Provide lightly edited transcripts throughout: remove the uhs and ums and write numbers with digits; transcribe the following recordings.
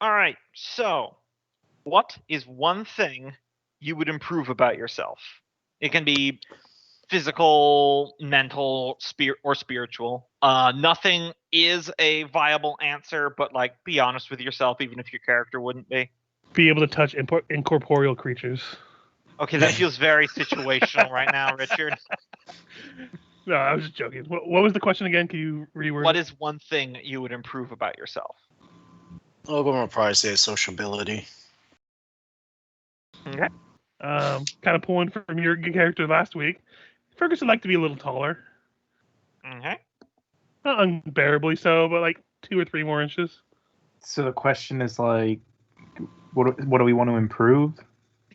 All right. So, what is one thing you would improve about yourself? It can be physical, mental, or spiritual. Nothing is a viable answer, but like, be honest with yourself, even if your character wouldn't be. Be able to touch incorporeal creatures. Okay, that feels very situational right now, Richard. No, I was just joking. What was the question again? Can you reword What it? is one thing you would improve about yourself? I'm going to probably say sociability. Okay. Kind of pulling from your character last week. Fergus would like to be a little taller. Okay. Not unbearably so, but like 2 or 3 more inches. So the question is like, what do we want to improve?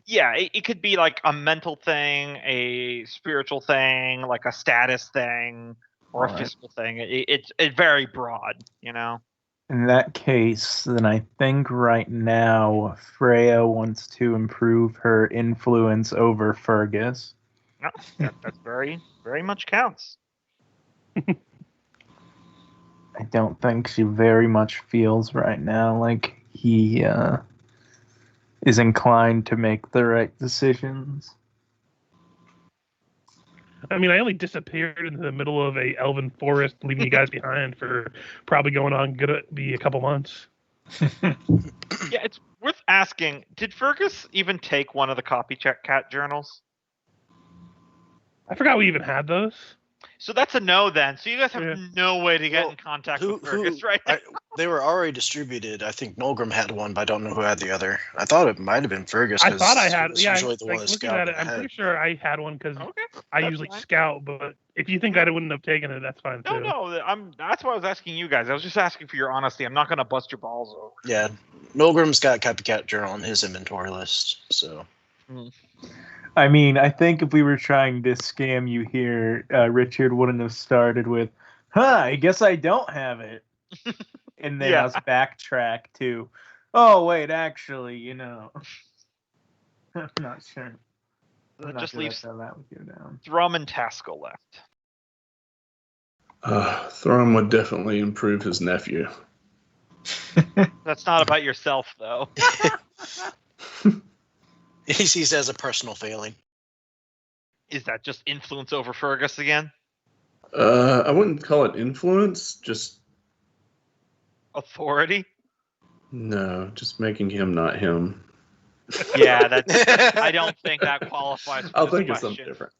Yeah, it could be like a mental thing, a spiritual thing, like a status thing, or a physical thing. It's very broad, you know? In that case, then I think right now Freya wants to improve her influence over Fergus. No, that's very, very much counts. I don't think she very much feels right now like he is inclined to make the right decisions. I mean, I only disappeared into the middle of a elven forest, leaving you guys behind for probably going on gonna be a couple months. Yeah, it's worth asking, did Fergus even take one of the copycat journals? I forgot we even had those. So that's a no then. So you guys have no way to get in contact with Fergus right now. They were already distributed. I think Nolgrim had one, but I don't know who had the other. I thought it might have been Fergus. I thought I had. Yeah, usually the one that looking at it, I'm pretty sure I had one because I usually scout. But if you think I wouldn't have taken it, that's fine too. No, that's why I was asking you guys. I was just asking for your honesty. I'm not going to bust your balls over. Yeah, Nolgrim's got Copycat Journal on his inventory list, so. I mean, I think if we were trying to scam you here, Richard wouldn't have started with, I guess I don't have it. And then us backtrack to, oh, wait, actually, I'm not sure. That just leaves that would go down. Thrum and Taskill left. Thrum would definitely improve his nephew. That's not about yourself, though. He sees it as a personal failing. Is that just influence over Fergus again? I wouldn't call it influence, just... authority? No, just making him not him. Yeah, I don't think that qualifies for I'll this think question. of something different.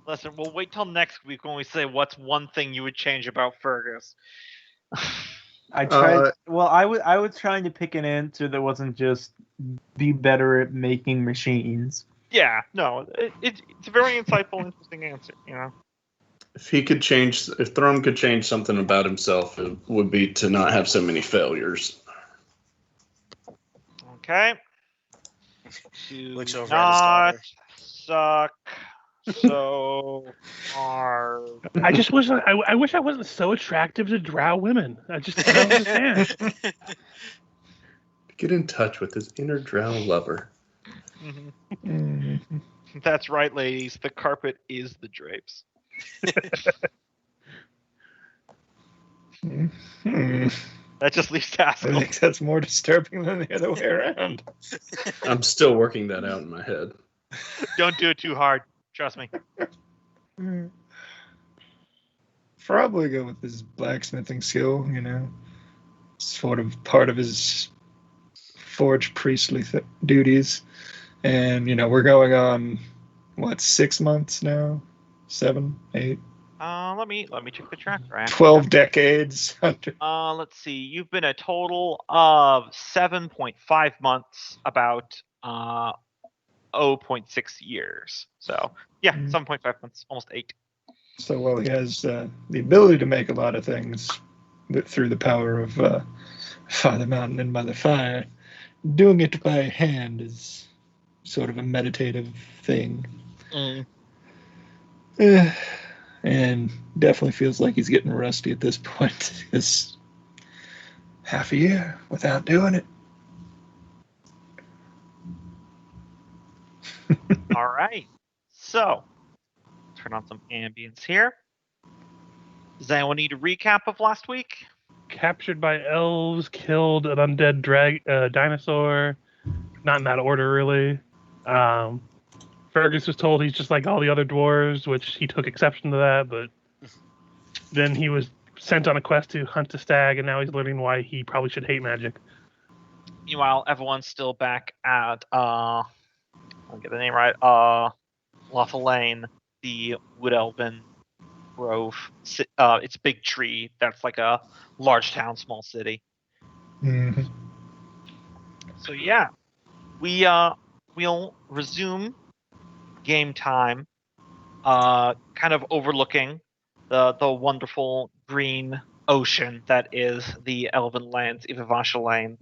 Listen, we'll wait till next week when we say what's one thing you would change about Fergus. I tried. I was trying to pick an answer that wasn't just be better at making machines. Yeah, no, it's a very insightful, interesting answer. You know, if Thrum could change something about himself, it would be to not have so many failures. Okay. Looks over not at his suck so hard. I just wish I wish I wasn't so attractive to drow women. I don't understand. Get in touch with his inner drow lover. That's right, ladies. The carpet is the drapes. That just leaves Taskill. I think that's more disturbing than the other way around. I'm still working that out in my head. Don't do it too hard. Trust me. Probably go with his blacksmithing skill, sort of part of his forge priestly duties. And, we're going on, 6 months now? 7, 8? Let me check the tracker. 12 decades. Let's see. You've been a total of 7.5 months, about 0.6 years. So, yeah, 7.5 months, almost 8. So while he has the ability to make a lot of things through the power of Father Mountain and Mother Fire, doing it by hand is sort of a meditative thing. And definitely feels like he's getting rusty at this point. It's half a year without doing it. All right. So, turn on some ambience here. Does anyone need a recap of last week? captured by elves, killed an undead dinosaur. Not in that order, really. Fergis was told he's just like all the other dwarves, which he took exception to that, but then he was sent on a quest to hunt a stag, and now he's learning why he probably should hate magic. Meanwhile, everyone's still back at I'll get the name right. Lawful Lane, the Wood Elven Grove. It's a big tree that's like a large town, small city. Mhm. So yeah, we'll resume game time. Kind of overlooking the wonderful green ocean that is the Elven Lands, Ivavasha Lane.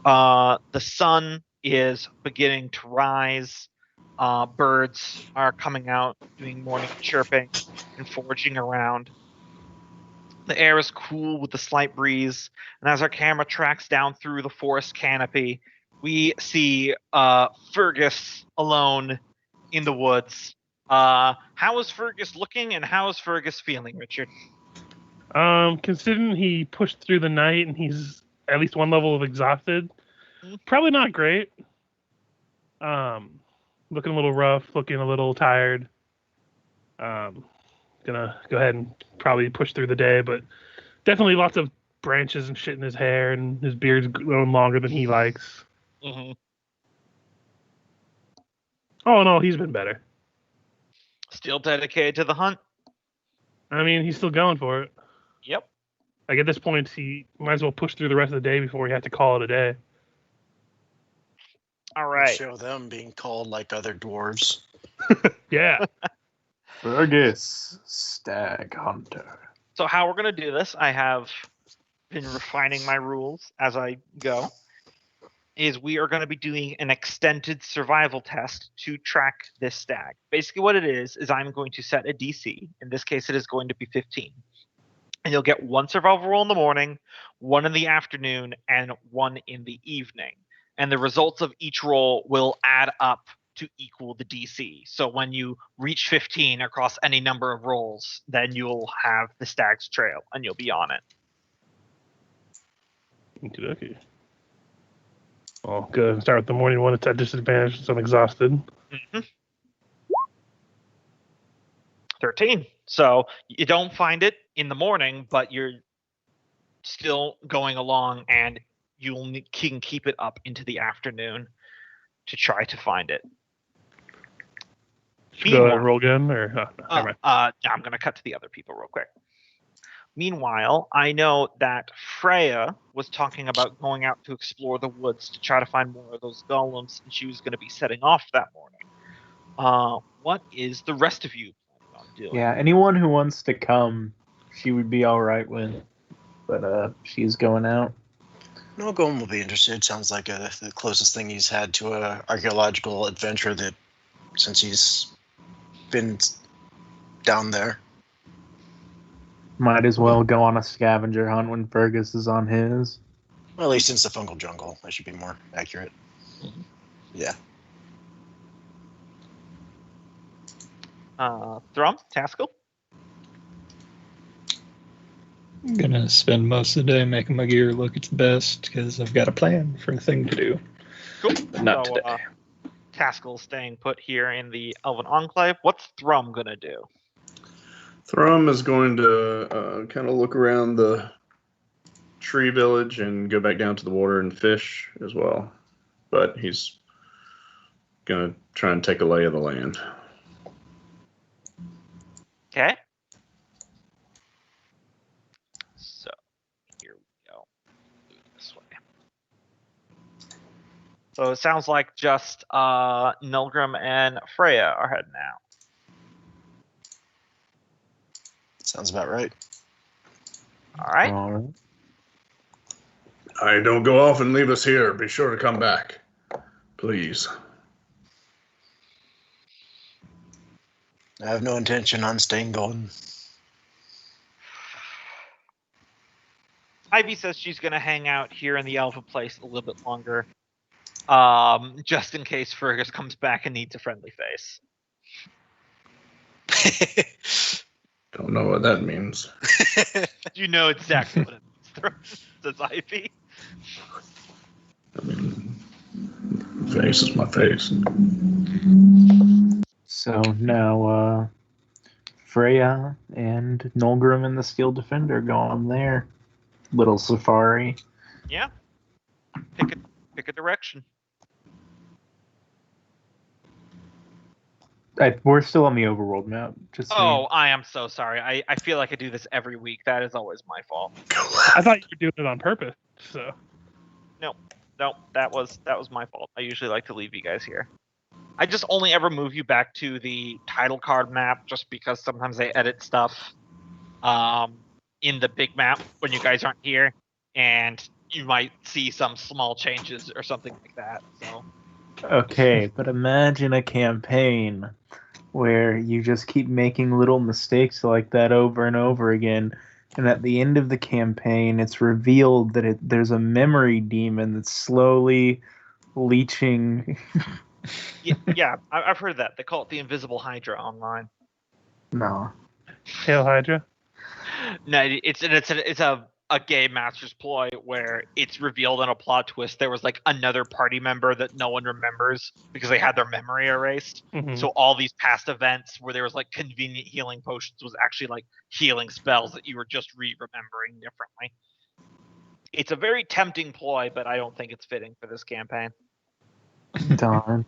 The sun is beginning to rise. Birds are coming out, doing morning chirping and foraging around. The air is cool with a slight breeze, and as our camera tracks down through the forest canopy, we see Fergis alone in the woods. How is Fergis looking, and how is Fergis feeling, Richard? Considering he pushed through the night and he's at least one level of exhausted, probably not great. Looking a little rough, looking a little tired. Gonna go ahead and probably push through the day, but definitely lots of branches and shit in his hair, and his beard's growing longer than he likes. Mm-hmm. Oh no, he's been better. Still dedicated to the hunt? I mean, he's still going for it. Yep. Like at this point, he might as well push through the rest of the day before he has to call it a day. All right. Show them being called like other dwarves. Yeah. Fergis, stag hunter. So how we're going to do this, I have been refining my rules as I go, is we are going to be doing an extended survival test to track this stag. Basically what it is I'm going to set a DC. In this case, it is going to be 15. And you'll get one survival roll in the morning, one in the afternoon, and one in the evening. And the results of each roll will add up to equal the DC. So when you reach 15 across any number of rolls, then you'll have the stag's trail, and you'll be on it. Okey-dokey. Well, go start with the morning one. It's at disadvantage since I'm exhausted. Mm-hmm. 13. So you don't find it in the morning, but you're still going along, and you can keep it up into the afternoon to try to find it. Go ahead and roll again, or never mind. I'm going to cut to the other people real quick. Meanwhile, I know that Freya was talking about going out to explore the woods to try to find more of those golems, and she was going to be setting off that morning. What is the rest of you planning on doing? Yeah, anyone who wants to come, she would be all right with. But she's going out. Nolgrim will be interested. Sounds like the closest thing he's had to an archaeological adventure that since he's been down there. Might as well go on a scavenger hunt when Fergus is on his. Well, at least since the fungal jungle. That should be more accurate. Mm-hmm. Yeah. Thrum, Taskill? I'm gonna spend most of the day making my gear look its best because I've got a plan for a thing to do. Cool. But not So, today. Taskill staying put here in the Elven Enclave. What's Thrum going to do? Thrum is going to kind of look around the tree village and go back down to the water and fish as well. But he's going to try and take a lay of the land. Okay. So, here we go. Do it this way. So it sounds like just Nolgrim and Freya are heading out. Sounds about right. All right. All right. I don't go off and leave us here. Be sure to come back. Please. I have no intention on staying going. Ivy says she's going to hang out here in the Elven place a little bit longer, just in case Fergus comes back and needs a friendly face. Don't know what that means. You know exactly what it means. Says Ivy. I mean, face is my face. So now Freya and Nolgrim and the Steel Defender go on their little safari. Yeah. Pick a direction. We're still on the overworld map. Just Oh, I am so sorry. I feel like I do this every week. That is always my fault. Go left. I thought you were doing it on purpose. So No, that was my fault. I usually like to leave you guys here. I just only ever move you back to the title card map just because sometimes they edit stuff in the big map when you guys aren't here, and you might see some small changes or something like that. So Okay, but imagine a campaign where you just keep making little mistakes like that over and over again, and at the end of the campaign, it's revealed that there's a memory demon that's slowly leeching. yeah, I've heard that. They call it the Invisible Hydra online. No. Hail Hydra. No, it's a game master's ploy where it's revealed in a plot twist there was like another party member that no one remembers because they had their memory erased. Mhm. So all these past events where there was like convenient healing potions was actually like healing spells that you were just remembering differently. It's a very tempting ploy, but I don't think it's fitting for this campaign Darn.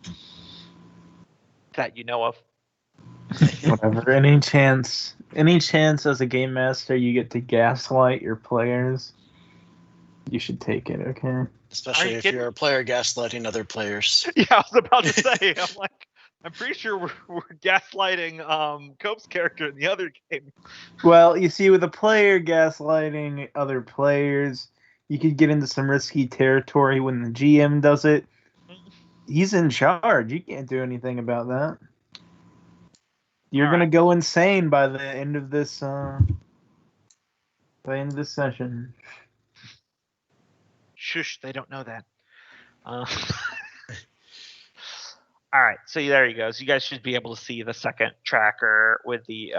that you know of. Whatever. Any chance as a game master you get to gaslight your players, you should take it, okay? Especially you if kidding? you're a player gaslighting other players. Yeah, I was about to say. I'm pretty sure we're gaslighting Cope's character in the other game. Well, you see, with a player gaslighting other players, you could get into some risky territory when the GM does it. He's in charge. You can't do anything about that. You're gonna go insane by the end of this session. Shush, they don't know that. All right, so there you go. So you guys should be able to see the second tracker with the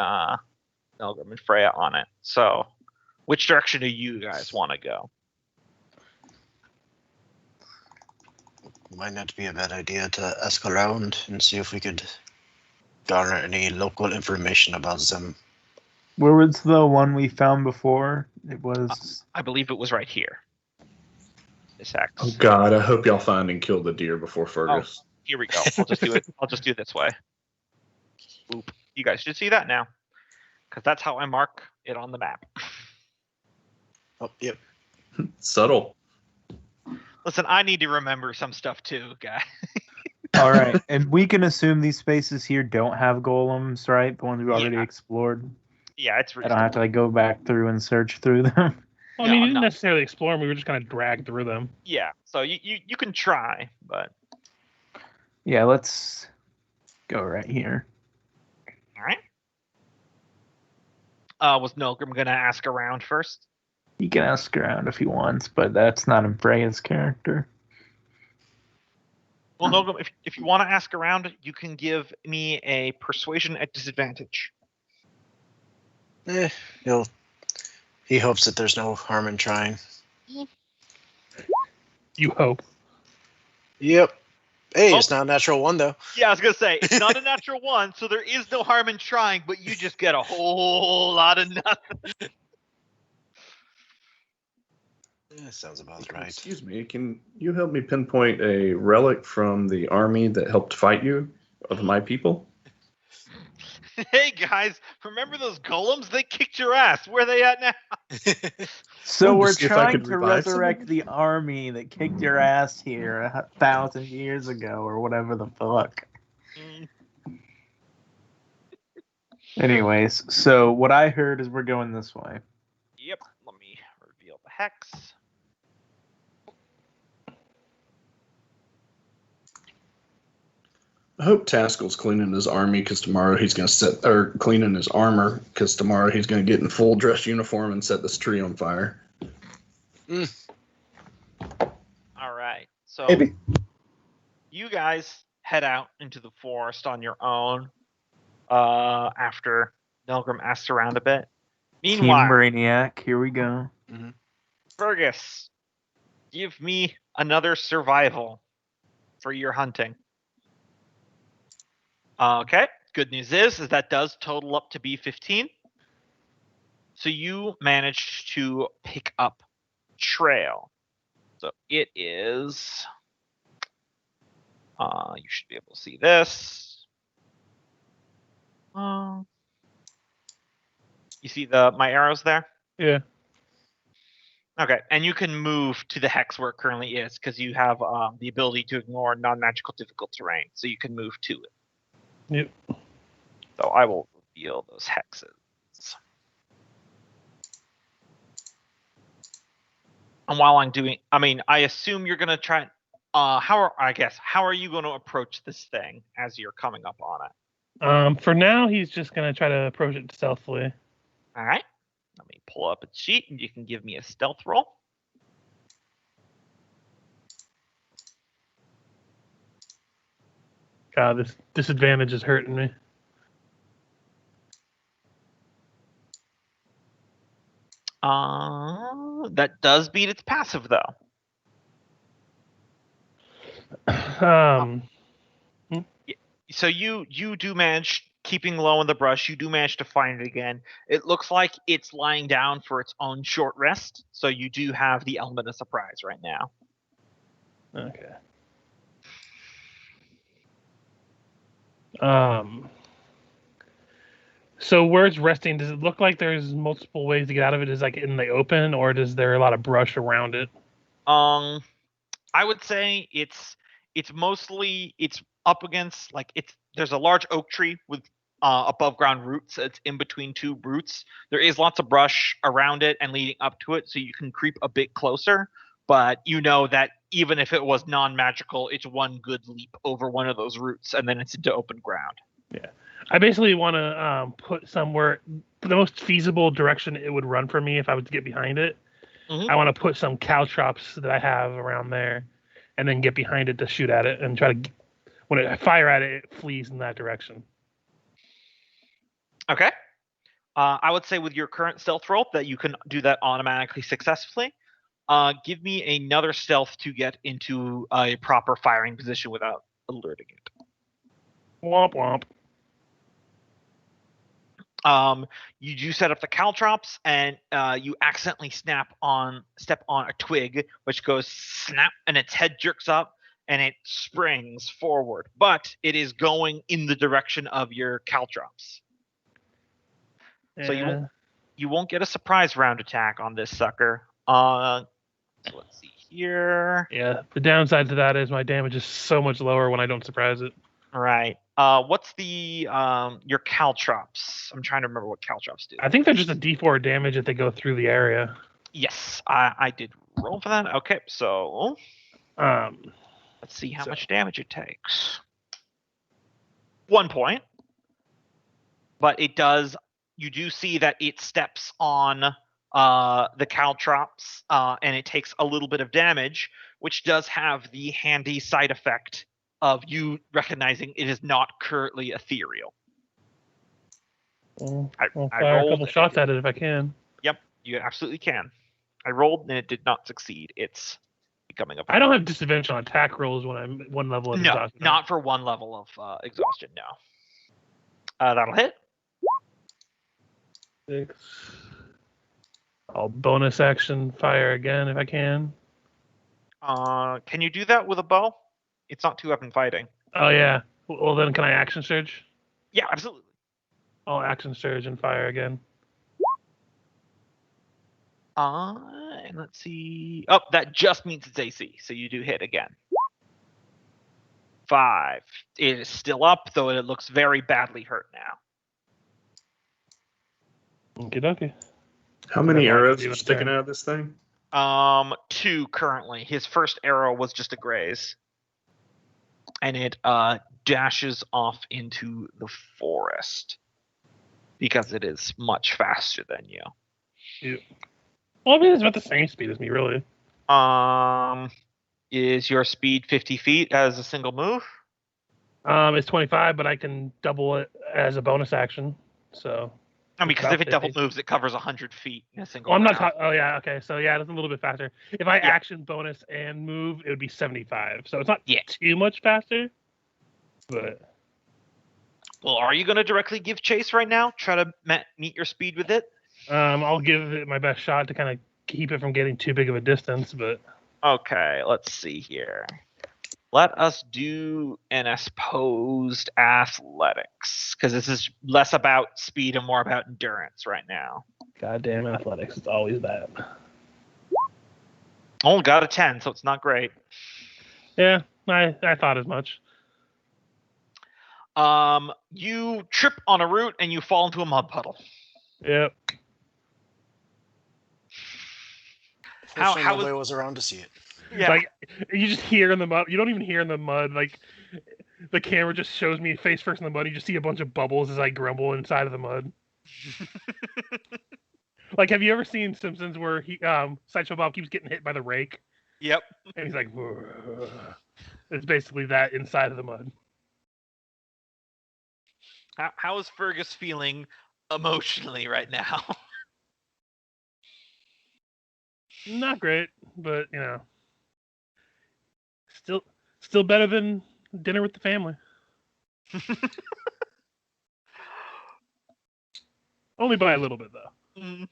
Nolgrim and Freya on it. So, which direction do you guys want to go? Might not be a bad idea to ask around and see if we could garner any local information about them. Where was the one we found before? It was. I believe it was right here. This X. Oh God, I hope y'all find and kill the deer before Fergus. Here we go. I'll just do it. I'll just do it this way. Oop. You guys should see that now, because that's how I mark it on the map. Oh, yep. Subtle. Listen, I need to remember some stuff too, guy. All right, and we can assume these spaces here don't have golems, right? The ones we already Yeah. explored. Yeah, it's I reasonable. don't have to like go back through and search through them. Well, I No, mean, you I'm didn't not. necessarily explore them. We were just kind of dragged through them. Yeah, so you can try, but Yeah, let's go right here. all right. Was Nolgrim gonna ask around first? He can ask around if he wants, but that's not in Freya's character. Well, Nolgrim, if you want to ask around, you can give me a persuasion at disadvantage. He hopes that there's no harm in trying. You hope. Yep. Hey, Oh. it's not a natural one, though. Yeah, I was gonna say it's not a natural one, so there is no harm in trying, but you just get a whole lot of nothing. Sounds about right. Excuse me, can you help me pinpoint a relic from the army that helped fight you, of my people? Hey guys, remember those golems? They kicked your ass. Where are they at now? So Wanted to we're see if I trying could to revive resurrect the army that kicked your ass here 1,000 years ago, or whatever the fuck. Mm, Anyways, so what I heard is we're going this way. Yep. Let me reveal the hex. I hope Taskill's cleaning his army because tomorrow he's going to cleaning his armor because tomorrow he's going to get in full dress uniform and set this tree on fire. All right. So Maybe. you guys head out into the forest on your own after Nolgrim asks around a bit. Team Meanwhile, Brainiac, here we go. Fergis, give me another survival for your hunting. Okay. Good news is that does total up to be 15. So you managed to pick up trail. So it is. You should be able to see this. You see my arrows there? Yeah. Okay, and you can move to the hex where it currently is because you have the ability to ignore non-magical difficult terrain, so you can move to it. Yep. So I will reveal those hexes. And while I'm doing, I assume you're gonna try. How are you going to approach this thing as you're coming up on it? For now, he's just gonna try to approach it stealthily. All right. Let me pull up a sheet, and you can give me a stealth roll. God, this disadvantage is hurting me. That does beat its passive, though. So you do manage, keeping low in the brush, you do manage to find it again. It looks like it's lying down for its own short rest, so you do have the element of surprise right now. Okay. So where it's resting, does it look like there's multiple ways to get out of it? Is like in the open, or is there a lot of brush around it? I would say it's mostly up against there's a large oak tree with above ground roots. It's in between two roots. There is lots of brush around it and leading up to it, so you can creep a bit closer. But you know that even if it was non-magical, it's one good leap over one of those roots, and then it's into open ground. Yeah, I basically want to put somewhere the most feasible direction it would run for me if I was to get behind it. Mm-hmm. I want to put some caltrops that I have around there, and then get behind it to shoot at it and try to. When I fire at it, it flees in that direction. Okay. I would say with your current stealth roll that you can do that automatically successfully. Give me another stealth to get into a proper firing position without alerting it. Womp womp. You do set up the caltrops, and you accidentally step on a twig, which goes snap, and its head jerks up, and it springs forward. But it is going in the direction of your caltrops. So you won't get a surprise round attack on this sucker. So let's see here. Yeah, the downside to that is my damage is so much lower when I don't surprise it. All right. What's the your caltrops? I'm trying to remember what caltrops do. I think they're just a D4 damage if they go through the area. Yes, I did roll for that. Okay, so let's see how much damage it takes. 1 point. But it does. You do see that it steps on the caltrops, and it takes a little bit of damage, which does have the handy side effect of you recognizing it is not currently ethereal. I'll fire a couple shots at it if I can. Yep, you absolutely can. I rolled and it did not succeed. It's becoming a. I don't have disadvantage on attack rolls when I'm one level of exhaustion. No, not for one level of exhaustion. No. That'll hit. 6. I'll bonus action fire again if I can. Can you do that with a bow? It's not 2-weapon fighting. Oh yeah. Well then, can I action surge? Yeah, absolutely. I'll action surge and fire again. And let's see. Oh, that just means it's AC, so you do hit again. 5. It is still up, though it looks very badly hurt now. Okie dokie. How many arrows are sticking out of this thing? 2 currently. His first arrow was just a graze. And it dashes off into the forest. Because it is much faster than you. Yeah. Well, I mean, it's about the same speed as me, really. Is your speed 50 feet as a single move? It's 25, but I can double it as a bonus action. So. I mean, because About if it double 50. moves, it covers 100 feet in a single Oh, I'm not round. talking. Oh, yeah. Okay. So, yeah, that's a little bit faster. If I Yeah. action bonus and move, it would be 75. So it's not Yeah. too much faster. But Well, are you going to directly give chase right now? Try to meet your speed with it? I'll give it my best shot to kind of keep it from getting too big of a distance. But Okay, let's see here. Let us do an opposed athletics, because this is less about speed and more about endurance right now. goddamn athletics, it's always that. Only got a 10, so it's not great. Yeah, I thought as much. You trip on a root and you fall into a mud puddle. Yep. Fortunately, how nobody is- was around to see it. Yeah. Like you just hear in the mud. You don't even hear in the mud. Like the camera just shows me face first in the mud. You just see a bunch of bubbles as I grumble inside of the mud. Like, have you ever seen Simpsons where Sideshow Bob keeps getting hit by the rake Yep. and he's like, "Ugh." It's basically that inside of the mud. How is Fergus feeling emotionally right now? Not great, but you know, still better than dinner with the family. Only by a little bit though. Mm.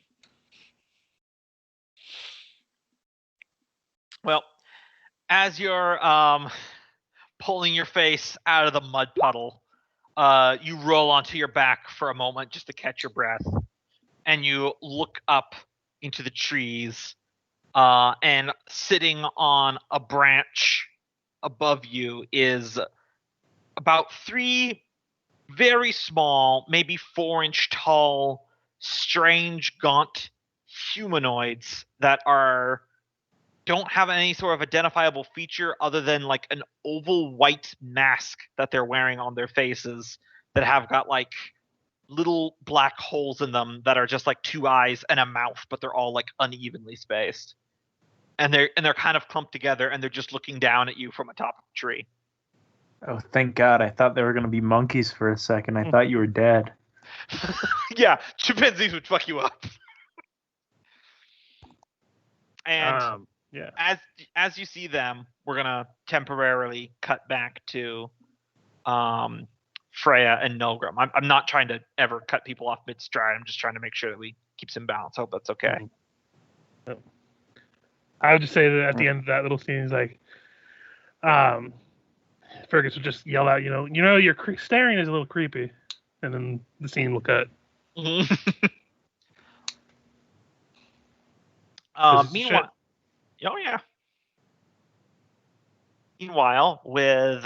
Well, as you're pulling your face out of the mud puddle, you roll onto your back for a moment just to catch your breath, and you look up into the trees, and sitting on a branch above you is about 3 very small, maybe 4-inch tall, strange, gaunt humanoids that don't have any sort of identifiable feature other than like an oval white mask that they're wearing on their faces that have got like little black holes in them that are just like 2 eyes and a mouth, but they're all like unevenly spaced. And they're kind of clumped together, and they're just looking down at you from atop of the tree. Oh, thank God. I thought they were going to be monkeys for a second. I thought you were dead. Yeah, chimpanzees would fuck you up. And Yeah. as you see them, we're gonna temporarily cut back to Freya and Nolgrim. I'm not trying to ever cut people off mid-stride. I'm just trying to make sure that we keep some balance. I hope that's okay. Mm-hmm. I would just say that at the end of that little scene, he's like, Fergus would just yell out, your staring is a little creepy, and then the scene will cut. Meanwhile, oh yeah. Meanwhile, with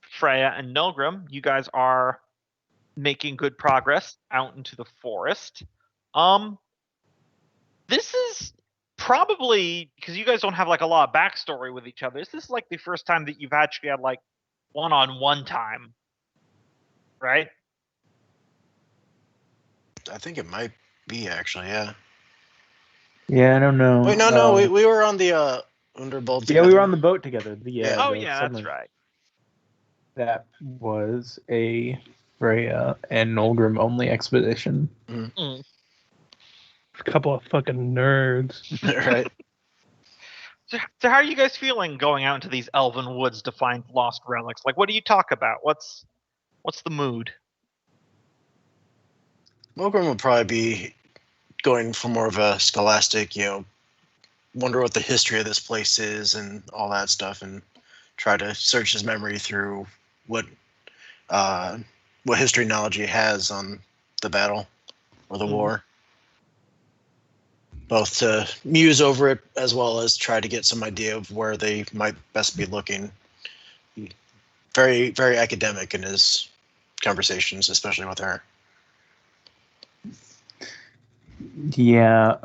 Freya and Nolgrim, you guys are making good progress out into the forest. This is probably, because you guys don't have like a lot of backstory with each other, this is like the first time that you've actually had like one-on-one time, right? I think it might be actually, yeah. Yeah, I don't know. Wait, no, we were on the Underbolt. Yeah, we were on the boat together. Oh the yeah, that's submarine. right. That was a Freya and Nolgrim only expedition. Mm. A couple of fucking nerds. Right. So how are you guys feeling going out into these elven woods to find lost relics? Like, what do you talk about? What's the mood? Nolgrim will probably be going for more of a scholastic, wonder what the history of this place is and all that stuff, and try to search his memory through what history knowledge he has on the battle or the war. Both to muse over it as well as try to get some idea of where they might best be looking. Very, very academic in his conversations, especially with her. Yeah.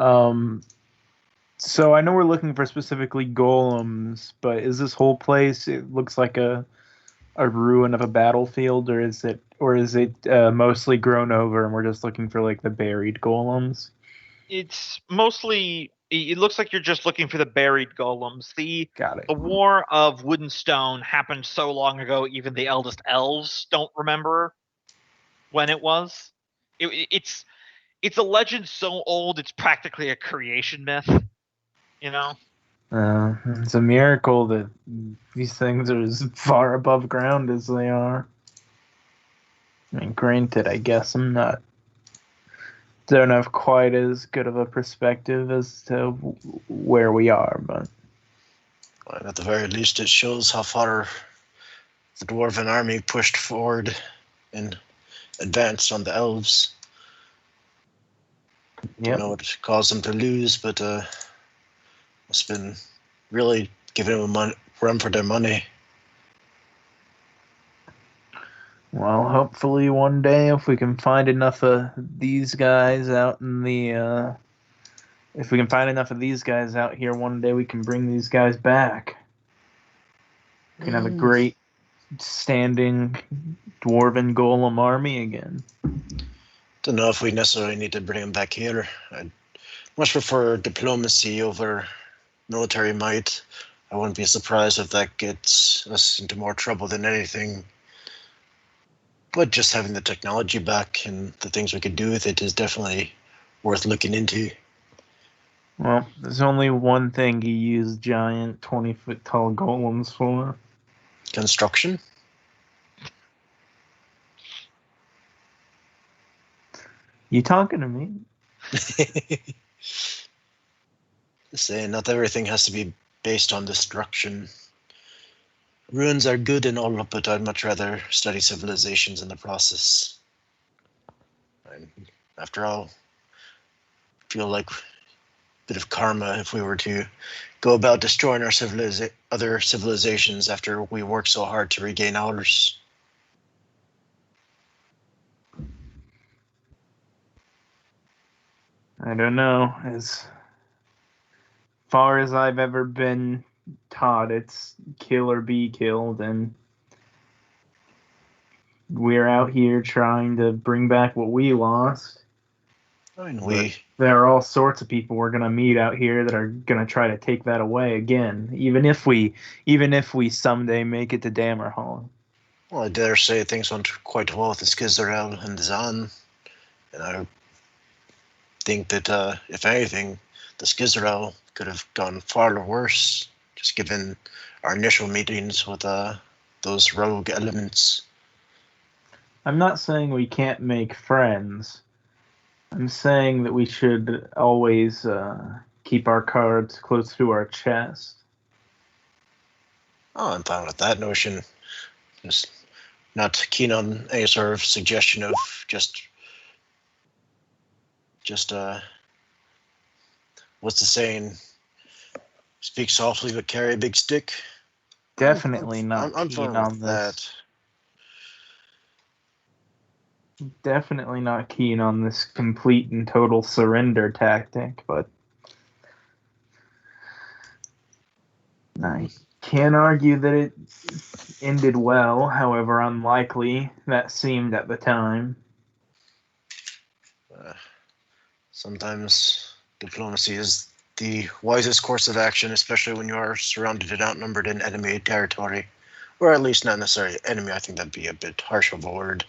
So I know we're looking for specifically golems, but is this whole place? It looks like a ruin of a battlefield, or is it mostly grown over, and we're just looking for like the buried golems? It's mostly. It looks like you're just looking for the buried golems. Got it. The War of Wood and Stone happened so long ago, even the eldest elves don't remember when it was. it's a legend so old it's practically a creation myth. You know. It's a miracle that these things are as far above ground as they are. I mean, granted, I guess don't have quite as good of a perspective as to where we are, but Well, at the very least, it shows how far the dwarven army pushed forward and advanced on the elves. Don't know what caused them to lose, but it's been really giving them a run for their money. Well, hopefully one day, if we can find enough of these guys out in the, if we can find enough of these guys out here, one day we can bring these guys back. We can have a great standing dwarven golem army again. Don't know if we necessarily need to bring them back here. I'd much prefer diplomacy over military might. I wouldn't be surprised if that gets us into more trouble than anything. But just having the technology back and the things we could do with it is definitely worth looking into. Well, there's only one thing you use giant 20-foot tall golems for. Construction? You talking to me? Just saying, not everything has to be based on destruction. Ruins are good and all, but I'd much rather study civilizations in the process. And after all, I feel like a bit of karma if we were to go about destroying our other civilizations after we worked so hard to regain ours. I don't know. As far as I've ever been taught, it's kill or be killed, and we're out here trying to bring back what we lost. I mean, there are all sorts of people we're gonna meet out here that are gonna try to take that away again, even if we someday make it to Dammerhall. Well, I dare say things went quite well with the Skizarel and the Zan, and I think that if anything, the Skizarel could have gone far worse, just given our initial meetings with those rogue elements. I'm not saying we can't make friends. I'm saying that we should always keep our cards close to our chest. Oh, I'm fine with that notion. Just not keen on any sort of suggestion of just what's the saying? Speak softly but carry a big stick. Definitely not I'm keen fine on with this. Definitely not keen on this complete and total surrender tactic, but I can't argue that it ended well, however unlikely that seemed at the time. Sometimes diplomacy is the wisest course of action, especially when you are surrounded and outnumbered in enemy territory. Or at least not necessarily enemy, I think that'd be a bit harsh of a word.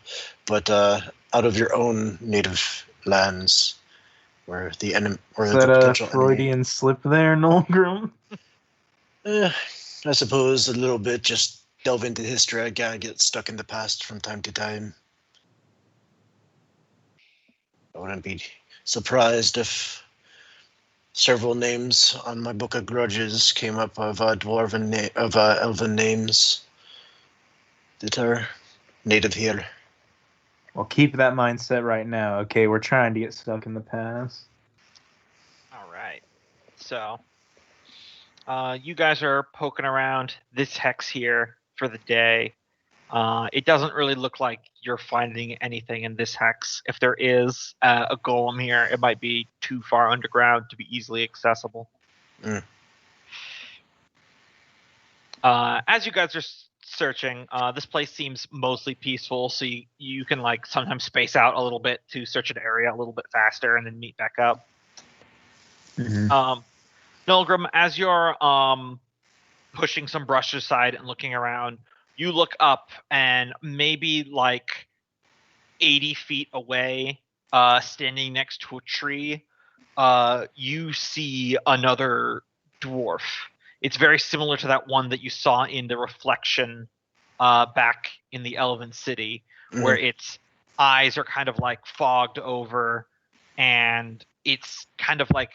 But out of your own native lands, where the enemy or Is the that a potential Freudian enemy. slip there, Nolgrim? I suppose a little bit. Just delve into history. I gotta get stuck in the past from time to time. I wouldn't be surprised if several names on my book of grudges came up of elven names that are native here. Well, keep that mindset right now. Okay, we're trying to get stuck in the past. All right. So, you guys are poking around this hex here for the day. It doesn't really look like you're finding anything in this hex. If there is a golem here, it might be too far underground to be easily accessible. As you guys are searching, this place seems mostly peaceful, so you can like sometimes space out a little bit to search an area a little bit faster and then meet back up. Mm-hmm. Nolgrim, as you're pushing some brush aside and looking around, you look up and maybe like 80 feet away standing next to a tree, you see another dwarf. It's very similar to that one that you saw in the reflection back in the Elven City, where its eyes are kind of like fogged over, and it's kind of like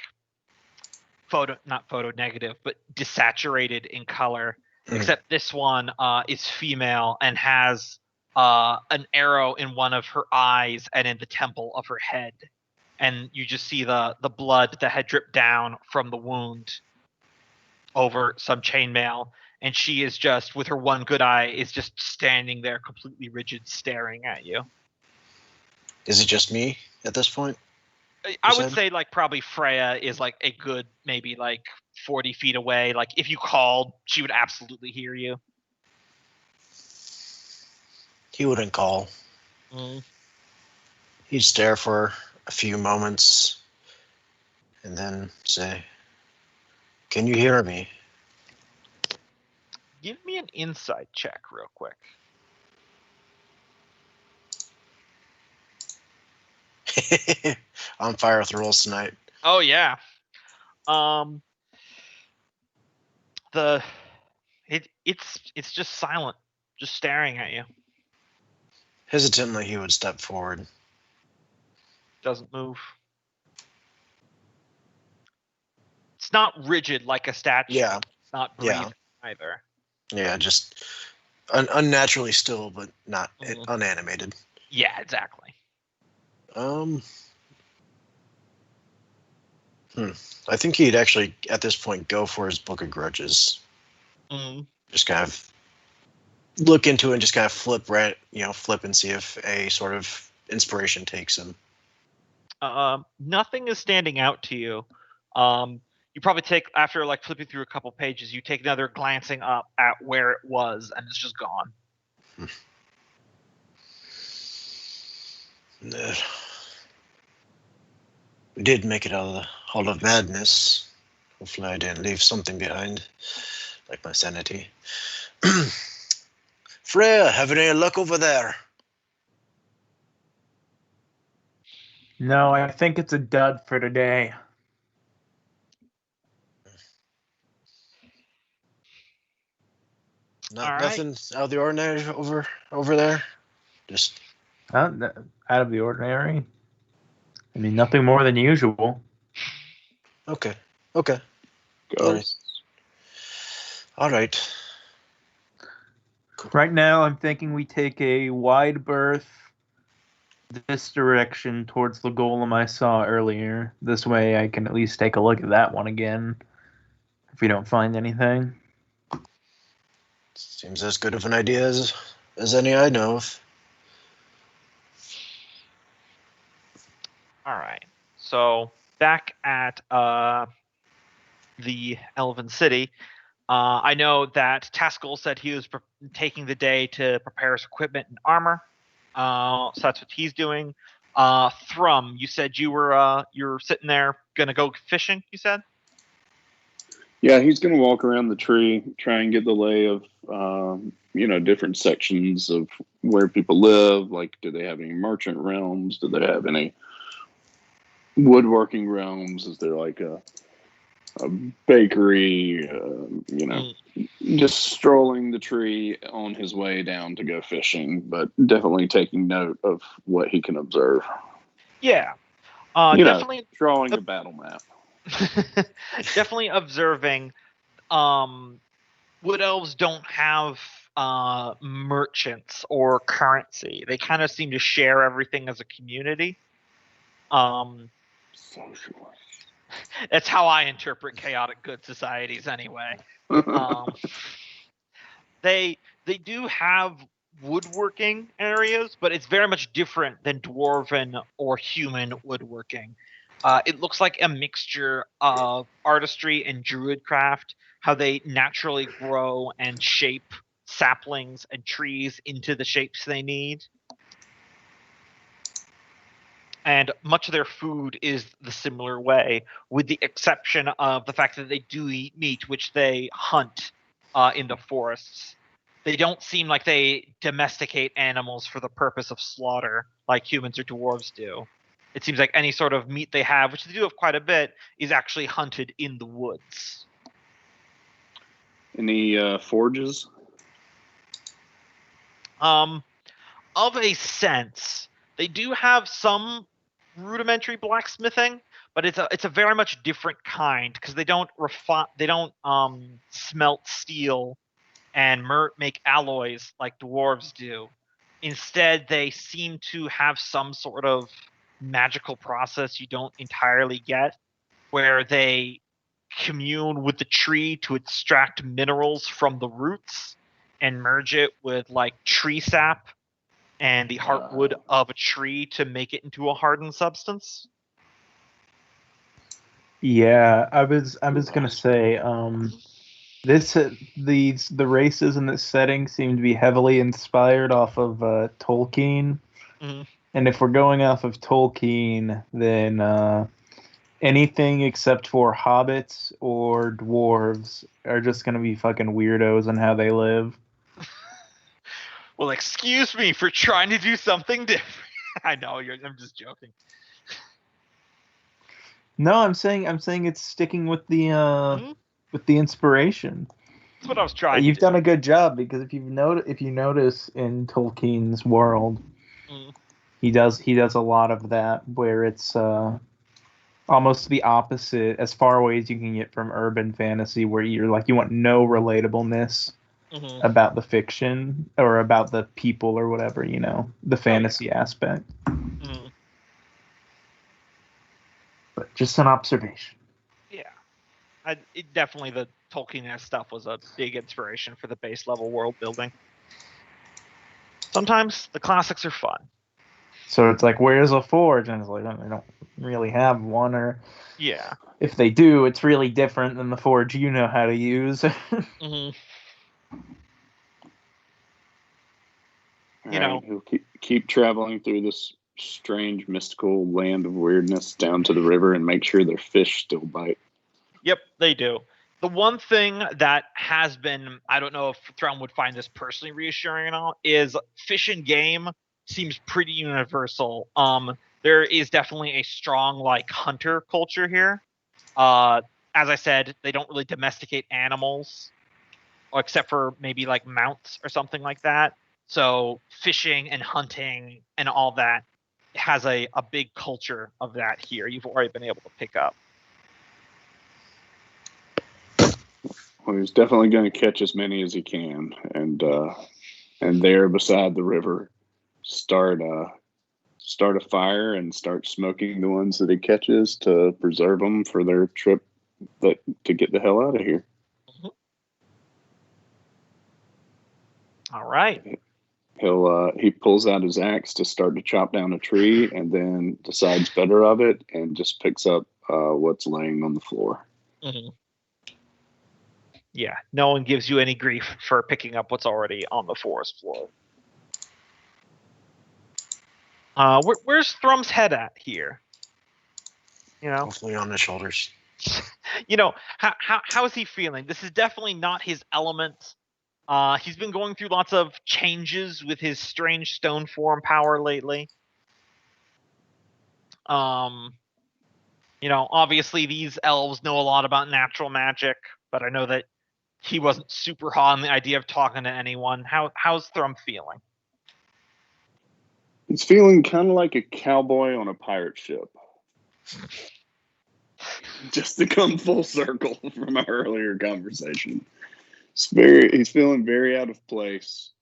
not photo negative, but desaturated in color. Except this one is female and has an arrow in one of her eyes and in the temple of her head. And you just see the blood that had dripped down from the wound over some chainmail. And she is just, with her one good eye, is just standing there completely rigid, staring at you. Is it just me at this point? I would say like probably Freya is like a good maybe like 40 feet away. Like if you called, she would absolutely hear you. He wouldn't call. He'd stare for a few moments and then say, "Can you hear me?" Give me an insight check real quick. On fire with the rolls tonight. Oh yeah. It's just silent, just staring at you. Hesitantly, he would step forward. Doesn't move. It's not rigid like a statue. Yeah. It's not breathing either. Yeah, just unnaturally still, but not unanimated. Yeah, exactly. I think he'd actually, at this point, go for his Book of Grudges. Just kind of look into it and just kind of flip and see if a sort of inspiration takes him. Nothing is standing out to you. You probably take, after like flipping through a couple pages, you take another glancing up at where it was, and it's just gone. We did make it out of the Hall of Madness. Hopefully I didn't leave something behind, like my sanity. Freya, having any luck over there? No, I think it's a dud for today. Nothing out of the ordinary over there? Just out of the ordinary? I mean, nothing more than usual. Okay. Ghosts. All right. Cool. Right now, I'm thinking we take a wide berth this direction towards the golem I saw earlier. This way I can at least take a look at that one again if we don't find anything. Seems as good of an idea as any I know of. All right. So back at the Elven City, I know that Taskill said he was taking the day to prepare his equipment and armor. So that's what he's doing. Thrum, you said you're sitting there gonna go fishing. You said. Yeah, he's gonna walk around the tree, try and get the lay of different sections of where people live. Like, do they have any merchant realms? Do they have any woodworking realms? Is there like a bakery? Just strolling the tree on his way down to go fishing, but definitely taking note of what he can observe. Yeah, definitely drawing a battle map. Definitely observing. Wood elves don't have merchants or currency. They kind of seem to share everything as a community. Socialist. That's how I interpret chaotic good societies anyway. They do have woodworking areas, but it's very much different than dwarven or human woodworking. It looks like a mixture of artistry and druidcraft, how they naturally grow and shape saplings and trees into the shapes they need. And much of their food is the similar way, with the exception of the fact that they do eat meat, which they hunt in the forests. They don't seem like they domesticate animals for the purpose of slaughter like humans or dwarves do. It seems like any sort of meat they have, which they do have quite a bit, is actually hunted in the woods. Any forges? Of a sense, they do have some rudimentary blacksmithing, but it's a very much different kind because they don't smelt steel and make alloys like dwarves do. Instead, they seem to have some sort of magical process you don't entirely get, where they commune with the tree to extract minerals from the roots and merge it with like tree sap and the heartwood of a tree to make it into a hardened substance. Yeah, I was gonna say, the races in this setting seem to be heavily inspired off of Tolkien. Mhm. And if we're going off of Tolkien, then anything except for hobbits or dwarves are just gonna be fucking weirdos in how they live. Well, excuse me for trying to do something different. I know I'm just joking. No, I'm saying it's sticking with the with the inspiration. That's what I was trying. You've to do. done a good job because if you notice in Tolkien's world, he does a lot of that where it's almost the opposite, as far away as you can get from urban fantasy, where you're like you want no relatableness about the fiction or about the people or whatever, the fantasy aspect. But just an observation. Yeah, definitely the Tolkien stuff was a big inspiration for the base level world building. Sometimes the classics are fun. So it's like, where's a forge? And it's like, they don't really have one, or if they do, it's really different than the forge you know how to use. He'll keep traveling through this strange mystical land of weirdness down to the river and make sure their fish still bite. Yep, they do. The one thing that has been, I don't know if Thrum would find this personally reassuring or not, is fish and game seems pretty universal. There is definitely a strong like hunter culture here. As I said, they don't really domesticate animals, except for maybe like mounts or something like that. So fishing and hunting and all that has a big culture of that here. You've already been able to pick up. Well, he's definitely going to catch as many as he can, and there beside the river, start a fire and start smoking the ones that he catches to preserve them for their trip to get the hell out of here. All right. He pulls out his axe to start to chop down a tree, and then decides better of it and just picks up what's laying on the floor. Yeah, no one gives you any grief for picking up what's already on the forest floor. Where's Thrum's head at here? Hopefully on his shoulders. How is he feeling? This is definitely not his element. He's been going through lots of changes with his strange stone form power lately. Obviously these elves know a lot about natural magic, but I know that he wasn't super hot on the idea of talking to anyone. How's Thrum feeling? He's feeling kind of like a cowboy on a pirate ship. Just to come full circle from our earlier conversation. He's feeling very out of place,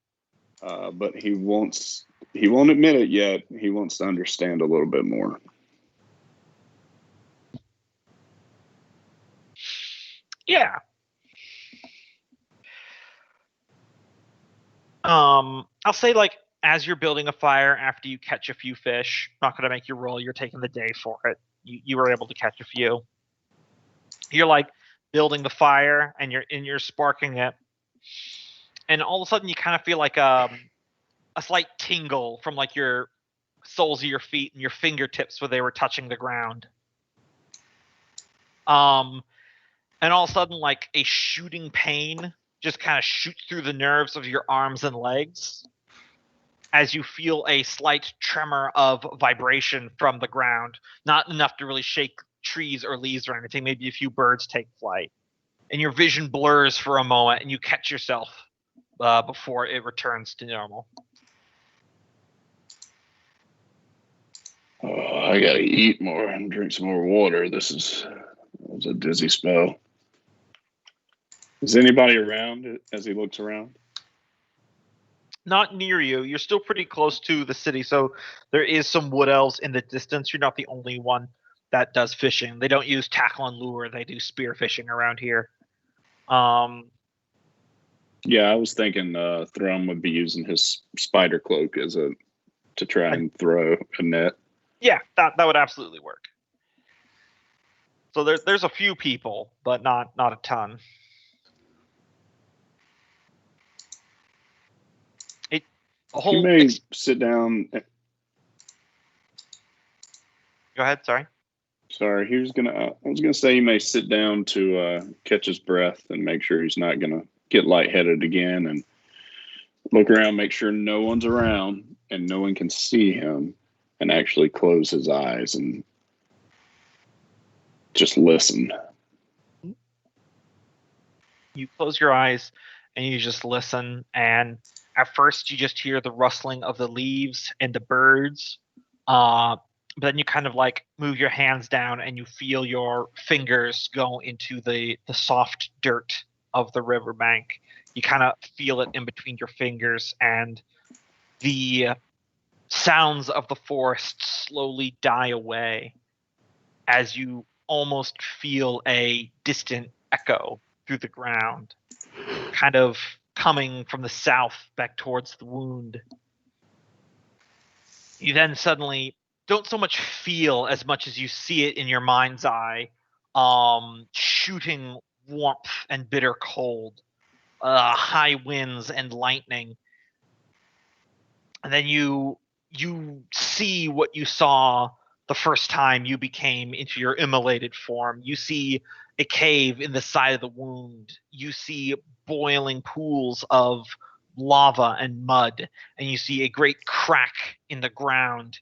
but he won't admit it yet. He wants to understand a little bit more. Yeah. I'll say like as you're building a fire after you catch a few fish, not going to make you roll, you're taking the day for it. You were able to catch a few. You're like building the fire and you're sparking it. And all of a sudden you kind of feel like a slight tingle from like your soles of your feet and your fingertips where they were touching the ground. And all of a sudden like a shooting pain just kind of shoots through the nerves of your arms and legs. as you feel a slight tremor of vibration from the ground. Not enough to really shake trees or leaves or anything. Maybe a few birds take flight. And your vision blurs for a moment, and you catch yourself before it returns to normal. Oh, I gotta eat more and drink some more water. That was a dizzy spell. Is anybody around as he looks around? Not near you. You're still pretty close to the city, so there is some wood elves in the distance. You're not the only one that does fishing. They don't use tackle and lure. They do spear fishing around here. Yeah, I was thinking Thrum would be using his spider cloak to try and throw a net. Yeah, that would absolutely work. So there's a few people, but not a ton. You may sit down. Go ahead. Sorry. Sorry, I was gonna say you may sit down to catch his breath and make sure he's not gonna get lightheaded again, and look around, make sure no one's around and no one can see him, and actually close his eyes and just listen. You close your eyes and you just listen, and at first you just hear the rustling of the leaves and the birds, but then you kind of like move your hands down and you feel your fingers go into the soft dirt of the riverbank. You kind of feel it in between your fingers, and the sounds of the forest slowly die away as you almost feel a distant echo through the ground, kind of coming from the south back towards the wound. You then suddenly don't so much feel as much as you see it in your mind's eye, shooting warmth and bitter cold, high winds and lightning. And then you see what you saw the first time you became into your immolated form. You see a cave in the side of the wound. You see boiling pools of lava and mud, and you see a great crack in the ground.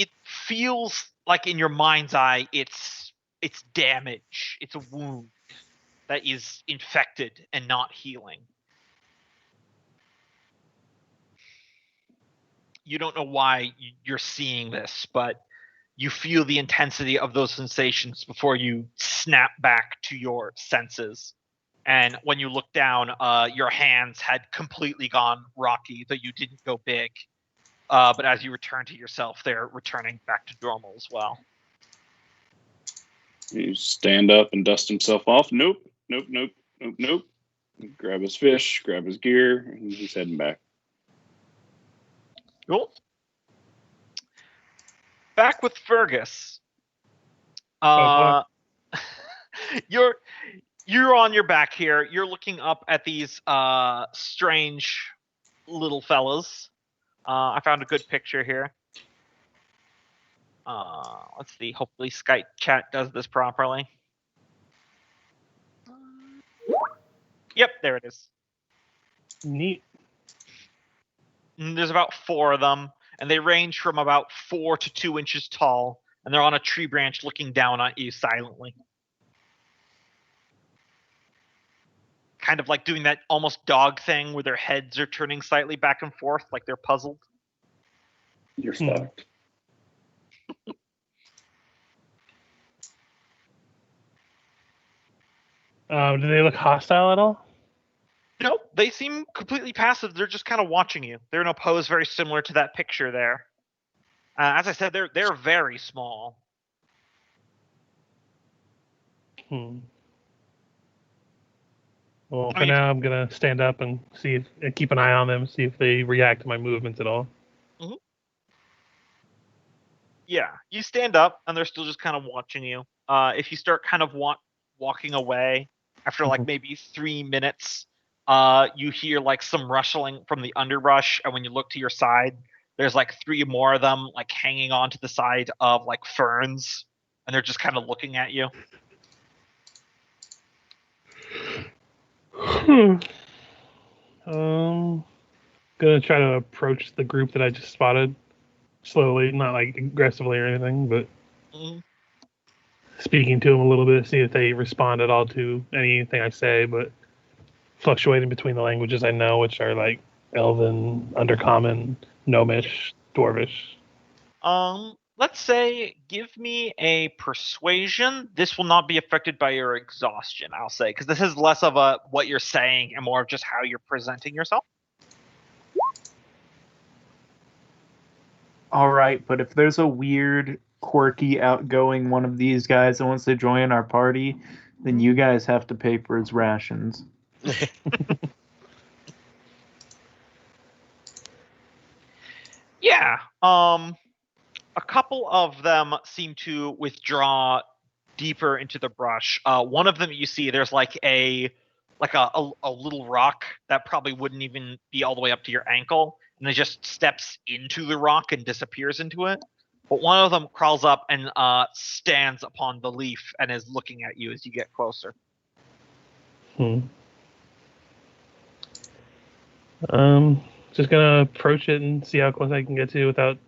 It feels like in your mind's eye it's damage. It's a wound that is infected and not healing. You don't know why you're seeing this, but you feel the intensity of those sensations before you snap back to your senses. And when you look down, your hands had completely gone rocky, though you didn't go big. But as you return to yourself, they're returning back to normal as well. You stand up and dust himself off. Nope. Grab his fish, grab his gear, and he's heading back. Cool. Back with Fergis. You're on your back here. You're looking up at these strange little fellas. I found a good picture here. Let's see. Hopefully Skype chat does this properly. Yep, there it is. Neat. And there's about 4 of them, and they range from about 4 to 2 inches tall, and they're on a tree branch looking down at you silently. Kind of like doing that almost dog thing where their heads are turning slightly back and forth, like they're puzzled. You're fucked. Do they look hostile at all? Nope, they seem completely passive. They're just kind of watching you. They're in a pose very similar to that picture there. As I said, they're very small. Well, for now, I'm gonna stand up and keep an eye on them, see if they react to my movements at all. Mm-hmm. Yeah, you stand up, and they're still just kind of watching you. If you start kind of walking away after like maybe 3 minutes, you hear like some rustling from the underbrush, and when you look to your side, there's like 3 more of them like hanging on to the side of like ferns, and they're just kind of looking at you. Gonna try to approach the group that I just spotted slowly, not like aggressively or anything, but Mhm. speaking to them a little bit, see if they respond at all to anything I say, but fluctuating between the languages I know, which are like Elven, Undercommon, Gnomish, Dwarvish. Let's say give me a persuasion. This will not be affected by your exhaustion, I'll say, because this is less of a what you're saying and more of just how you're presenting yourself. All right, but if there's a weird, quirky, outgoing one of these guys that wants to join our party, then you guys have to pay for his rations. Yeah. A couple of them seem to withdraw deeper into the brush. One of them you see there's like a little rock that probably wouldn't even be all the way up to your ankle, and it just steps into the rock and disappears into it. But one of them crawls up and stands upon the leaf and is looking at you as you get closer. Just gonna approach it and see how close I can get to without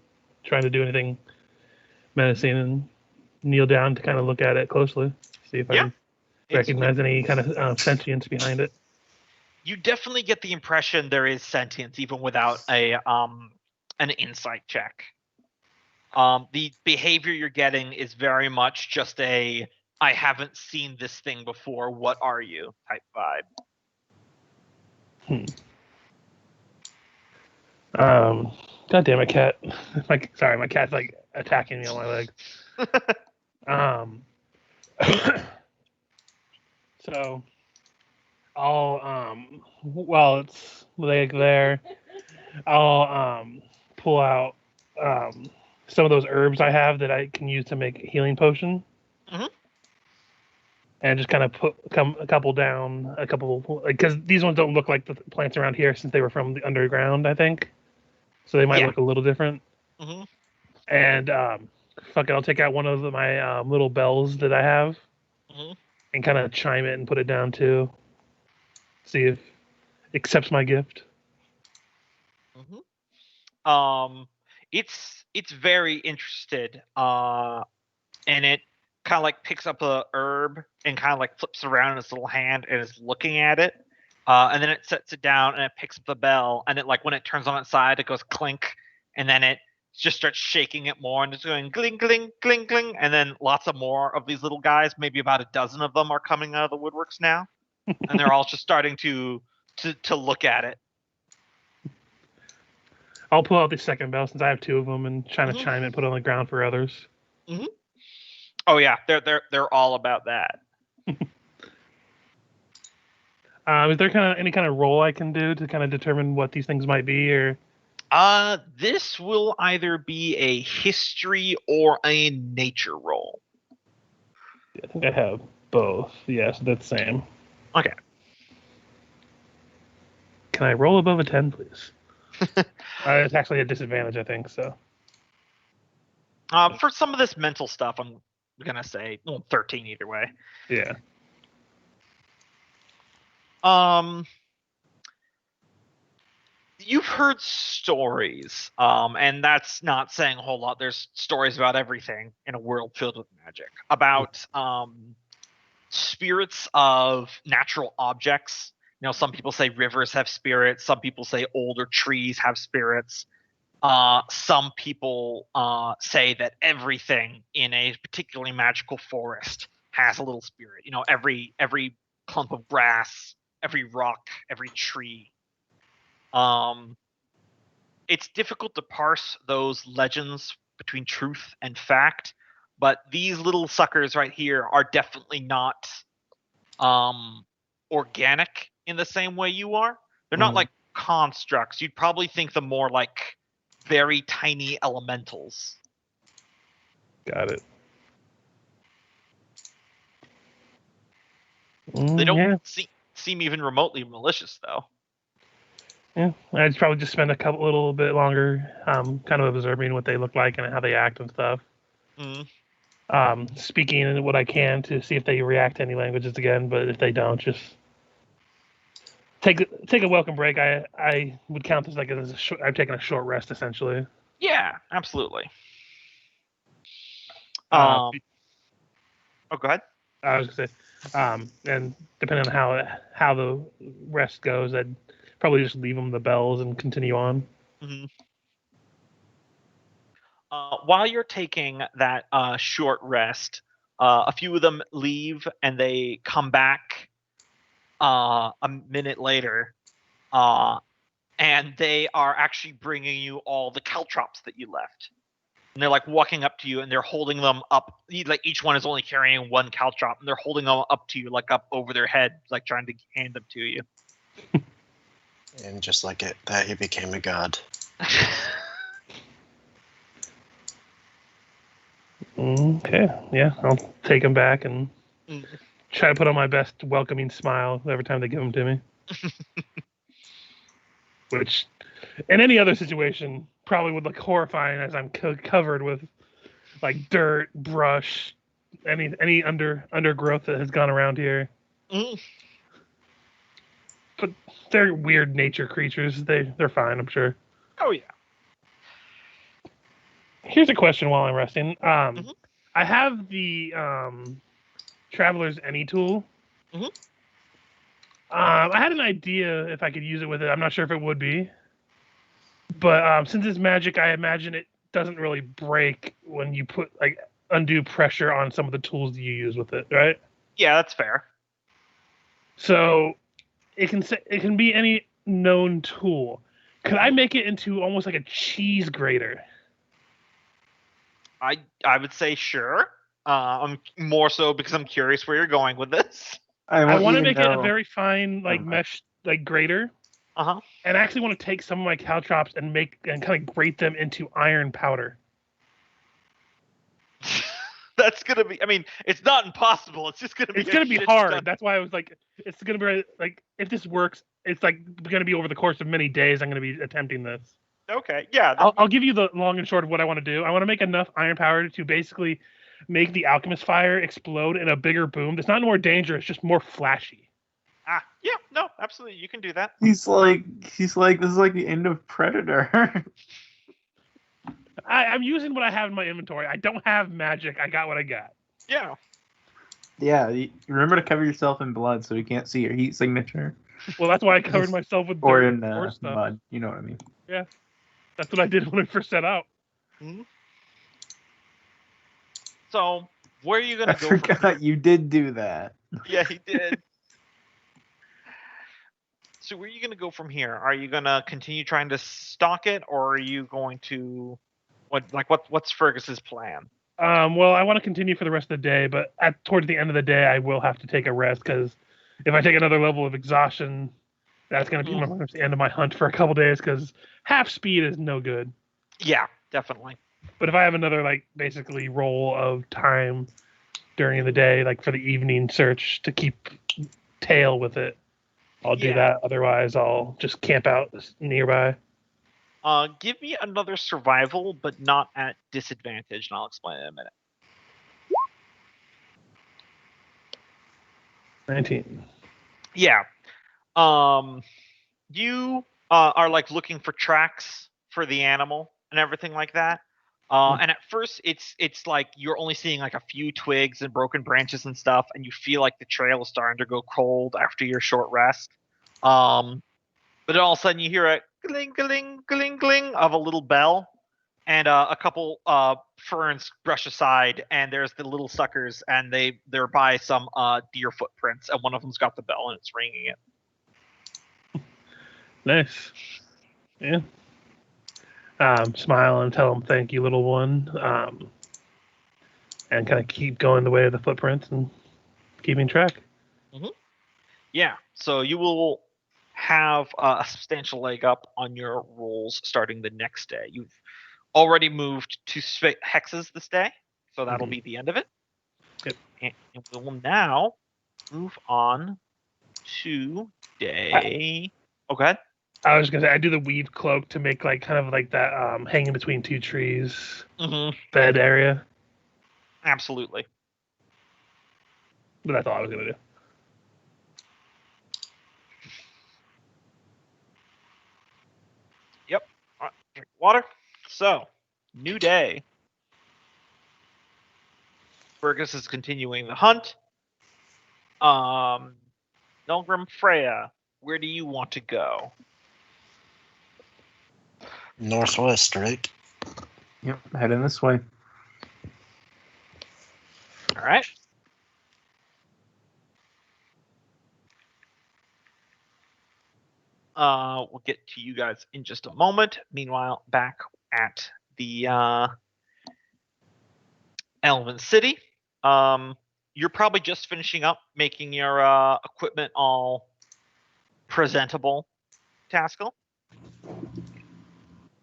trying to do anything menacing, and kneel down to kind of look at it closely, see if I recognize any kind of sentience behind it. You definitely get the impression there is sentience even without an insight check. The behavior you're getting is very much just a I haven't seen this thing before, what are you type vibe. God damn it, cat. Sorry, my cat's like attacking me on my leg. So I'll while it's leg there, I'll pull out some of those herbs I have that I can use to make a healing potion. Mhm. And just kind of put a couple down, because these ones don't look like the plants around here since they were from the underground, I think. So they might look a little different. Mm-hmm. And fuck it, I'll take out one of my little bells that I have and kind of chime it and put it down too. See if it accepts my gift. It's very interested, and it kind of like picks up a herb and kind of like flips around in its little hand and is looking at it. And then it sets it down and it picks up the bell, and it like when it turns on its side, it goes clink, and then it just starts shaking it more and it's going gling gling gling gling, and then lots of more of these little guys, maybe about a dozen of them, are coming out of the woodworks now, and they're all just starting to look at it. I'll pull out the second bell since I have two of them and try to chime it and put it on the ground for others. Mm-hmm. Oh yeah, they're all about that. Is there any kind of roll I can do to kind of determine what these things might be, or? This will either be a history or a nature roll. I think I have both. Yes, that's the same. Okay. Can I roll above a 10, please? It's actually a disadvantage, I think, so. For some of this mental stuff, I'm gonna say 13 either way. Yeah. You've heard stories, and that's not saying a whole lot. There's stories about everything in a world filled with magic, about spirits of natural objects. You know, some people say rivers have spirits. Some people say older trees have spirits. Some people say that everything in a particularly magical forest has a little spirit. You know, every clump of grass, every rock, every tree. It's difficult to parse those legends between truth and fact, but these little suckers right here are definitely not organic in the same way you are. They're not like constructs. You'd probably think them more like very tiny elementals. Got it. They don't seem even remotely malicious, though. Yeah, I'd probably just spend a little bit longer kind of observing what they look like and how they act and stuff. Speaking what I can to see if they react to any languages again, but if they don't, just take a welcome break. I would count this like as I've taken a short rest essentially. Yeah, absolutely. Uh, Oh, go ahead. I was gonna say, and depending on how the rest goes, I'd probably just leave them the bells and continue on. Mm-hmm. While you're taking that short rest, a few of them leave and they come back a minute later, and they are actually bringing you all the caltrops that you left. And they're like walking up to you and they're holding them up. Like each one is only carrying one caltrop, and they're holding them up to you, like up over their head, like trying to hand them to you. And just like that, he became a god. Okay, yeah, I'll take them back and try to put on my best welcoming smile every time they give them to me. Which, in any other situation, probably would look horrifying, as I'm covered with like dirt, brush, any undergrowth that has gone around here. But they're weird nature creatures. They're fine, I'm sure. Oh yeah. Here's a question while I'm resting. I have the Traveler's Any tool. I had an idea if I could use it with it. I'm not sure if it would be. But since it's magic, I imagine it doesn't really break when you put like undue pressure on some of the tools that you use with it, right? Yeah, that's fair. So it can be any known tool. Could I make it into almost like a cheese grater? I would say sure. I'm more so because I'm curious where you're going with this. I want to make it a very fine like mesh like grater. And I actually want to take some of my caltrops and kind of grate them into iron powder. That's gonna be. I mean, it's not impossible. It's just gonna be. It's gonna be hard. That's why I was like, it's gonna be like, if this works, it's like gonna be over the course of many days. I'm gonna be attempting this. Okay. Yeah. I'll give you the long and short of what I want to do. I want to make enough iron powder to basically make the alchemist fire explode in a bigger boom. That's not more dangerous, just more flashy. Yeah, no, absolutely, you can do that. He's like, this is like the end of Predator. I'm using what I have in my inventory. I don't have magic. I got what I got. Yeah. Yeah, remember to cover yourself in blood so you can't see your heat signature. Well, that's why I covered myself with dirt or in stuff. mud. You know what I mean? Yeah, that's what I did when I first set out. So, where are you gonna go? I forgot you did do that. Yeah, he did. So where are you going to go from here? Are you going to continue trying to stalk it, or are you going to what's Fergus's plan? Well, I want to continue for the rest of the day, but towards the end of the day, I will have to take a rest because if I take another level of exhaustion, that's going to be the end of my hunt for a couple days because half speed is no good. Yeah, definitely. But if I have another basically roll of time during the day, like for the evening search to keep tail with it, I'll do that. Otherwise, I'll just camp out nearby. Give me another survival, but not at disadvantage, and I'll explain in a minute. 19. Yeah. You are looking for tracks for the animal and everything like that. And at first, it's like you're only seeing like a few twigs and broken branches and stuff, and you feel like the trail is starting to go cold after your short rest. But then all of a sudden you hear a gling, gling, gling, gling of a little bell, and a couple ferns brush aside, and there's the little suckers, and they're by some deer footprints, and one of them's got the bell and it's ringing it. Nice. Yeah. Smile and tell them thank you, little one, and kind of keep going the way of the footprints and keeping track. Yeah, so you will have a substantial leg up on your rolls starting the next day. You've already moved 2 hexes this day, so that'll be the end of it. Yep. And we will now move on to day... Oh, go ahead. I was gonna say I do the weave cloak to make kind of that hanging between 2 trees bed area. Absolutely. But that's all I was gonna do. water. So, new day. Fergis is continuing the hunt. Nolgrim, Freya, where do you want to go? Northwest, right? Yep, heading this way. All right. We'll get to you guys in just a moment. Meanwhile, back at the Elven City, you're probably just finishing up making your equipment all presentable, Taskill.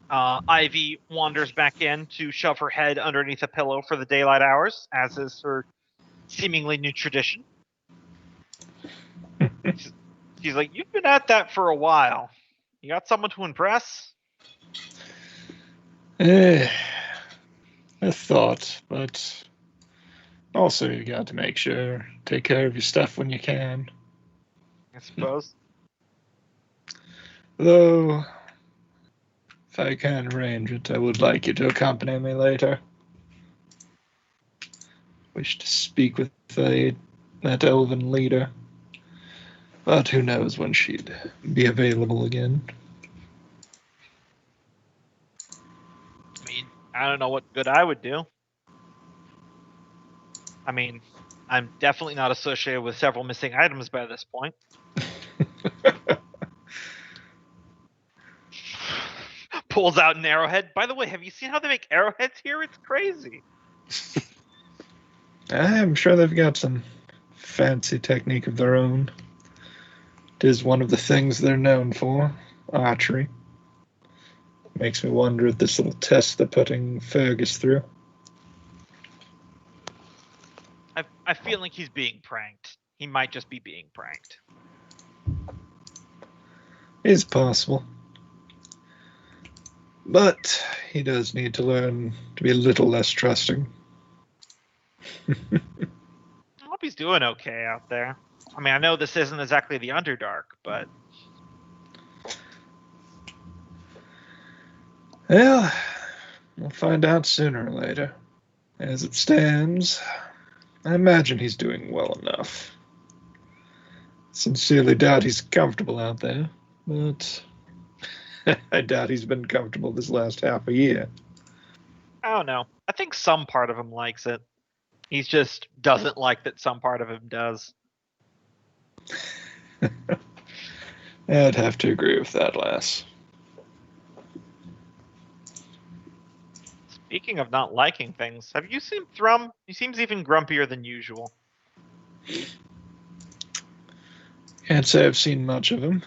Ivy wanders back in to shove her head underneath a pillow for the daylight hours, as is her seemingly new tradition. She's like, "You've been at that for a while. You got someone to impress?" A thought, but also you got to make sure, take care of your stuff when you can. I suppose. Though, if I can arrange it, I would like you to accompany me later. Wish to speak with that elven leader, but who knows when she'd be available again. I mean, I don't know what good I would do. I mean, I'm definitely not associated with several missing items by this point. Pulls out an arrowhead. By the way, have you seen how they make arrowheads here? It's crazy. I'm sure they've got some fancy technique of their own. It is one of the things they're known for, archery. Makes me wonder at this little test they're putting Fergus through. I feel like he's being pranked. He might just be being pranked. It's possible. But he does need to learn to be a little less trusting. I hope he's doing okay out there. I mean, I know this isn't exactly the Underdark, but... Well, we'll find out sooner or later. As it stands, I imagine he's doing well enough. Sincerely doubt he's comfortable out there, but I doubt he's been comfortable this last half a year. I don't know. I think some part of him likes it. He just doesn't like that some part of him does. I'd have to agree with that, lass. Speaking of not liking things, have you seen Thrum? He seems even grumpier than usual. Can't say I've seen much of him.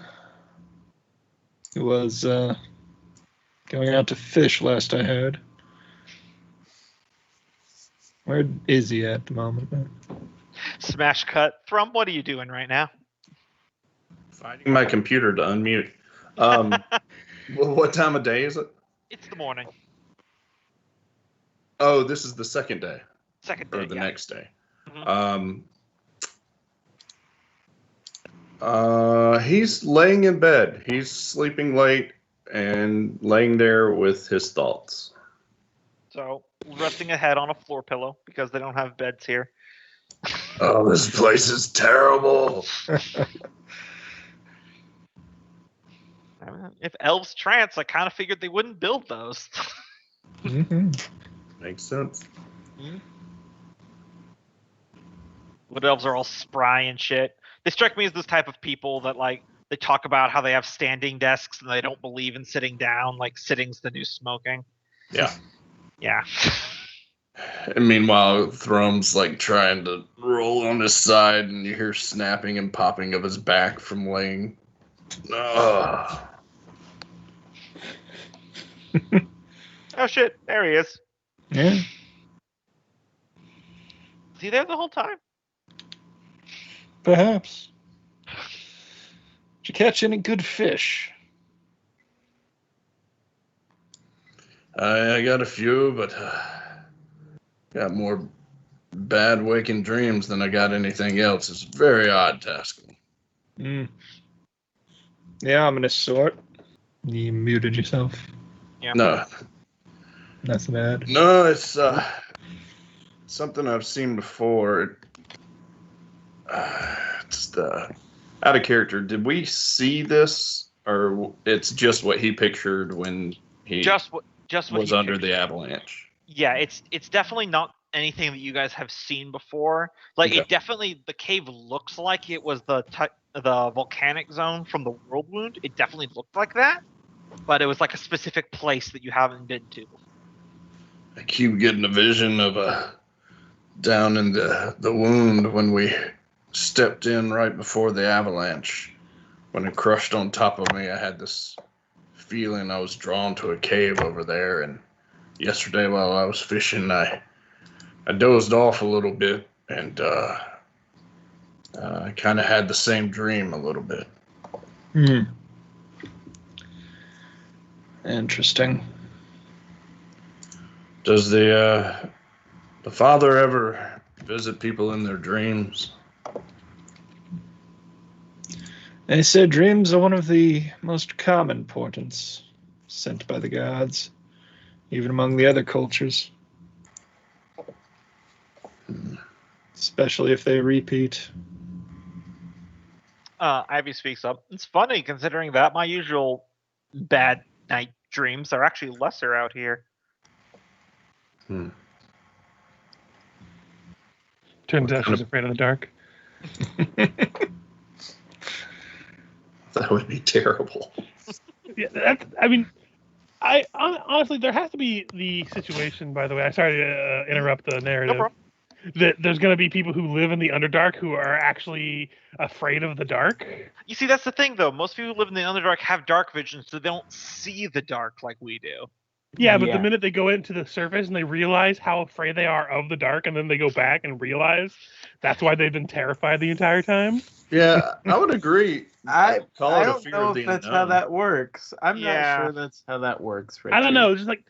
He was going out to fish last I heard. Where is he at the moment? Smash cut. Thrum, what are you doing right now? Finding my computer to unmute. What time of day is it? It's the morning. Oh, this is the second day. Second day, Or the yeah. next day. Mhm. He's laying in bed. He's sleeping late and laying there with his thoughts. So, resting a head on a floor pillow because they don't have beds here. Oh, this place is terrible. I mean, if elves trance, I kind of figured they wouldn't build those. Mm-hmm. Makes sense. Wood elves are all spry and shit. They strike me as this type of people that, like, they talk about how they have standing desks and they don't believe in sitting down. Like, sitting's the new smoking. Yeah. Yeah. And meanwhile, Thrum's like trying to roll on his side, and you hear snapping and popping of his back from laying. Ugh. Oh shit, there he is. Yeah. Is he there the whole time? Perhaps. Did you catch any good fish? I got a few, but got more bad waking dreams than I got anything else. It's very odd, Taskill. Yeah, ominous sort. You muted yourself. Yeah. No. Nothing to add. No, it's something I've seen before. It's the out of character. Did we see this, or it's just what he pictured when he Just what was he under pictured. the avalanche? Yeah, it's definitely not anything that you guys have seen before. Like Okay. it definitely, the cave looks like it was the volcanic zone from the World Wound. It definitely looked like that, but it was like a specific place that you haven't been to. I keep getting a vision of down in the wound when we stepped in right before the avalanche. When it crushed on top of me, I had this feeling I was drawn to a cave over there. And yesterday while I was fishing, I dozed off a little bit, and I kind of had the same dream a little bit. Hmm. Interesting. Does the father ever visit people in their dreams? They say dreams are one of the most common portents sent by the gods, even among the other cultures. Especially if they repeat. Ivy speaks up. It's funny considering that my usual bad night dreams are actually lesser out here. Turns out she's afraid of the dark. That would be terrible. Yeah, honestly, there has to be the situation. By the way, I sorry to interrupt the narrative. No problem. That there's going to be people who live in the Underdark who are actually afraid of the dark. You see, that's the thing, though. Most people who live in the Underdark have dark vision, so they don't see the dark like we do. Yeah, but the minute they go into the surface and they realize how afraid they are of the dark, and then they go back and realize that's why they've been terrified the entire time. Yeah, I would agree. I Call it a don't fear know of the if that's unknown. how that works. I'm Yeah. not sure that's how that works, Richard. I don't know. Just like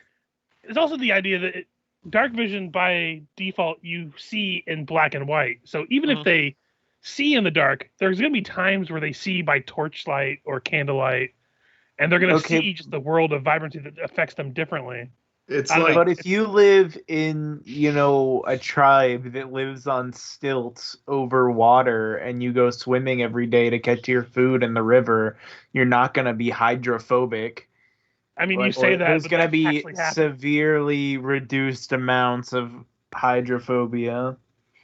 it's also the idea that dark vision by default you see in black and white. So even if they see in the dark, there's going to be times where they see by torchlight or candlelight, and they're going to see just the world of vibrancy that affects them differently. It's like, but if you live in, a tribe that lives on stilts over water and you go swimming every day to catch your food in the river, you're not going to be hydrophobic. I mean, you say that, there's but going to be actually happens. severely reduced amounts of hydrophobia.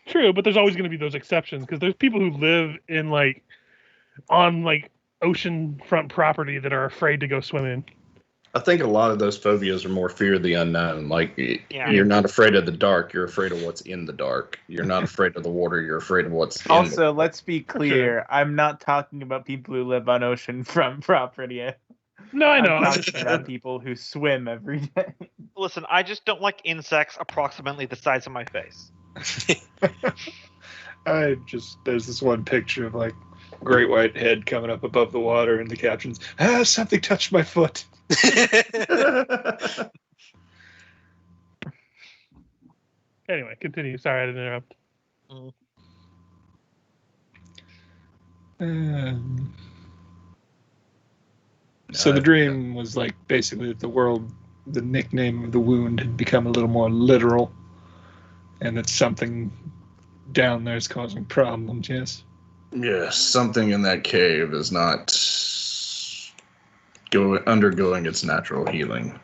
True, but there's always going to be those exceptions because there's people who live in on oceanfront property that are afraid to go swimming. I think a lot of those phobias are more fear of the unknown. Like, Yeah. you're not afraid of the dark, you're afraid of what's in the dark. You're not afraid of the water, you're afraid of what's in the Also, let's be clear. I'm not talking about people who live on oceanfront property. No, I know. I'm talking about people who swim every day. Listen, I just don't like insects approximately the size of my face. There's this one picture of great white head coming up above the water, and the captions, something touched my foot. Anyway, continue. Sorry, I didn't interrupt. So the dream was basically that the nickname of the wound had become a little more literal, and that something down there is causing problems, yes? Yes, something in that cave is not undergoing its natural healing.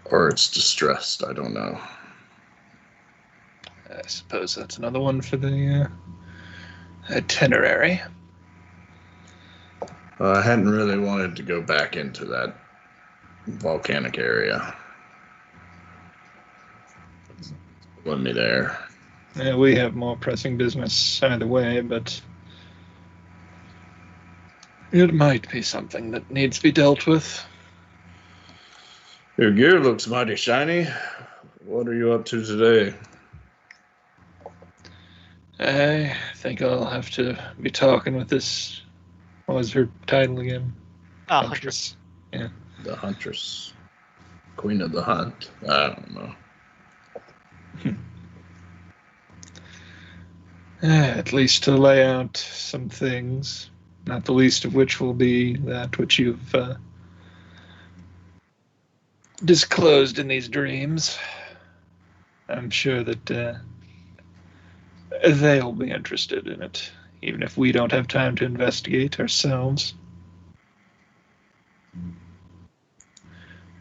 Or it's distressed, I don't know. I suppose that's another one for the itinerary. I hadn't really wanted to go back into that volcanic area. Let me there. Yeah, we have more pressing business either way, but it might be something that needs to be dealt with. Your gear looks mighty shiny. What are you up to today? I think I'll have to be talking with this. What was her title again? Huntress. Yeah. The Huntress. Queen of the Hunt. I don't know. At least to lay out some things, not the least of which will be that which you've disclosed in these dreams. I'm sure that they'll be interested in it, even if we don't have time to investigate ourselves.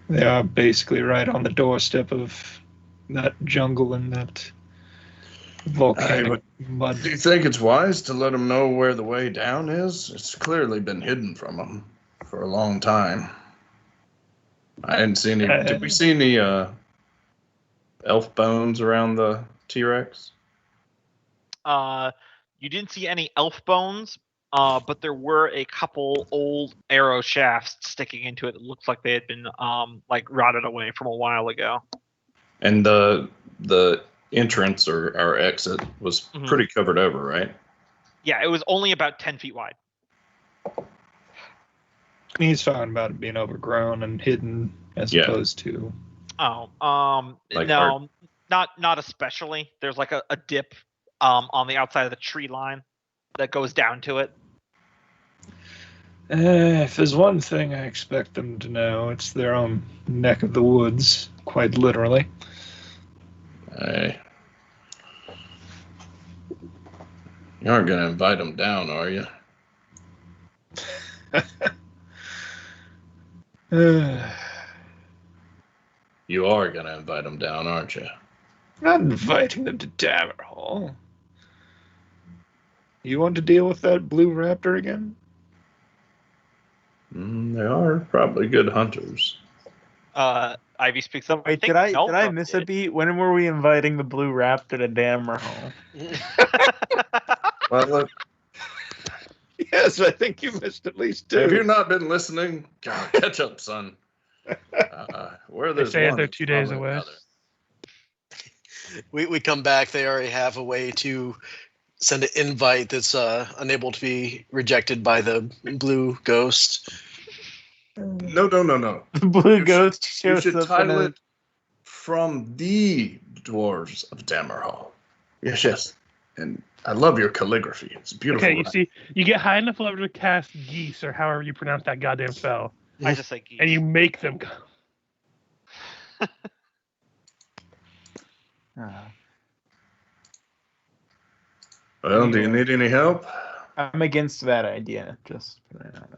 They are basically right on the doorstep of that jungle and that volcanic mud. Do you think it's wise to let them know where the way down is? It's clearly been hidden from them for a long time. I didn't see any. Did we see any elf bones around the T-Rex? You didn't see any elf bones, but there were a couple old arrow shafts sticking into it. It looks like they had been like rotted away from a while ago. And the entrance or our exit was pretty covered over, right? Yeah, it was only about 10 feet wide. He's fine about it being overgrown and hidden as opposed to... Oh, Like no, not especially. There's like a dip on the outside of the tree line that goes down to it. If there's one thing I expect them to know, it's their own neck of the woods, quite literally. Hey. You aren't going to invite them down, are you? You are going to invite them down, aren't you? Not inviting them to Dammerhall. You want to deal with that blue raptor again? They are probably good hunters. Ivy speaks up. Wait, did I miss a beat? When were we inviting the blue raptor to Dammerhall? Well, look, Yes, I think you missed at least two. have you not been listening? God, catch up, son. Where They there's say one, they're there's 2 days probably away. another. We come back. They already have a way to send an invite that's unable to be rejected by the blue ghost. No. The blue ghost You shows should up in title a... it From the Dwarves of Dammerhall. Yes. And I love your calligraphy. It's beautiful. Okay, you see, you get high enough level to cast geese, or however you pronounce that goddamn spell, I just say geese. and you make them come. Well, do you need any help? I'm against that idea. Just put it out.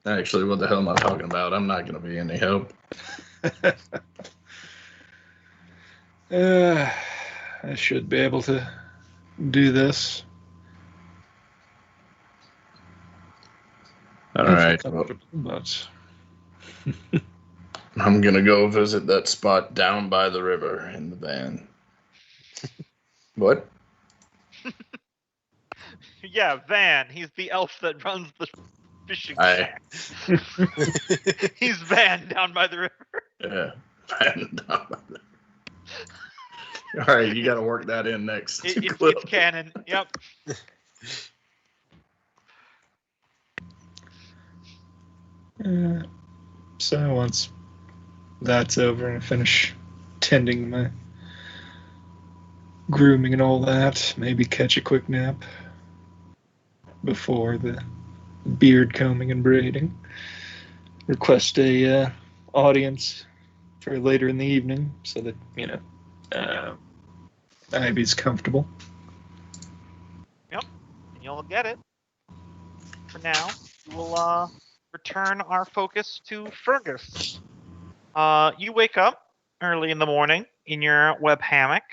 Actually, what the hell am I talking about? I'm not going to be any help. I should be able to do this. All right. Well, But I'm going to go visit that spot down by the river in the van. What? Yeah, Van. He's the elf that runs the fishing I- shack. He's Van down by the river. Yeah. Van down by the All right, you got to work that in next. It's canon. Yep. so once that's over and I finish tending my grooming and all that, maybe catch a quick nap before the beard combing and braiding. Request a audience for later in the evening so that, Ivy's comfortable. Yep. And you'll get it. For now, we'll return our focus to Fergis. You wake up early in the morning in your web hammock.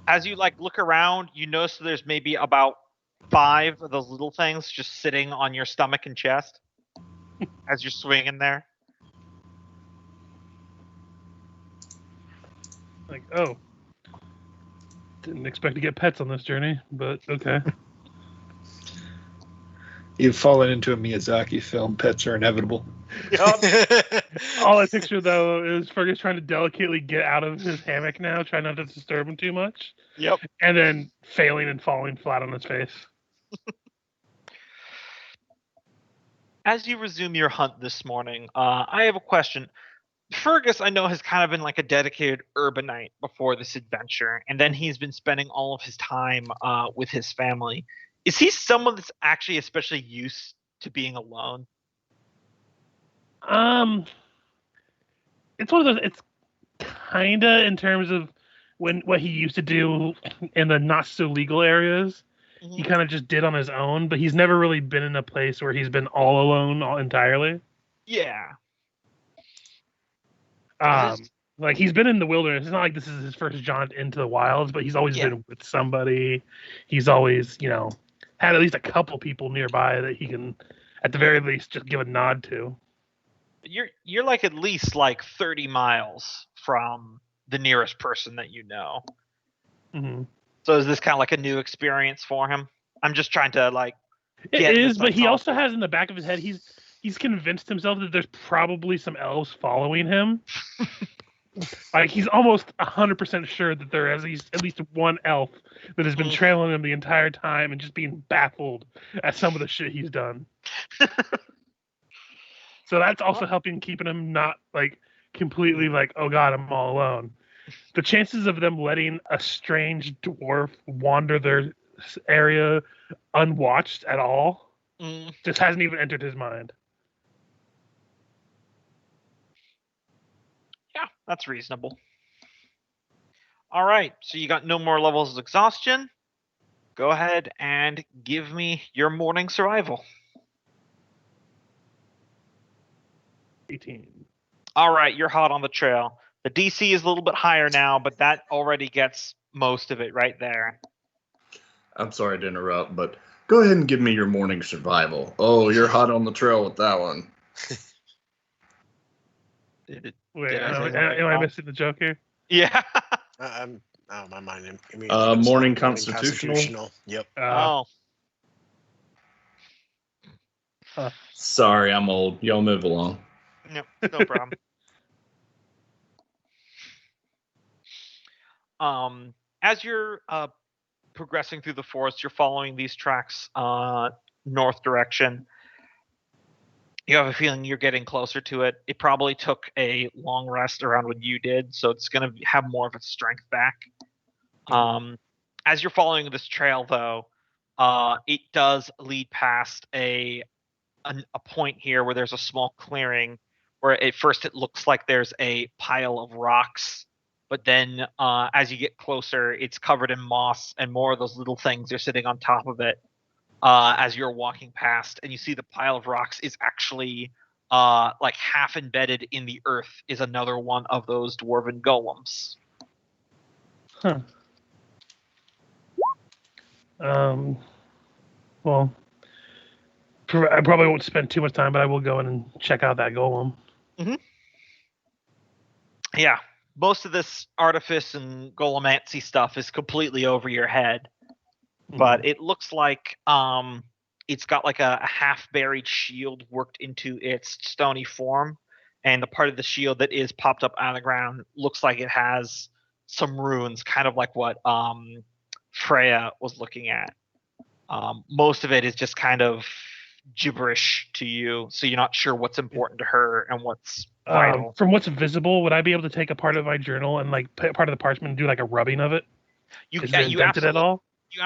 As you look around, you notice that there's maybe about 5 of those little things just sitting on your stomach and chest as you're swinging there. Like, oh, didn't expect to get pets on this journey, but okay. You've fallen into a Miyazaki film. Pets are inevitable. All I picture, though, is Fergus trying to delicately get out of his hammock now, trying not to disturb him too much. Yep. And then failing and falling flat on his face. As you resume your hunt this morning, I have a question. Fergus, I know, has kind of been like a dedicated urbanite before this adventure, and then he's been spending all of his time with his family. Is he someone that's actually especially used to being alone? it's one of those. It's kinda in terms of what he used to do in the not so legal areas. He kind of just did on his own, but he's never really been in a place where he's been all alone entirely. Yeah. Like he's been in the wilderness. It's not like this is his first jaunt into the wilds, but he's always been with somebody. He's always, had at least a couple people nearby that he can, at the very least, just give a nod to. You're like at least like 30 miles from the nearest person that you know. Mm-hmm. So is this kind of like a new experience for him? I'm just trying to like. It is, but he also has in the back of his head he's convinced himself that there's probably some elves following him. Like he's almost 100% sure that there is at least one elf that has been trailing him the entire time and just being baffled at some of the shit he's done. So that's also keeping him not like completely like, oh god, I'm all alone. The chances of them letting a strange dwarf wander their area unwatched at all just hasn't even entered his mind. Yeah, that's reasonable. All right, so you got no more levels of exhaustion. Go ahead and give me your morning survival. 18. All right, you're hot on the trail. The DC is a little bit higher now, but that already gets most of it right there. I'm sorry to interrupt, but go ahead and give me your morning survival. Oh, you're hot on the trail with that one. Wait, am I missing the joke here? Yeah. My mind. Morning constitutional. Yep. Sorry, I'm old. Y'all move along. No problem. As you're progressing through the forest, you're following these tracks north direction. You have a feeling you're getting closer to it. It probably took a long rest around what you did, so it's going to have more of its strength back. As you're following this trail, though, it does lead past a point here where there's a small clearing where at first it looks like there's a pile of rocks, but then as you get closer, it's covered in moss and more of those little things are sitting on top of it. As you're walking past, and you see the pile of rocks is actually like half embedded in the earth is another one of those dwarven golems. Huh. Well, I probably won't spend too much time, but I will go in and check out that golem. Mm-hmm. Yeah, most of this artifice and golemancy stuff is completely over your head. But it looks like it's got like a half-buried shield worked into its stony form, and the part of the shield that is popped up out of the ground looks like it has some runes, kind of like what Freya was looking at. Most of it is just kind of gibberish to you, so you're not sure what's important to her and what's vital. From what's visible, would I be able to take a part of my journal and like part of the parchment and do like a rubbing of it? You indented at all? You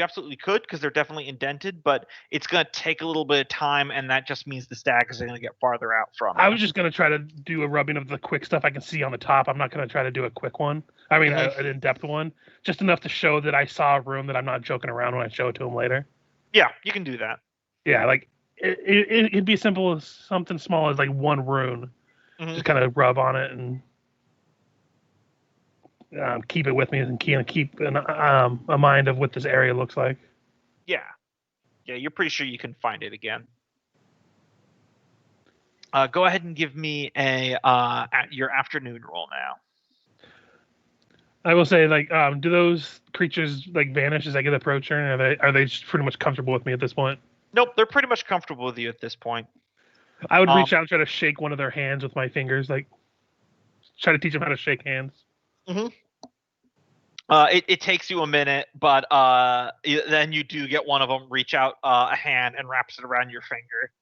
absolutely could, because they're definitely indented, but it's going to take a little bit of time, and that just means the staggers are going to get farther out from it. I was just going to try to do a rubbing of the quick stuff I can see on the top. I'm not going to try to do a quick one. I mean, an in-depth one. Just enough to show that I saw a room, that I'm not joking around when I show it to him later. Yeah, you can do that. Yeah, like, it'd be as simple as something small as, like, one rune. Just kind of rub on it and keep it with me and keep a mind of what this area looks like. Yeah, you're pretty sure you can find it again. Go ahead and give me your afternoon roll now. I will say, like, do those creatures like vanish as I get approaching, or are they just pretty much comfortable with me at this point? Nope, they're pretty much comfortable with you at this point. I would reach out and try to shake one of their hands with my fingers, like try to teach them how to shake hands. It takes you a minute, but then you do get one of them reach out a hand and wraps it around your finger,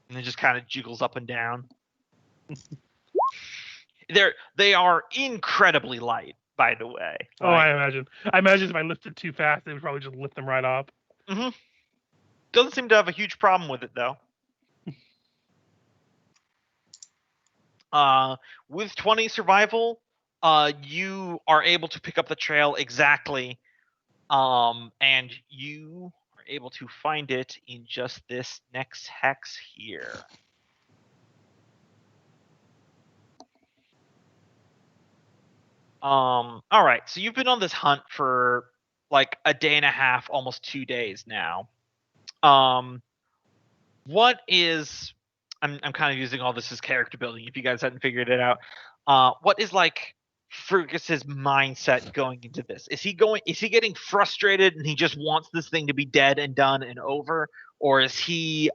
and then just kind of jiggles up and down. They are incredibly light, by the way. Oh, I imagine. If I lifted too fast, they would probably just lift them right up. Doesn't seem to have a huge problem with it, though. With 20 survival, you are able to pick up the trail exactly, and you are able to find it in just this next hex here. All right, so you've been on this hunt for like a day and a half, almost 2 days now. What is I'm kind of using all this as character building if you guys hadn't figured it out. What is like Fergus's mindset going into this? Is he getting frustrated and he just wants this thing to be dead and done and over, or is he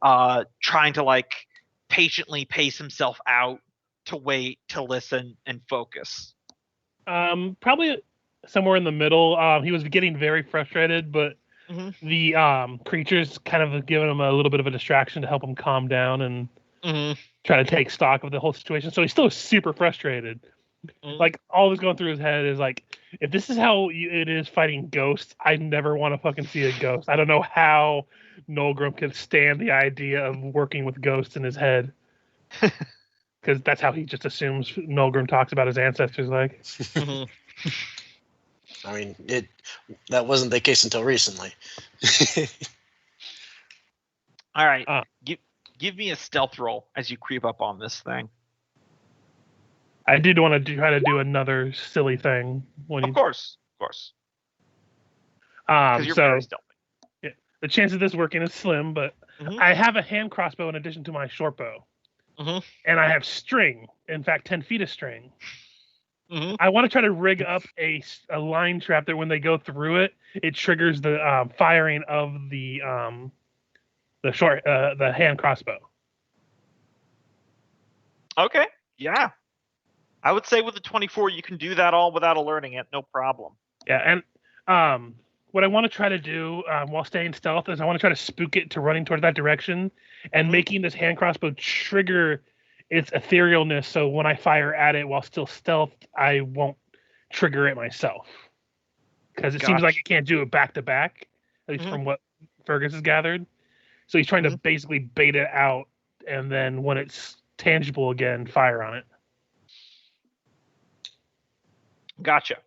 trying to like patiently pace himself out to wait, to listen and focus? Probably somewhere in the middle. He was getting very frustrated, but the creatures kind of giving him a little bit of a distraction to help him calm down and try to take stock of the whole situation. So he's still super frustrated. Like, all that's going through his head is like, if this is how it is fighting ghosts, I never want to fucking see a ghost. I don't know how Nolgrim can stand the idea of working with ghosts in his head. Because that's how he just assumes Nolgrim talks about his ancestors like. I mean, that wasn't the case until recently. All right, give me a stealth roll as you creep up on this thing. I did want to try to do another silly thing. Of course. Because you're very stealthy. Yeah, the chance of this working is slim, but I have a hand crossbow in addition to my short bow. And I have string. In fact, 10 feet of string. I want to try to rig up a line trap that when they go through it, it triggers the firing of the hand crossbow. Okay, yeah. I would say with the 24, you can do that all without alerting it, no problem. Yeah, and what I want to try to do while staying stealth is I want to try to spook it to running towards that direction and making this hand crossbow trigger its etherealness, so when I fire at it while still stealth, I won't trigger it myself. Because it seems like it can't do it back to back, at least from what Fergus has gathered. So he's trying to basically bait it out, and then when it's tangible again, fire on it. Gotcha.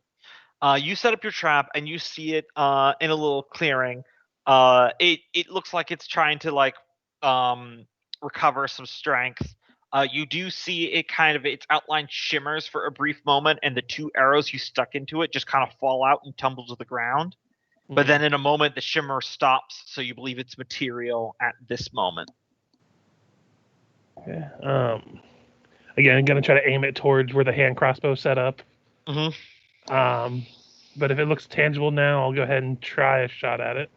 You set up your trap, and you see it in a little clearing. It looks like it's trying to like recover some strength. You do see it its outline shimmers for a brief moment, and the 2 arrows you stuck into it just kind of fall out and tumble to the ground. But then in a moment, the shimmer stops, so you believe it's material at this moment. Okay. Again, I'm going to try to aim it towards where the hand crossbow set up. But if it looks tangible now, I'll go ahead and try a shot at it.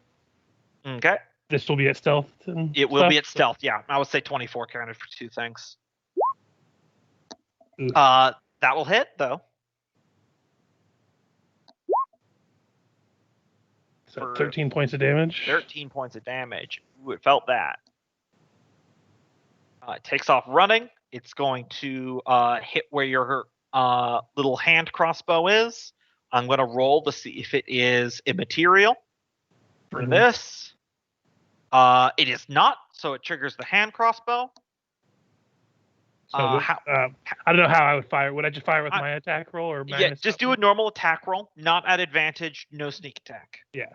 Okay. This will be at stealth. It will be at stealth, yeah. I would say 24 counted for 2 things. That will hit, though. So 13 points of damage. 13 points of damage. Ooh, it felt that. It takes off running. It's going to hit where your little hand crossbow is. I'm going to roll to see if it is immaterial. For this, it is not, so it triggers the hand crossbow. So I don't know how I would fire. Would I just fire with my attack roll or yeah? Just do a normal attack roll, not at advantage, no sneak attack. Yeah.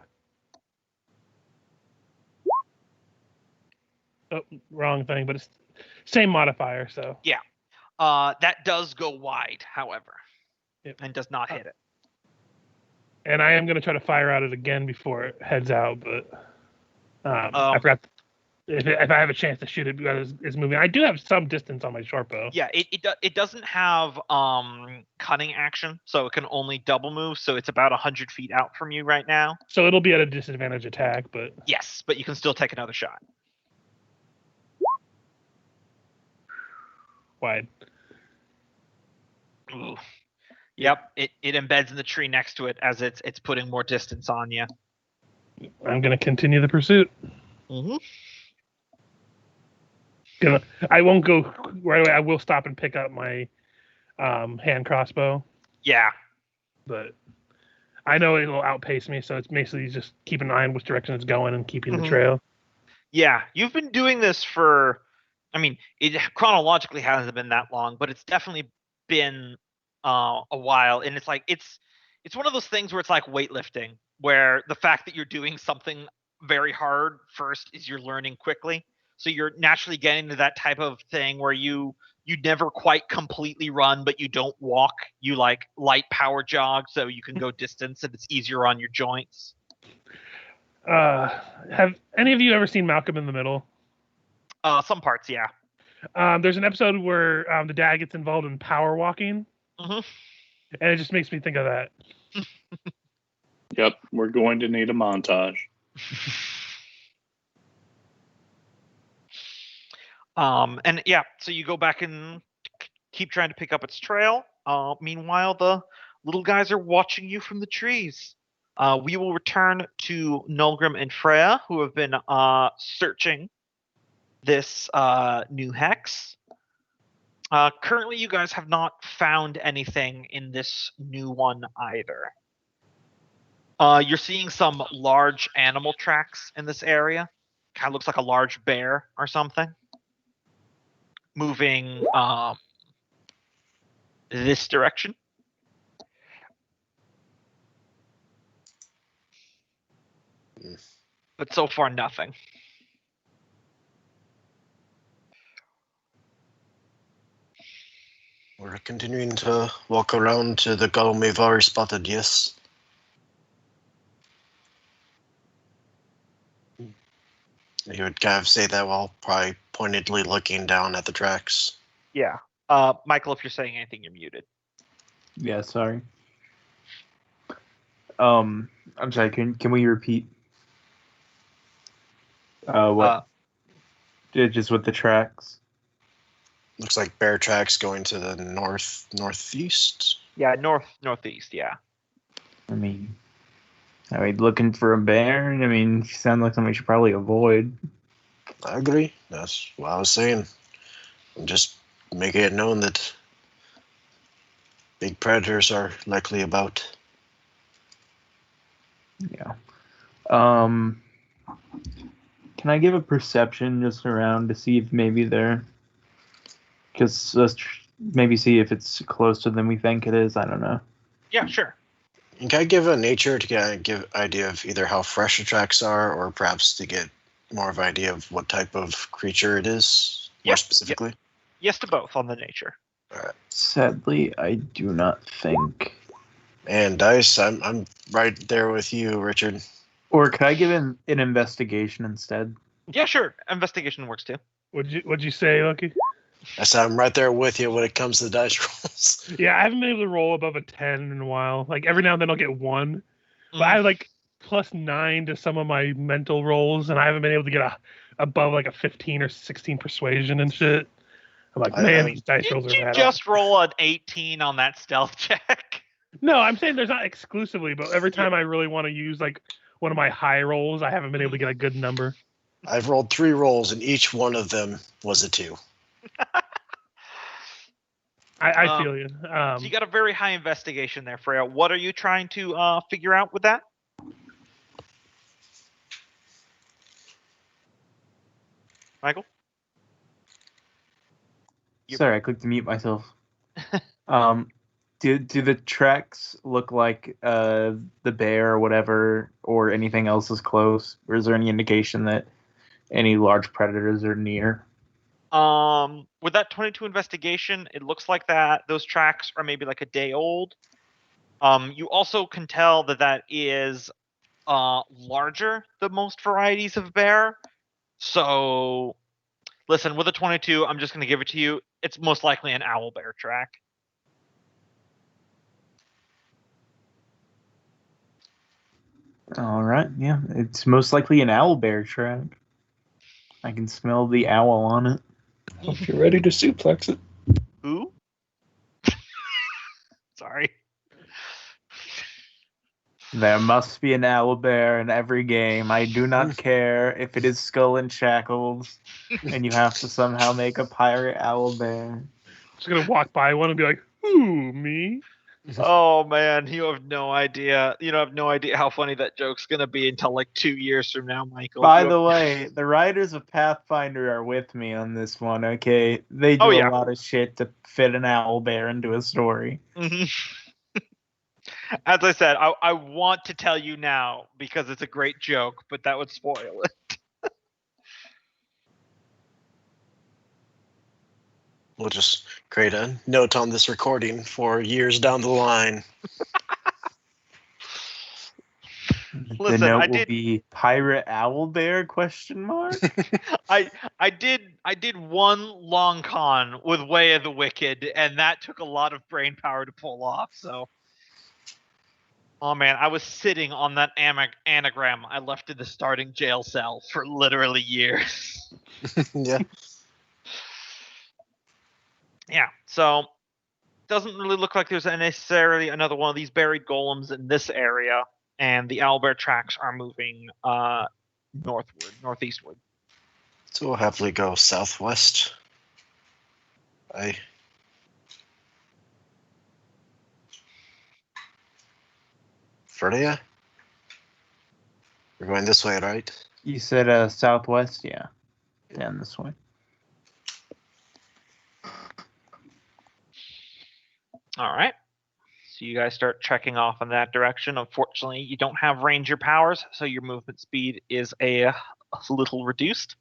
Oh, wrong thing, but it's same modifier, so. Yeah. That does go wide, however, and does not hit it. And I am going to try to fire at it again before it heads out, but I forgot. If I have a chance to shoot it because it's moving, I do have some distance on my short bow. Yeah, it doesn't have cutting action, so it can only double move. So it's about 100 feet out from you right now. So it'll be at a disadvantage attack, but yes, but you can still take another shot. Wide. Ooh. Yep, it embeds in the tree next to it as it's putting more distance on you. I'm gonna continue the pursuit. I won't go right away. I will stop and pick up my hand crossbow. Yeah. But I know it'll outpace me, so it's basically just keeping an eye on which direction it's going and keeping the trail. Yeah, you've been doing this for, I mean, it chronologically hasn't been that long, but it's definitely been a while. And it's like it's one of those things where it's like weightlifting, where the fact that you're doing something very hard first is you're learning quickly. So you're naturally getting into that type of thing where you never quite completely run, but you don't walk. You like light power jog, so you can go distance, and it's easier on your joints. Have any of you ever seen Malcolm in the Middle? Some parts, yeah. There's an episode where the dad gets involved in power walking, and it just makes me think of that. Yep, we're going to need a montage. And yeah, so you go back and keep trying to pick up its trail. Meanwhile, the little guys are watching you from the trees. We will return to Nolgrim and Freya, who have been searching this new hex. Currently, you guys have not found anything in this new one either. You're seeing some large animal tracks in this area. Kind of looks like a large bear or something. Moving this direction. But so far, nothing. We're continuing to walk around to the golem we've already spotted, yes. You would kind of say that while probably pointedly looking down at the tracks. Yeah. Michael, if you're saying anything, you're muted. Yeah, sorry. I'm sorry, can we repeat? What? Just with the tracks? Looks like bear tracks going to the northeast. Yeah, northeast, yeah. I mean, are we looking for a bear? I mean, you sound like something we should probably avoid. I agree. That's what I was saying. I'm just making it known that big predators are likely about. Yeah. Can I give a perception just around to see if maybe they're... Because let's maybe see if it's closer than we think it is. I don't know. Yeah, sure. And can I give a nature to kind of give an idea of either how fresh the tracks are, or perhaps to get more of an idea of what type of creature it is, more specifically? Yes to both on the nature. All right. Sadly, I do not think. And Dice, I'm right there with you, Richard. Or could I give an investigation instead? Yeah, sure. Investigation works too. What'd you say, Loki? I said I'm right there with you when it comes to the dice rolls. Yeah, I haven't been able to roll above a 10 in a while. Like every now and then I'll get 1. But I have like +9 to some of my mental rolls, and I haven't been able to get above like a 15 or 16 persuasion and shit. I'm like, man, these dice rolls are Did you bad. just roll an 18 on that stealth check? No, I'm saying there's not exclusively, but every time I really want to use like one of my high rolls, I haven't been able to get a good number. I've rolled 3 rolls, and each one of them was a 2. I feel you. So you got a very high investigation there, Freya. What are you trying to figure out with that? Michael? Sorry, I clicked to mute myself. Do the tracks look like the bear or whatever, or anything else is close? Or is there any indication that any large predators are near? With that 22 investigation, it looks like that those tracks are maybe like a day old. You also can tell that is larger than most varieties of bear. So, listen, with a 22, I'm just going to give it to you. It's most likely an owl bear track. All right, yeah, it's most likely an owl bear track. I can smell the owl on it. Hope you're ready to suplex it. Who? Sorry. There must be an owl bear in every game. I do not care if it is Skull and Shackles, and you have to somehow make a pirate owl bear. Just gonna walk by one and be like, "Ooh, me." Oh man, you have no idea. You have no idea how funny that joke's gonna be until like 2 years from now, Michael. By You the have- way, the writers of Pathfinder are with me on this one, okay? They do Oh, yeah. a lot of shit to fit an owlbear into a story. Mhm. As I said, I want to tell you now because it's a great joke, but that would spoil it. We'll just create a note on this recording for years down the line. Listen, the note I will did- be Pirate Owlbear question mark? I did one long con with Way of the Wicked, and that took a lot of brain power to pull off. So, oh man, I was sitting on that anagram I left in the starting jail cell for literally years. Yeah. Yeah, so doesn't really look like there's necessarily another one of these buried golems in this area, and the owlbear tracks are moving northeastward. So we'll happily go southwest. Freya? We're going this way, right? You said southwest? Yeah. Down this way. All right. So you guys start trekking off in that direction. Unfortunately, you don't have ranger powers, so your movement speed is a little reduced.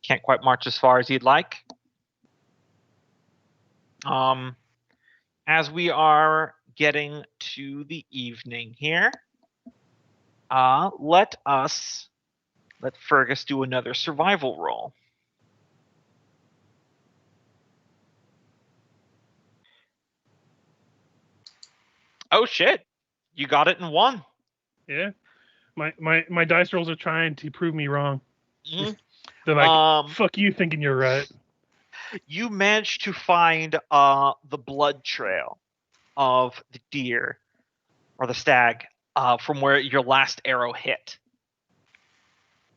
Can't quite march as far as you'd like. As we are getting to the evening here, let Fergus do another survival roll. Oh shit! You got it in 1. Yeah. My dice rolls are trying to prove me wrong. Mhm. They're like, fuck you thinking you're right. You managed to find the blood trail of the deer or the stag from where your last arrow hit,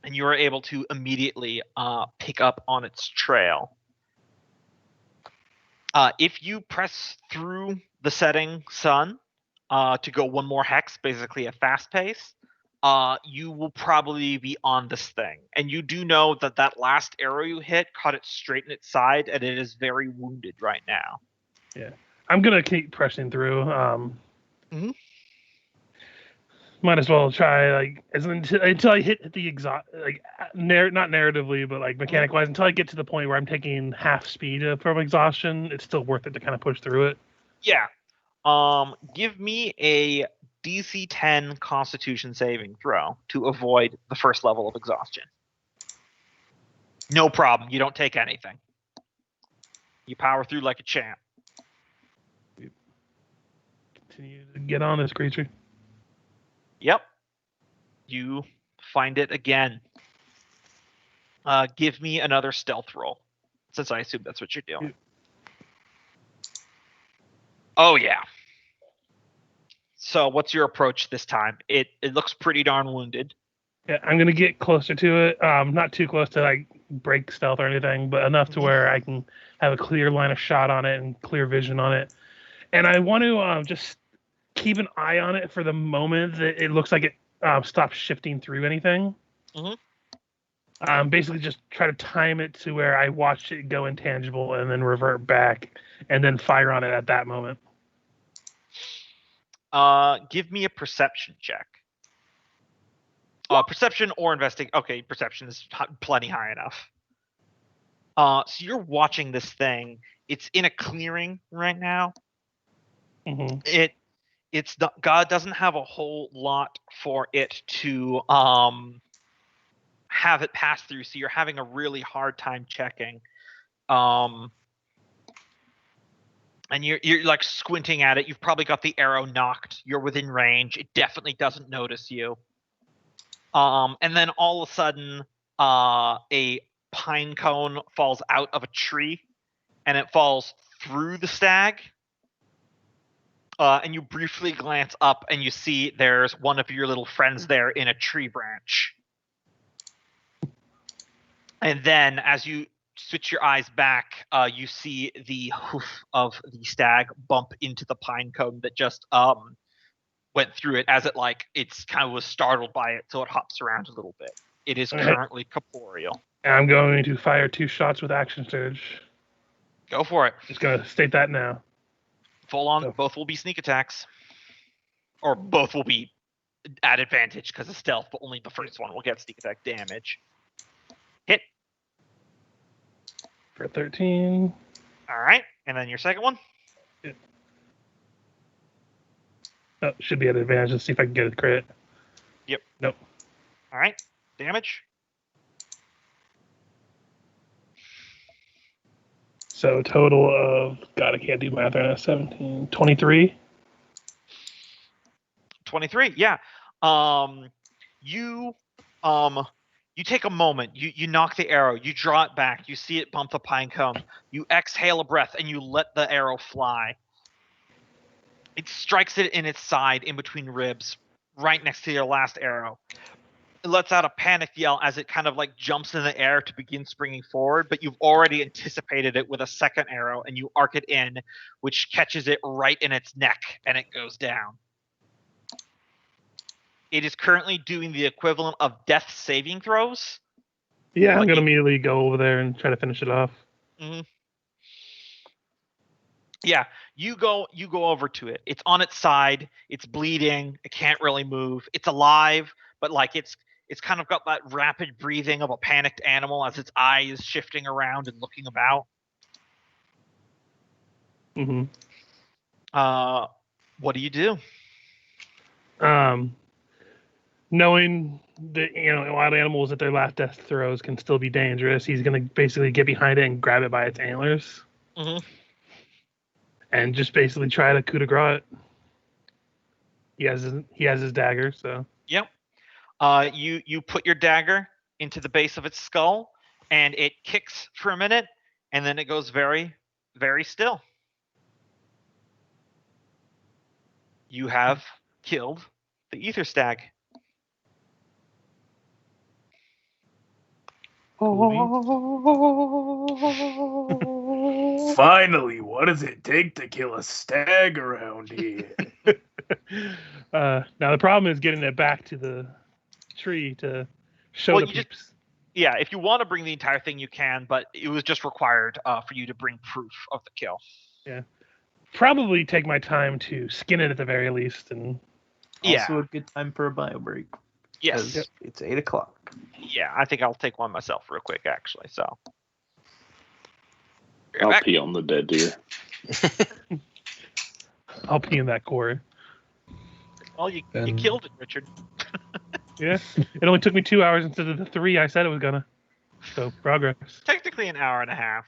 and you are able to immediately pick up on its trail. If you press through the setting sun to go one more hex, basically a fast pace, you will probably be on this thing. And you do know that that last arrow you hit caught it straight in its side, and it is very wounded right now. Yeah. I'm going to keep pressing through. Mhm. Might as well try, until I hit the exhaust, not narratively, but mechanic-wise, until I get to the point where I'm taking half speed from exhaustion, it's still worth it to kind of push through it. Yeah. Give me a DC 10 Constitution saving throw to avoid the first level of exhaustion. No problem. You don't take anything. You power through like a champ. Continue to get on this creature. Yep. You find it again. Give me another stealth roll, since I assume that's what you're doing. Oh, yeah. So what's your approach this time? It looks pretty darn wounded. Yeah, I'm going to get closer to it. Not too close to break stealth or anything, but enough to where I can have a clear line of shot on it and clear vision on it. And I want to just keep an eye on it for the moment that it looks like it stops shifting through anything. Basically just try to time it to where I watch it go intangible and then revert back and then fire on it at that moment. Give me a perception check. Perception or investigation. Okay, perception is plenty high enough. So you're watching this thing. It's in a clearing right now. Mm-hmm. God doesn't have a whole lot for it to have it pass through, so you're having a really hard time checking. And you're like squinting at it. You've probably got the arrow knocked. You're within range. It definitely doesn't notice you. And then all of a sudden, a pine cone falls out of a tree, and it falls through the stag. And you briefly glance up, and you see there's one of your little friends there in a tree branch. And then, as you switch your eyes back, you see the hoof of the stag bump into the pine cone that just went through it as it's kind of was startled by it, so it hops around a little bit. It is currently corporeal. I'm going to fire 2 shots with action surge. Go for it. Just gonna state that now. Full on, both will be sneak attacks. Or both will be at advantage because of stealth, but only the first one will get sneak attack damage. Hit. For 13. Alright, and then your second one? Oh, should be at advantage. Let's see if I can get a crit. Yep. Nope. Alright, damage. So a total of, God, I can't do math right now, 17, 23. 23, yeah. You take a moment, you knock the arrow, you draw it back, you see it bump the pine cone, you exhale a breath, and you let the arrow fly. It strikes it in its side, in between ribs, right next to your last arrow. It lets out a panicked yell as it kind of jumps in the air to begin springing forward, but you've already anticipated it with a second arrow, and you arc it in, which catches it right in its neck, and it goes down. It is currently doing the equivalent of death saving throws. Yeah, I'm going to immediately go over there and try to finish it off. Mm-hmm. Yeah, you go over to it. It's on its side. It's bleeding. It can't really move. It's alive, but it's kind of got that rapid breathing of a panicked animal as its eye is shifting around and looking about. Mm-hmm. What do you do? Knowing that wild animals at their last death throes can still be dangerous, he's going to basically get behind it and grab it by its antlers. Mm-hmm. And just basically try to coup de grace it. He has his dagger, so. Yep. You put your dagger into the base of its skull, and it kicks for a minute, and then it goes very, very still. You have killed the ether stag. Finally, what does it take to kill a stag around here? Now the problem is getting it back to the tree to show the peeps. Yeah, if you want to bring the entire thing, you can, but it was just required for you to bring proof of the kill. Yeah. Probably take my time to skin it at the very least. And also a good time for a bio break. Yes. It's 8 o'clock. Yeah, I think I'll take one myself real quick, actually. So I'll pee on the dead deer. I'll pee in that quarry. Well, you killed it, Richard. Yeah. It only took me 2 hours instead of the 3 I said it was gonna. So, progress. Technically an hour and a half.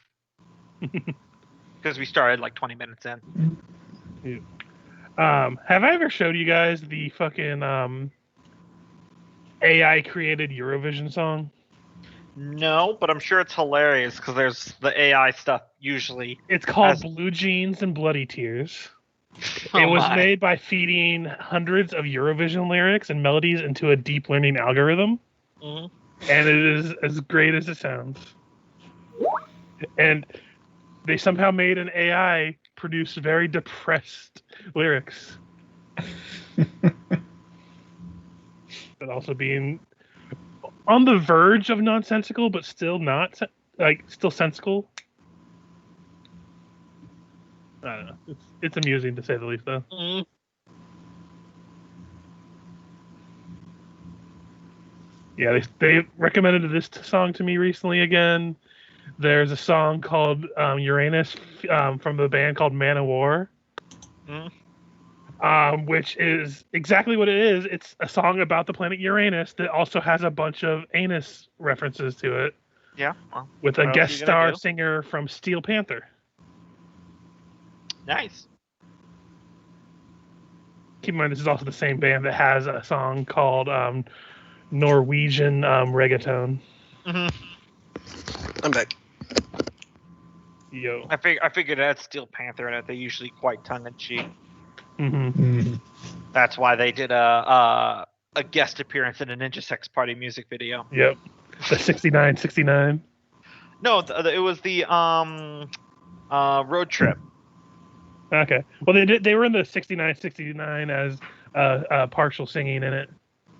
Because we started 20 minutes in. Yeah. Have I ever showed you guys the fucking AI created Eurovision song? No, but I'm sure it's hilarious because there's the AI stuff usually. It's called Blue Jeans and Bloody Tears. It was made by feeding hundreds of Eurovision lyrics and melodies into a deep learning algorithm. Mm-hmm. And it is as great as it sounds. And they somehow made an AI produce very depressed lyrics. But also being on the verge of nonsensical, but still not, still sensical. I don't know. It's amusing to say the least, though. Mm-hmm. Yeah, they recommended this song to me recently again. There's a song called Uranus from the band called Man of War. Mm-hmm. Which is exactly what it is. It's a song about the planet Uranus that also has a bunch of anus references to it. Yeah. Well, with a guest star singer from Steel Panther. Nice. Keep in mind, this is also the same band that has a song called Norwegian Reggaeton. Mm-hmm. I'm back. Yo. I figured it had Steel Panther in it. They're usually quite tongue-in-cheek. Mm-hmm. Mm. That's why they did a guest appearance in a Ninja Sex Party music video. Yep. The 69. No, it was the road trip. Okay. Well, they were in the 69 as partial singing in it.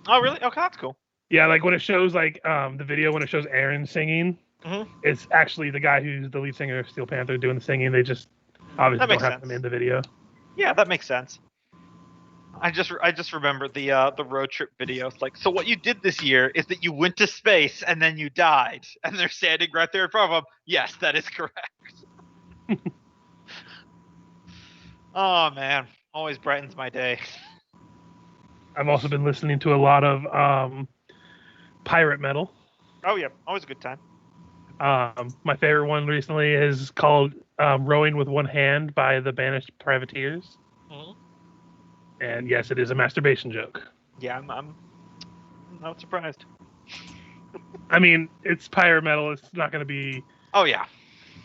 Oh, really? Okay, that's cool. Yeah, like when it shows like the video when it shows Aaron singing, Mhm. it's actually the guy who's the lead singer of Steel Panther doing the singing. They just obviously That don't makes have sense. him in the video. Yeah, that makes sense. I just remember the road trip videos. Like, so what you did this year is that you went to space and then you died, and they're standing right there in front of them. Yes, that is correct. Oh man, always brightens my day. I've also been listening to a lot of pirate metal. Oh yeah, always a good time. My favorite one recently is called "Rowing with One Hand" by the Banished Privateers. Mhm. And yes, it is a masturbation joke. Yeah, I'm not surprised. I mean, it's pirate metal. It's not going to be Oh yeah.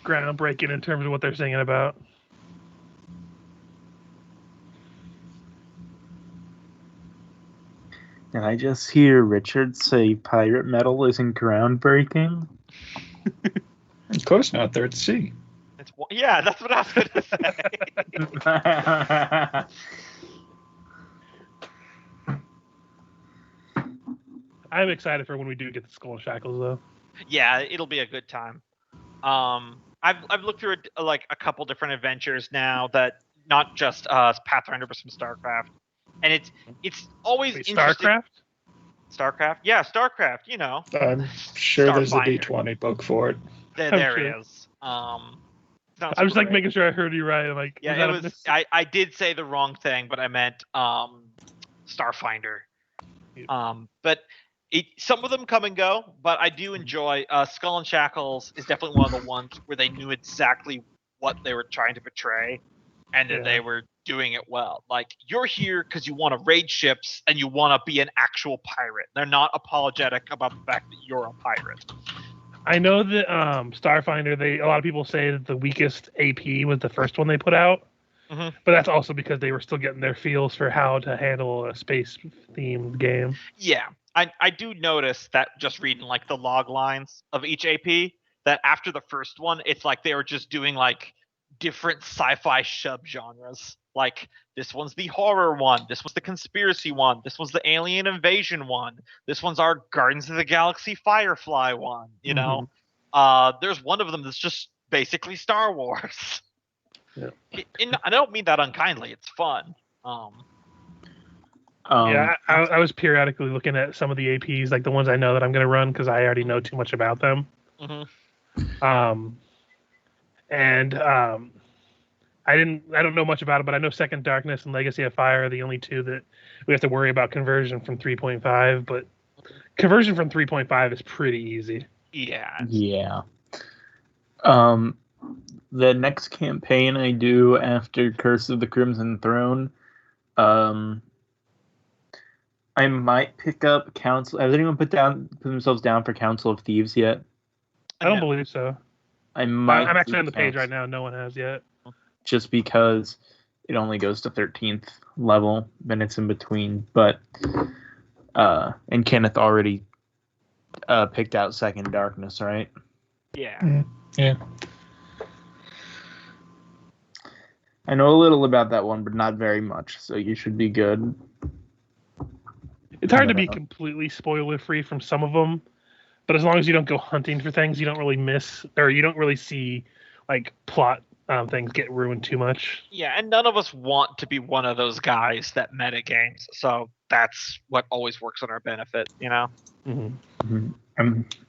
groundbreaking in terms of what they're singing about. Did I just hear Richard say pirate metal isn't groundbreaking? Of course not. They're at sea. Yeah, that's what I was gonna say. I'm excited for when we do get the Skull and Shackles, though. Yeah, it'll be a good time. I've looked through like a couple different adventures now that not just Pathfinder but some StarCraft, and it's always Wait, interesting. StarCraft? StarCraft, yeah, StarCraft. You know, I'm sure there's a Starfinder. D20 book for it. there sure. it is. Not I was super like great. making sure I heard you right. I'm like, Yeah, is it that a was. mis- I did say the wrong thing, but I meant Starfinder. But some of them come and go, but I do enjoy Skull and Shackles is definitely one of the ones where they knew exactly what they were trying to portray, and that Yeah. they were doing it well. Like, you're here because you want to raid ships and you want to be an actual pirate. They're not apologetic about the fact that you're a pirate. I know that Starfinder, a lot of people say that the weakest AP was the first one they put out, Mhm. but that's also because they were still getting their feels for how to handle a space-themed game. Yeah, I do notice that just reading like the log lines of each AP, that after the first one, it's like they were just doing like different sci-fi subgenres. Like, this one's the horror one, this was the conspiracy one, this was the alien invasion one, this one's our Guardians of the Galaxy Firefly one. You know, there's one of them that's just basically Star Wars. Yeah. I don't mean that unkindly. It's fun. Yeah, I was periodically looking at some of the APs, like the ones I know that I'm going to run because I already know too much about them. Mhm. I don't know much about it, but I know Second Darkness and Legacy of Fire are the only two that we have to worry about conversion from 3.5. But conversion from 3.5 is pretty easy. Yeah. Yeah. The next campaign I do after Curse of the Crimson Throne, I might pick up Council. Has anyone put themselves down for Council of Thieves yet? I don't believe so. I might. I'm actually on the page Council, right now. No one has yet. just because it only goes to 13th level, then it's in between. But and Kenneth already picked out Second Darkness, right? Yeah. Yeah. I know a little about that one, but not very much, so you should be good. It's hard to be completely spoiler free from some of them, but as long as you don't go hunting for things, you don't really miss, or you don't really see like plot things get ruined too much. Yeah, and none of us want to be one of those guys that meta games, so that's what always works on our benefit, you know?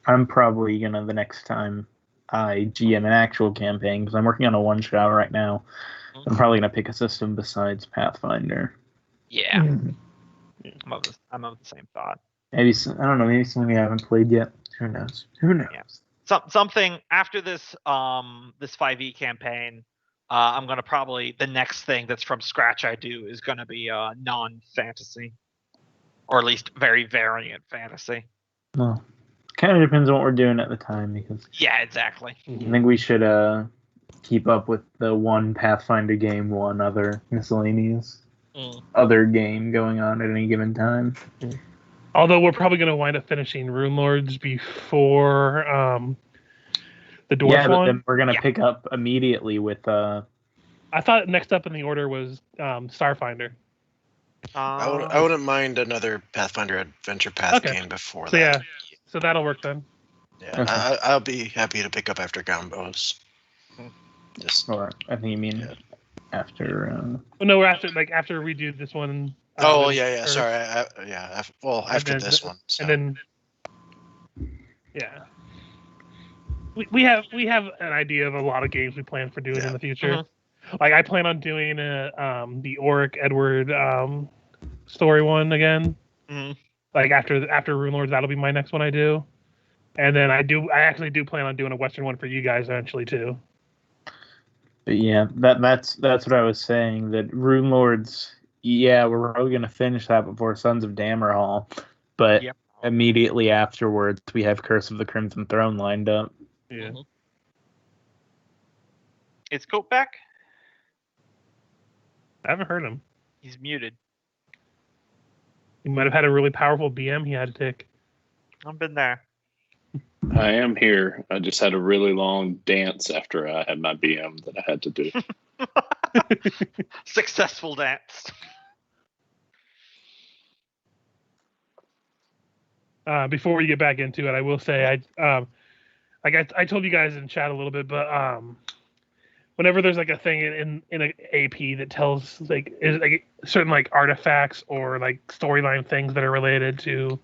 I'm probably gonna, the next time I GM an actual campaign, because I'm working on a one shot right now, I'm probably gonna pick a system besides Pathfinder. Yeah. Mhm. I'm of the same thought. Maybe I don't know. Maybe something I haven't played yet. Who knows? Who knows? Yeah. Something after this this 5e campaign, I'm gonna probably, the next thing that's from scratch I do is gonna be non-fantasy, or at least very variant fantasy. Well, kind of depends on what we're doing at the time, because Yeah, exactly. I think we should keep up with the one Pathfinder game, one other miscellaneous other game going on at any given time. Although we're probably going to wind up finishing Rune Lords before The dwarf Yeah, but one. then we're gonna Yeah. pick up immediately with I thought next up in the order was Starfinder. I wouldn't mind another Pathfinder Adventure Path Okay. game before So that. yeah, so that'll work then. Yeah, Okay. I'll be happy to pick up after Gombos. Just or I think you mean Yeah. after. Well, no, we're after we do this one. oh then yeah, first, sorry. Well, and after then this one. So. and then yeah, we have an idea of a lot of games we plan for doing in the future. Like I plan on doing the Auric Edward story one again. Like after Rune Lords, that'll be my next one I do. And then I actually do plan on doing a Western one for you guys eventually too. But yeah, that's what I was saying. That Rune Lords, yeah, we're probably gonna finish that before Sons of Dammerhall, but Yep. immediately afterwards we have Curse of the Crimson Throne lined up. Yeah. Is Cope back? I haven't heard him. He's muted. He might have had a really powerful BM he had to take. I've been there. I am here. I just had a really long dance after I had my BM that I had to do. Successful dance. Before we get back into it, I will say I told you guys in chat a little bit, but whenever there's like a thing in an AP that tells like certain like artifacts or like storyline things that are related to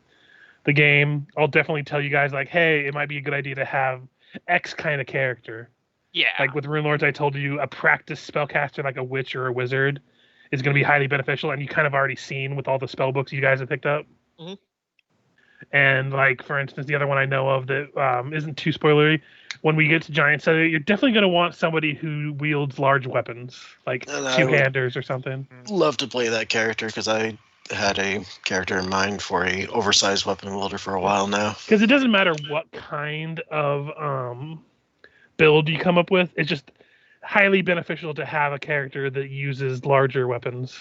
the game, I'll definitely tell you guys like, hey, it might be a good idea to have X kind of character. Yeah. Like with Rune Lords, I told you a practice spellcaster like a witch or a wizard is going to be highly beneficial, and you kind of already seen with all the spell books you guys have picked up. And like for instance, the other one I know of that isn't too spoilery. When we get to Giant Study, you're definitely going to want somebody who wields large weapons, like two-handers or something. Love to play that character because I had a character in mind for a oversized weapon wielder for a while now. Because it doesn't matter what kind of build you come up with; it's just highly beneficial to have a character that uses larger weapons.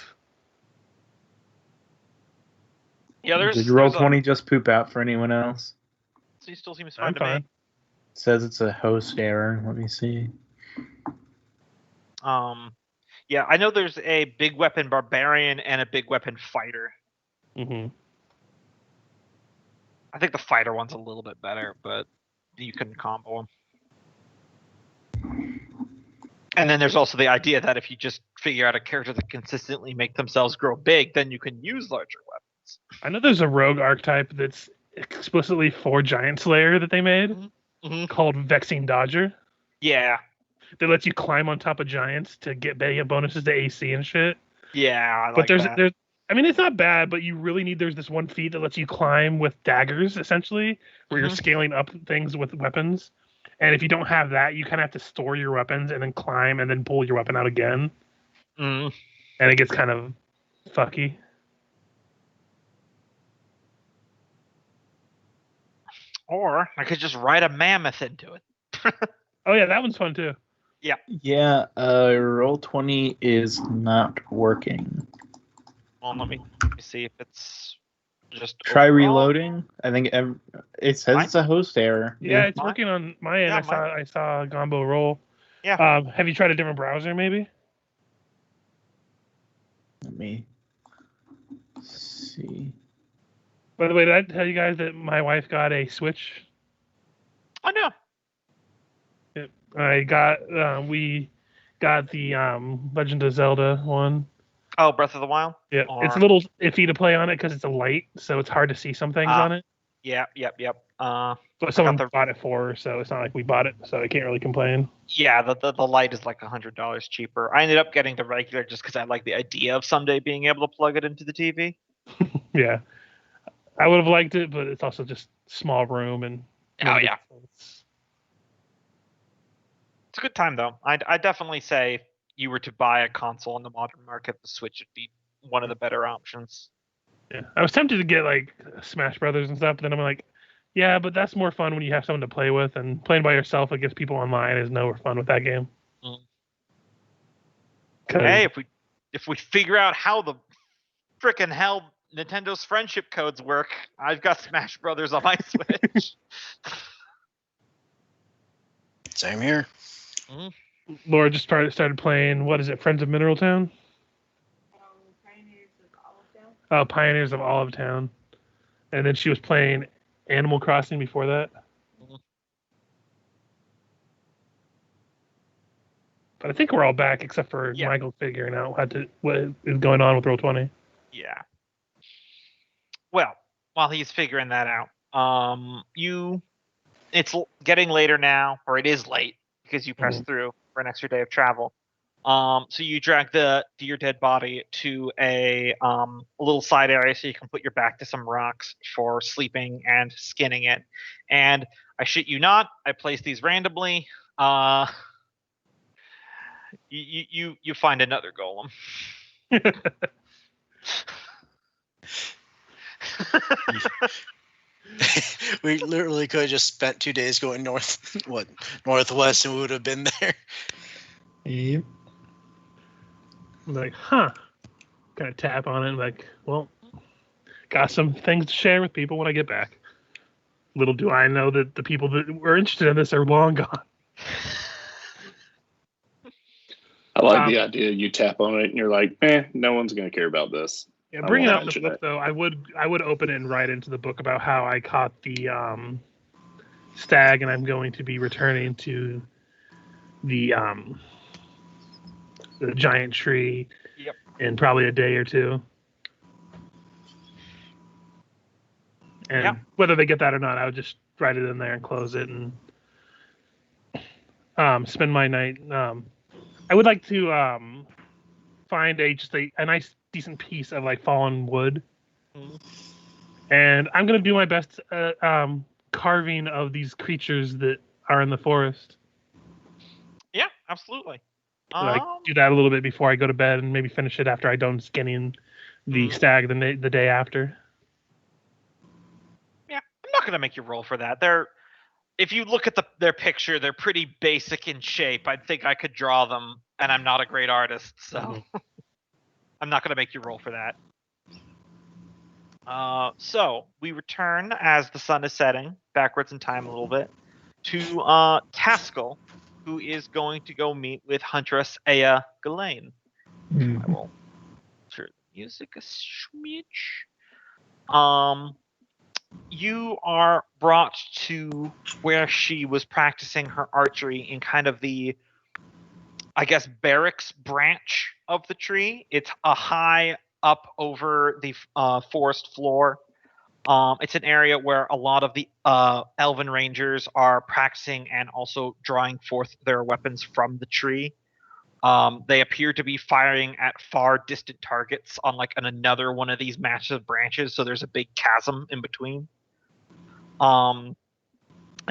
Yeah, Did Roll20 just poop out for anyone else? So he still seems I'm fine to fine. me. It says it's a host error. Let me see. Yeah, I know there's a big weapon barbarian and a big weapon fighter. Mm-hmm. I think the fighter one's a little bit better, but you can combo them. And then there's also the idea that if you just figure out a character that consistently make themselves grow big, then you can use larger weapons. I know there's a rogue archetype that's explicitly for Giant Slayer that they made called Vexing Dodger. Yeah. That lets you climb on top of giants to get bonuses to AC and shit. Yeah, but there's I mean, it's not bad, but you really need. There's this one feat that lets you climb with daggers, essentially, where you're scaling up things with weapons. And if you don't have that, you kind of have to store your weapons and then climb and then pull your weapon out again. And it gets kind of fucky. Or I could just ride a mammoth into it. Oh yeah, that one's fun too. Yeah. Yeah, Roll20 is not working. Well, let me see if it's just Try overall. reloading. I think it says it's a host error. Yeah, it's working on my end. Yeah, I saw Gombo roll. Yeah. Have you tried a different browser, maybe? Let me see. By the way, did I tell you guys that my wife got a Switch? I know. We got the Legend of Zelda one. Oh, Breath of the Wild? Yeah, it's a little iffy to play on it because it's a light, so it's hard to see some things on it. Yep. But someone bought it for her, so it's not like we bought it, so I can't really complain. Yeah, the light is like $100 cheaper. I ended up getting the regular just because I like the idea of someday being able to plug it into the TV. Yeah, I would have liked it, but it's also just small room and. Oh yeah. It's a good time though. I definitely say if you were to buy a console on the modern market, the Switch would be one of the better options. Yeah, I was tempted to get like Smash Brothers and stuff, but then I'm like, yeah, but that's more fun when you have someone to play with, and playing by yourself against people online is no fun with that game. Hey, if we figure out how the frickin' hell Nintendo's friendship codes work, I've got Smash Brothers on my Switch. Same here. Laura just started playing, what is it, Friends of Mineral Town? Oh, Pioneers of Olive Town. And then she was playing Animal Crossing before that. But I think we're all back except for Michael figuring out what is going on with Roll20. Yeah. Well, while he's figuring that out, it's getting later now, or it is late because you pressed through for an extra day of travel. So you drag your dead body to a little side area so you can put your back to some rocks for sleeping and skinning it. And I shit you not, I placed these randomly. You find another golem. We literally could have just spent 2 days going northwest, and we would have been there. Yep. I'm like, kind of tap on it, like, well, got some things to share with people when I get back. Little do I know that the people that were interested in this are long gone. I like the idea you tap on it and you're like, no one's going to care about this. Yeah, bringing up the book, though, I would open it and write into the book about how I caught the stag, and I'm going to be returning to the giant tree in probably a day or two. And whether they get that or not, I would just write it in there and close it and spend my night. I would like to find a nice, decent piece of like fallen wood, and I'm gonna do my best carving of these creatures that are in the forest. Yeah, absolutely. Like do that a little bit before I go to bed, and maybe finish it after I done skinning the stag the day after. Yeah, I'm not gonna make you roll for that. If you look at their picture, they're pretty basic in shape. I think I could draw them, and I'm not a great artist, so I'm not going to make you roll for that. So we return as the sun is setting, backwards in time a little bit, to Taskill, who is going to go meet with Huntress Aya Ghislaine. I will turn the music a smidge. You are brought to where she was practicing her archery in kind of the, I guess, barracks branch of the tree. It's a high up over the forest floor. It's an area where a lot of the elven rangers are practicing and also drawing forth their weapons from the tree. They appear to be firing at far distant targets on another one of these massive branches, so there's a big chasm in between. And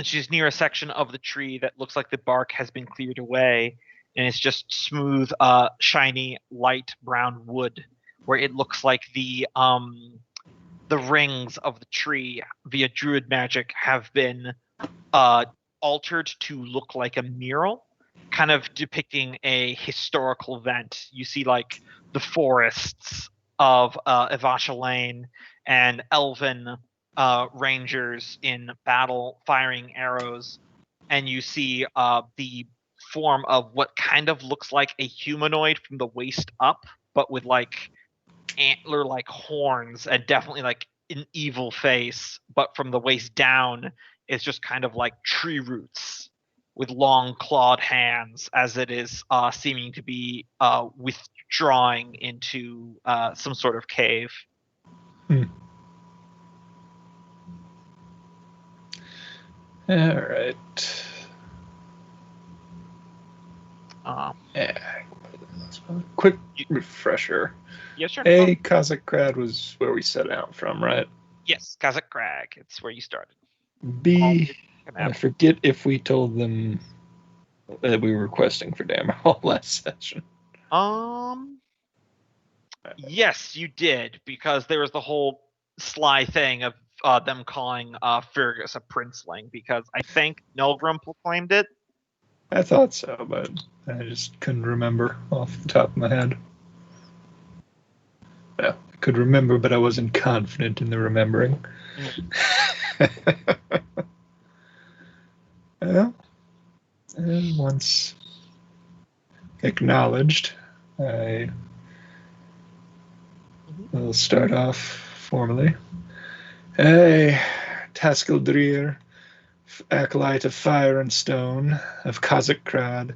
she's near a section of the tree that looks like the bark has been cleared away, and it's just smooth, shiny, light brown wood, where it looks like the rings of the tree via druid magic have been altered to look like a mural, kind of depicting a historical event. You see the forests of Evasha Lane and elven rangers in battle firing arrows, and you see the form of what kind of looks like a humanoid from the waist up, but with antler horns and definitely an evil face, but from the waist down it's just kind of like tree roots with long clawed hands, as it is seeming to be withdrawing into some sort of cave. All right. Quick refresher. Yes, sure. A, Kazakrad was where we set out from, right? Yes, Kazakh Crag. It's where you started. B, I forget if we told them that we were requesting for Dammerhall last session. Yes, you did, because there was the whole sly thing of them calling Fergis a princeling, because I think Nolgrim proclaimed it. I thought so, but I just couldn't remember off the top of my head. Well, I could remember, but I wasn't confident in the remembering. Well, once acknowledged, I will start off formally. Hey, Taskill Drier, acolyte of fire and stone, of Kazakrad,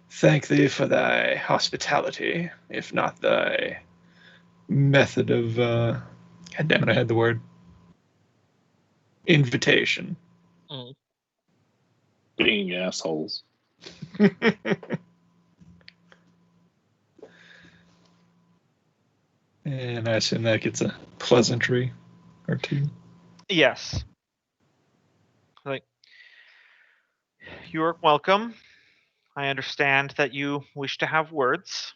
thank thee for thy hospitality, if not thy method of, God damn it, I had the word, invitation. Being assholes. And I assume that gets a pleasantry or two. Yes. Like, you are welcome. I understand that you wish to have words.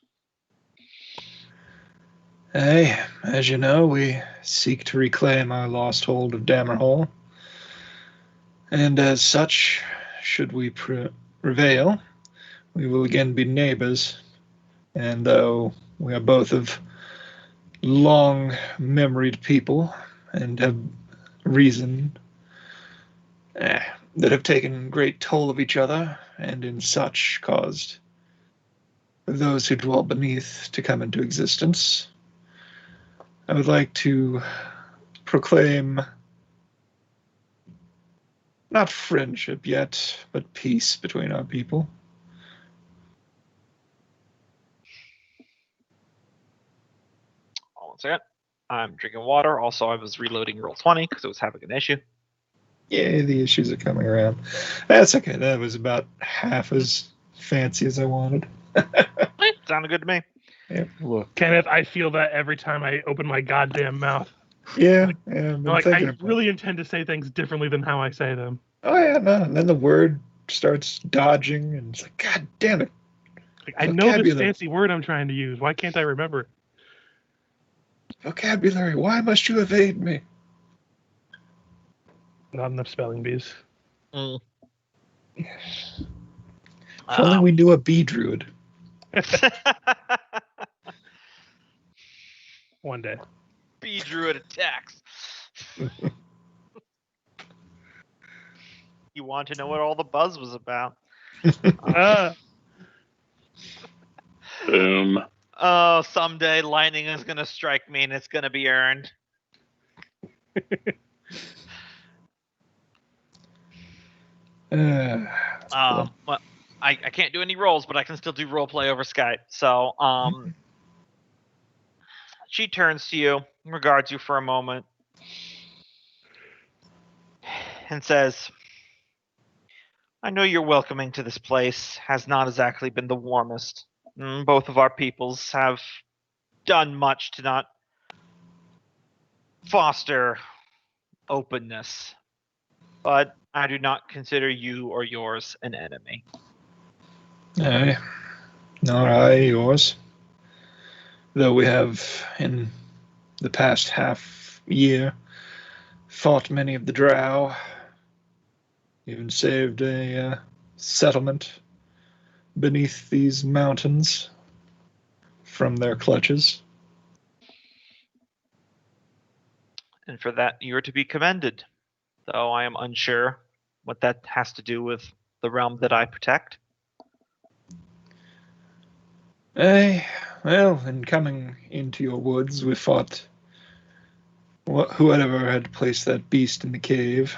Hey, as you know, we seek to reclaim our lost hold of Dammerhall. And as such, should we prevail, we will again be neighbors. And though we are both of long-memoried people and have reason that have taken great toll of each other, and in such caused those who dwell beneath to come into existence, I would like to proclaim not friendship yet, but peace between our people. Hold on a second. I'm drinking water. Also, I was reloading Roll20 because it was having an issue. Yeah, the issues are coming around. That's okay. That was about half as fancy as I wanted. Sounded good to me. Look, Kenneth, I feel that every time I open my goddamn mouth. Yeah, I've been thinking I about really intend to say things differently than how I say them. Oh, yeah, no. And then the word starts dodging, and it's like, God damn it. Like, I know this fancy word I'm trying to use. Why can't I remember it? Vocabulary, why must you evade me? Not enough spelling bees. Mm. If only we knew a bee druid. One day. Bee druid attacks. You want to know what all the buzz was about? Boom. Oh, someday lightning is going to strike me and it's going to be earned. Well, I can't do any rolls, but I can still do role play over Skype. So, she turns to you, regards you for a moment, and says, I know your welcoming to this place has not exactly been the warmest. Both of our peoples have done much to not foster openness, but I do not consider you or yours an enemy. Aye, nor I yours. Though we have, in the past half year, fought many of the drow, even saved a settlement beneath these mountains from their clutches. And for that, you are to be commended, though I am unsure what that has to do with the realm that I protect. Well, in coming into your woods, we fought whoever had placed that beast in the cave.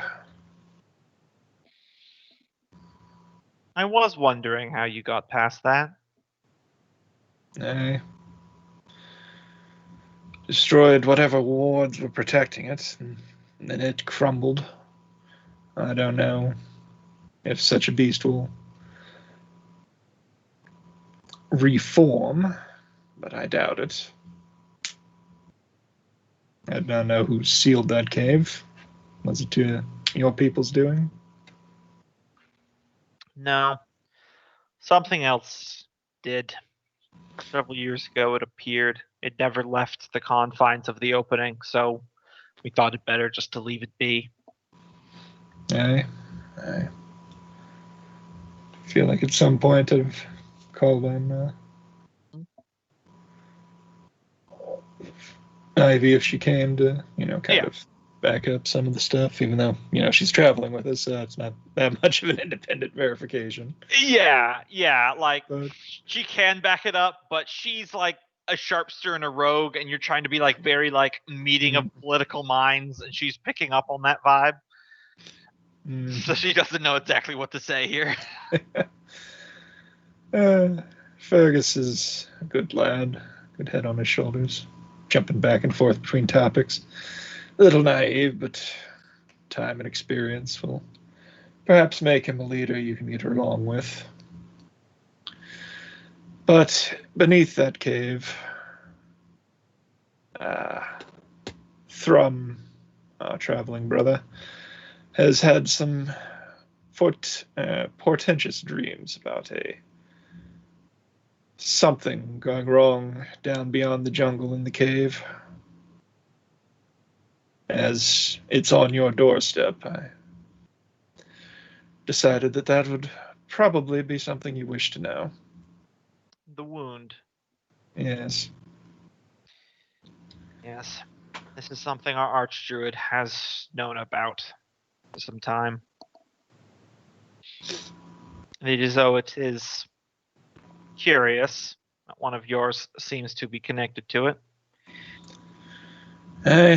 I was wondering how you got past that. Destroyed whatever wards were protecting it, and then it crumbled. I don't know if such a beast will reform, but I doubt it. I don't know who sealed that cave. Was it to your people's doing? No. Something else did. Several years ago it appeared. It never left the confines of the opening, so we thought it better just to leave it be. I feel like at some point I've called on Ivy if she came to, kind of back up some of the stuff, even though, she's traveling with us, so it's not that much of an independent verification. Yeah, like, But she can back it up, but she's like a sharpster and a rogue, and you're trying to be like very like meeting of political minds, and she's picking up on that vibe. So she doesn't know exactly what to say here. Fergus is a good lad, good head on his shoulders, jumping back and forth between topics. A little naive, but time and experience will perhaps make him a leader you can get along with. But beneath that cave, Thrum, our traveling brother, has had some portentous dreams about something going wrong down beyond the jungle in the cave. As it's on your doorstep, I decided that would probably be something you wish to know. The wound. Yes. Yes. This is something our archdruid has known about for some time. It is though it is curious that one of yours seems to be connected to it.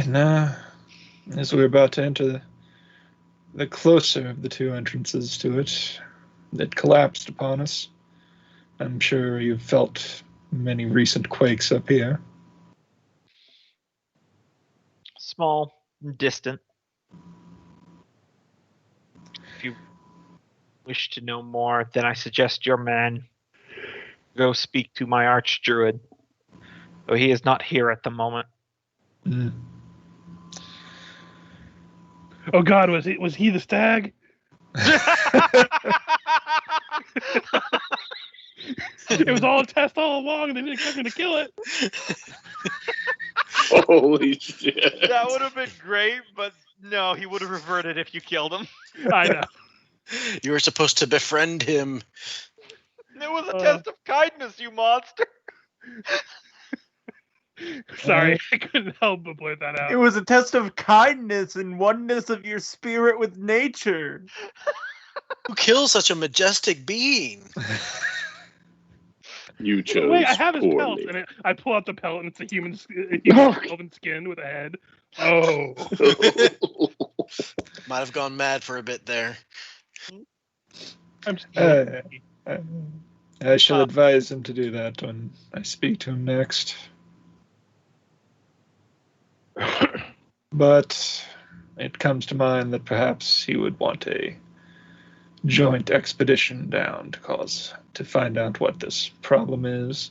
No. As we're about to enter the closer of the two entrances to it, it collapsed upon us. I'm sure you've felt many recent quakes up here. Small, distant. If you wish to know more, then I suggest your man go speak to my archdruid, though he is not here at the moment. Oh God, was he the stag? It was all a test all along, and they didn't expect me to kill it. Holy shit. That would have been great, but no, he would have reverted if you killed him. I know. You were supposed to befriend him. It was a test of kindness, you monster. Sorry, I couldn't help but blurt that out. It was a test of kindness and oneness of your spirit with nature. Who kills such a majestic being? You chose Wait, I have his pelt, poorly. and I pull out the pelt, and it's a human Oh. elven skin with a head. Oh. Might have gone mad for a bit there. I'm just I shall advise him to do that when I speak to him next. But it comes to mind that perhaps he would want a joint expedition down to find out what this problem is.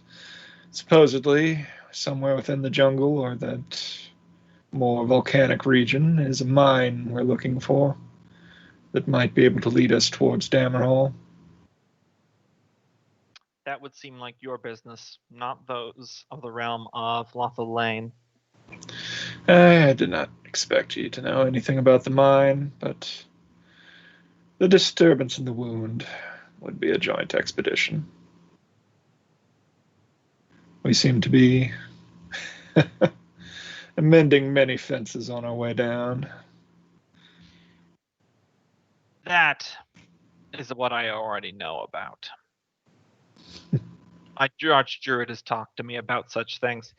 Supposedly, somewhere within the jungle or that more volcanic region is a mine we're looking for that might be able to lead us towards Dammerhall. That would seem like your business, not those of the realm of Lothal Lane. I did not expect you to know anything about the mine, but the disturbance in the wound would be a joint expedition. We seem to be mending many fences on our way down. That is what I already know about. My archdruid has talked to me about such things.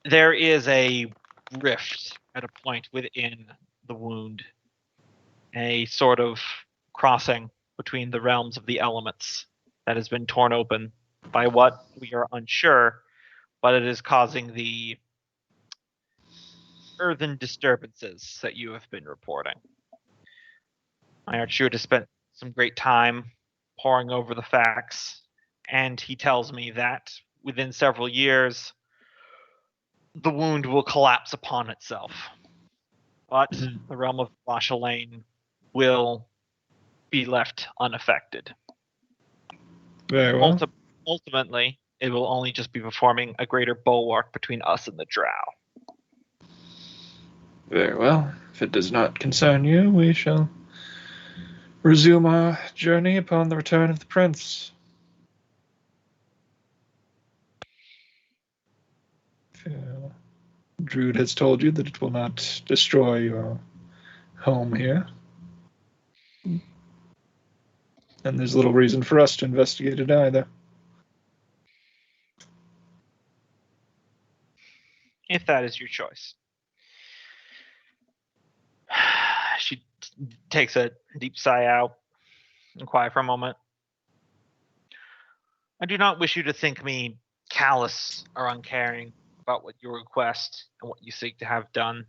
There is a rift at a point within the wound, a sort of crossing between the realms of the elements that has been torn open by what we are unsure, but it is causing the earthen disturbances that you have been reporting. My archdruid has spent some great time poring over the facts, and he tells me that within several years, the wound will collapse upon itself. But the realm of Lothal Lane will be left unaffected. Very well. Ultimately, it will only just be performing a greater bulwark between us and the drow. Very well. If it does not concern you, we shall resume our journey upon the return of the prince. If you Druid has told you that it will not destroy your home here. And there's little reason for us to investigate it either. If that is your choice. She takes a deep sigh out and quiet for a moment. I do not wish you to think me callous or uncaring about what you request and what you seek to have done.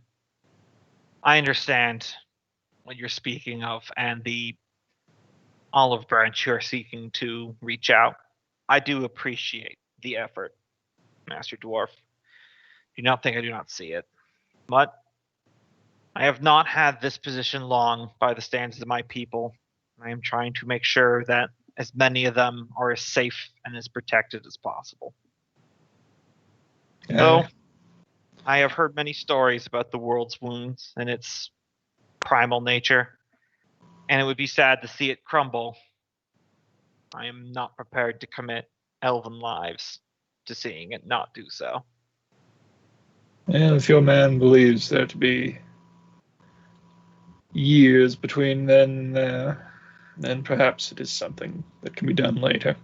I understand what you're speaking of and the olive branch you're seeking to reach out. I do appreciate the effort, Master Dwarf. Do not think I do not see it. But I have not had this position long by the standards of my people. I am trying to make sure that as many of them are as safe and as protected as possible. So, I have heard many stories about the world's wounds and its primal nature, and it would be sad to see it crumble. I am not prepared to commit elven lives to seeing it not do so. And if your man believes there to be years between then and there, then perhaps it is something that can be done later.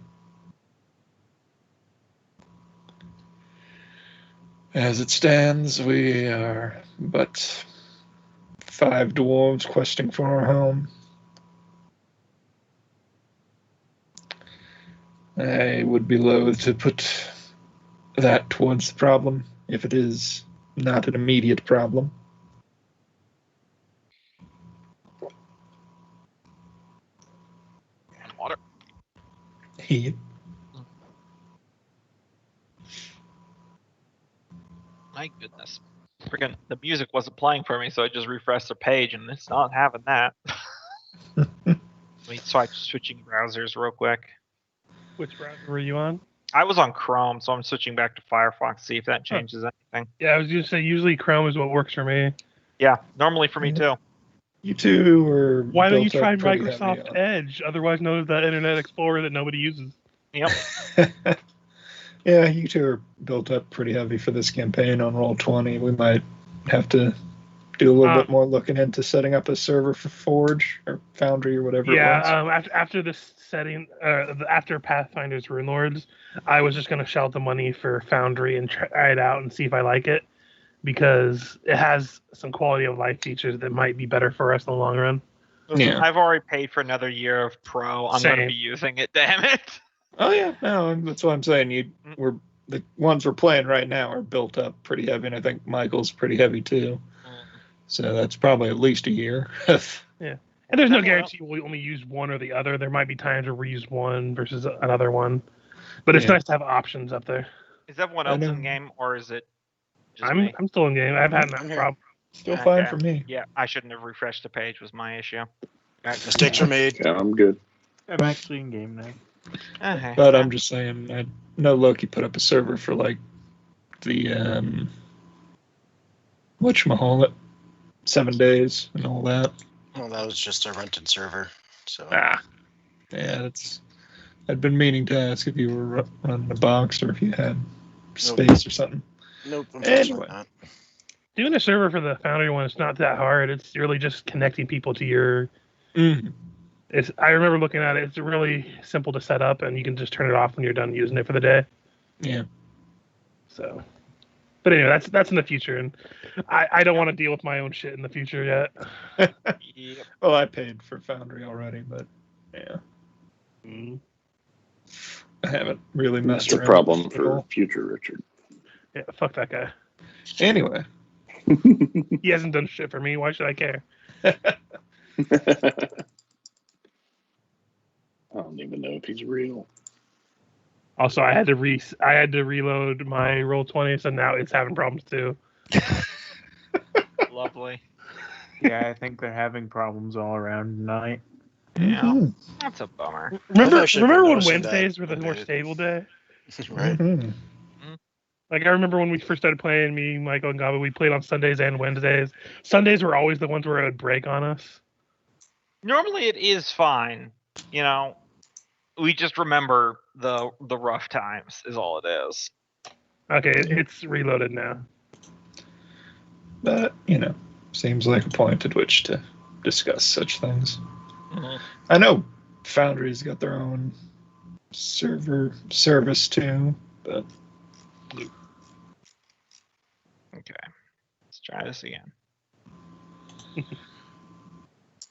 As it stands, we are but 5 dwarves questing for our home. I would be loath to put that towards the problem, if it is not an immediate problem. Water. He. My goodness. Freaking the music wasn't playing for me, so I just refreshed the page and it's not having that. Let me try switching browsers real quick. Which browser were you on? I was on Chrome, so I'm switching back to Firefox, see if that changes anything. Yeah, I was going to say usually Chrome is what works for me. Yeah, normally for me too. You two are. Why don't you built up try pretty Microsoft heavy on- Edge, otherwise known as that Internet Explorer that nobody uses? Yep. Yeah, you two are built up pretty heavy for this campaign on Roll20. We might have to do a little bit more looking into setting up a server for Forge or Foundry or whatever it was. After this setting, after Pathfinder's Rune Lords, I was just going to shell the money for Foundry and try it out and see if I like it, because it has some quality of life features that might be better for us in the long run. Yeah. I've already paid for another year of Pro. I'm going to Same. be using it, damn it. Oh yeah, no, that's what I'm saying. We're the ones we're playing right now are built up pretty heavy, and I think Michael's pretty heavy too. So that's probably at least a year. Yeah, and there's no guarantee we'll only use one or the other. There might be times where we use one versus another one, but it's nice to have options up there. Is everyone else in game, or is it just I'm me? I'm still in game. I've had no problem. Still fine for me. Yeah, I shouldn't have refreshed the page, was my issue. Mistakes are made. Yeah, I'm good. I'm actually in game now. Okay. But I'm just saying, I know Loki put up a server for like the whatchamacallit, 7 days and all that. Well, that was just a rented server. So Yeah, I'd been meaning to ask if you were running a box or if you had space or something. Nope. Unfortunately Anyway. not. Doing a server for the Foundry one is not that hard. It's really just connecting people to your. I remember looking at it. It's really simple to set up, and you can just turn it off when you're done using it for the day. Yeah. So, but anyway, that's in the future, and I don't want to deal with my own shit in the future yet. Yep. Well, I paid for Foundry already, but yeah, I haven't really messed That's a around problem with it at for all. future Richard. Yeah, fuck that guy. Anyway, He hasn't done shit for me. Why should I care? I don't even know if he's real. Also, I had to reload my Roll20, so now it's having problems too. Lovely. Yeah, I think they're having problems all around tonight. Yeah, that's a bummer. Remember actually been when noticing Wednesdays that were the more lately. stable day? Right. Like, I remember when we first started playing, me, Michael, and Gombo, we played on Sundays and Wednesdays. Sundays were always the ones where it would break on us. Normally it is fine. You know, we just remember the rough times is all it is. Okay, it's reloaded now. But, seems like a point at which to discuss such things. Mhm. I know Foundry's got their own server service too, but Okay. Let's try this again.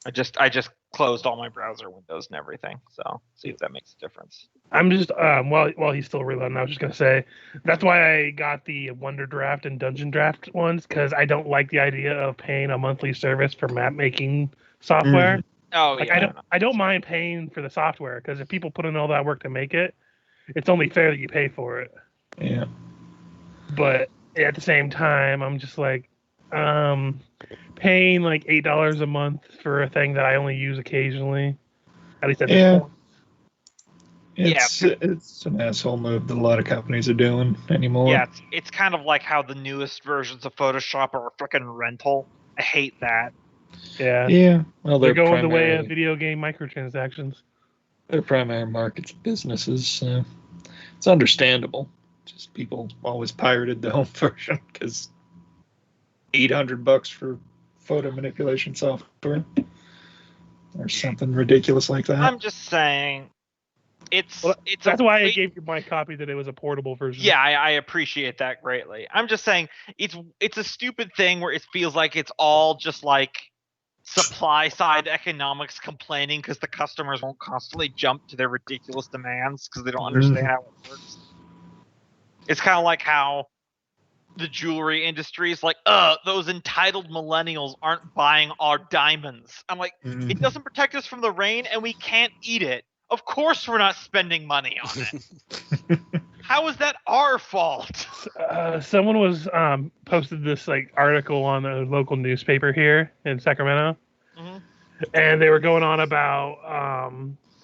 I just closed all my browser windows and everything, so see if that makes a difference. I'm just while he's still reloading, I was just gonna say that's why I got the Wonder Draft and Dungeon Draft ones, because I don't like the idea of paying a monthly service for map making software. Oh Like yeah. I don't mind paying for the software, because if people put in all that work to make it, it's only fair that you pay for it. yeah. But at the same time, I'm just like, paying like $8 a month for a thing that I only use occasionally. At least at this point. It's an asshole move that a lot of companies are doing anymore. Yeah, it's kind of like how the newest versions of Photoshop are a freaking rental. I hate that. Yeah. Yeah. Well, They're going the way of video game microtransactions. Their primary market's businesses, so it's understandable. Just people always pirated the home version because $800 for photo manipulation software or something ridiculous like that. I'm just saying, it's that's why I gave you my copy, that it was a portable version. Yeah, I appreciate that greatly. I'm just saying it's a stupid thing where it feels like it's all just like supply side economics complaining because the customers won't constantly jump to their ridiculous demands because they don't understand how it works. It's kind of like how the jewelry industry is like, those entitled millennials aren't buying our diamonds. I'm like, it doesn't protect us from the rain and we can't eat it. Of course we're not spending money on it. How is that our fault? Someone was posted this like article on a local newspaper here in Sacramento, and they were going on about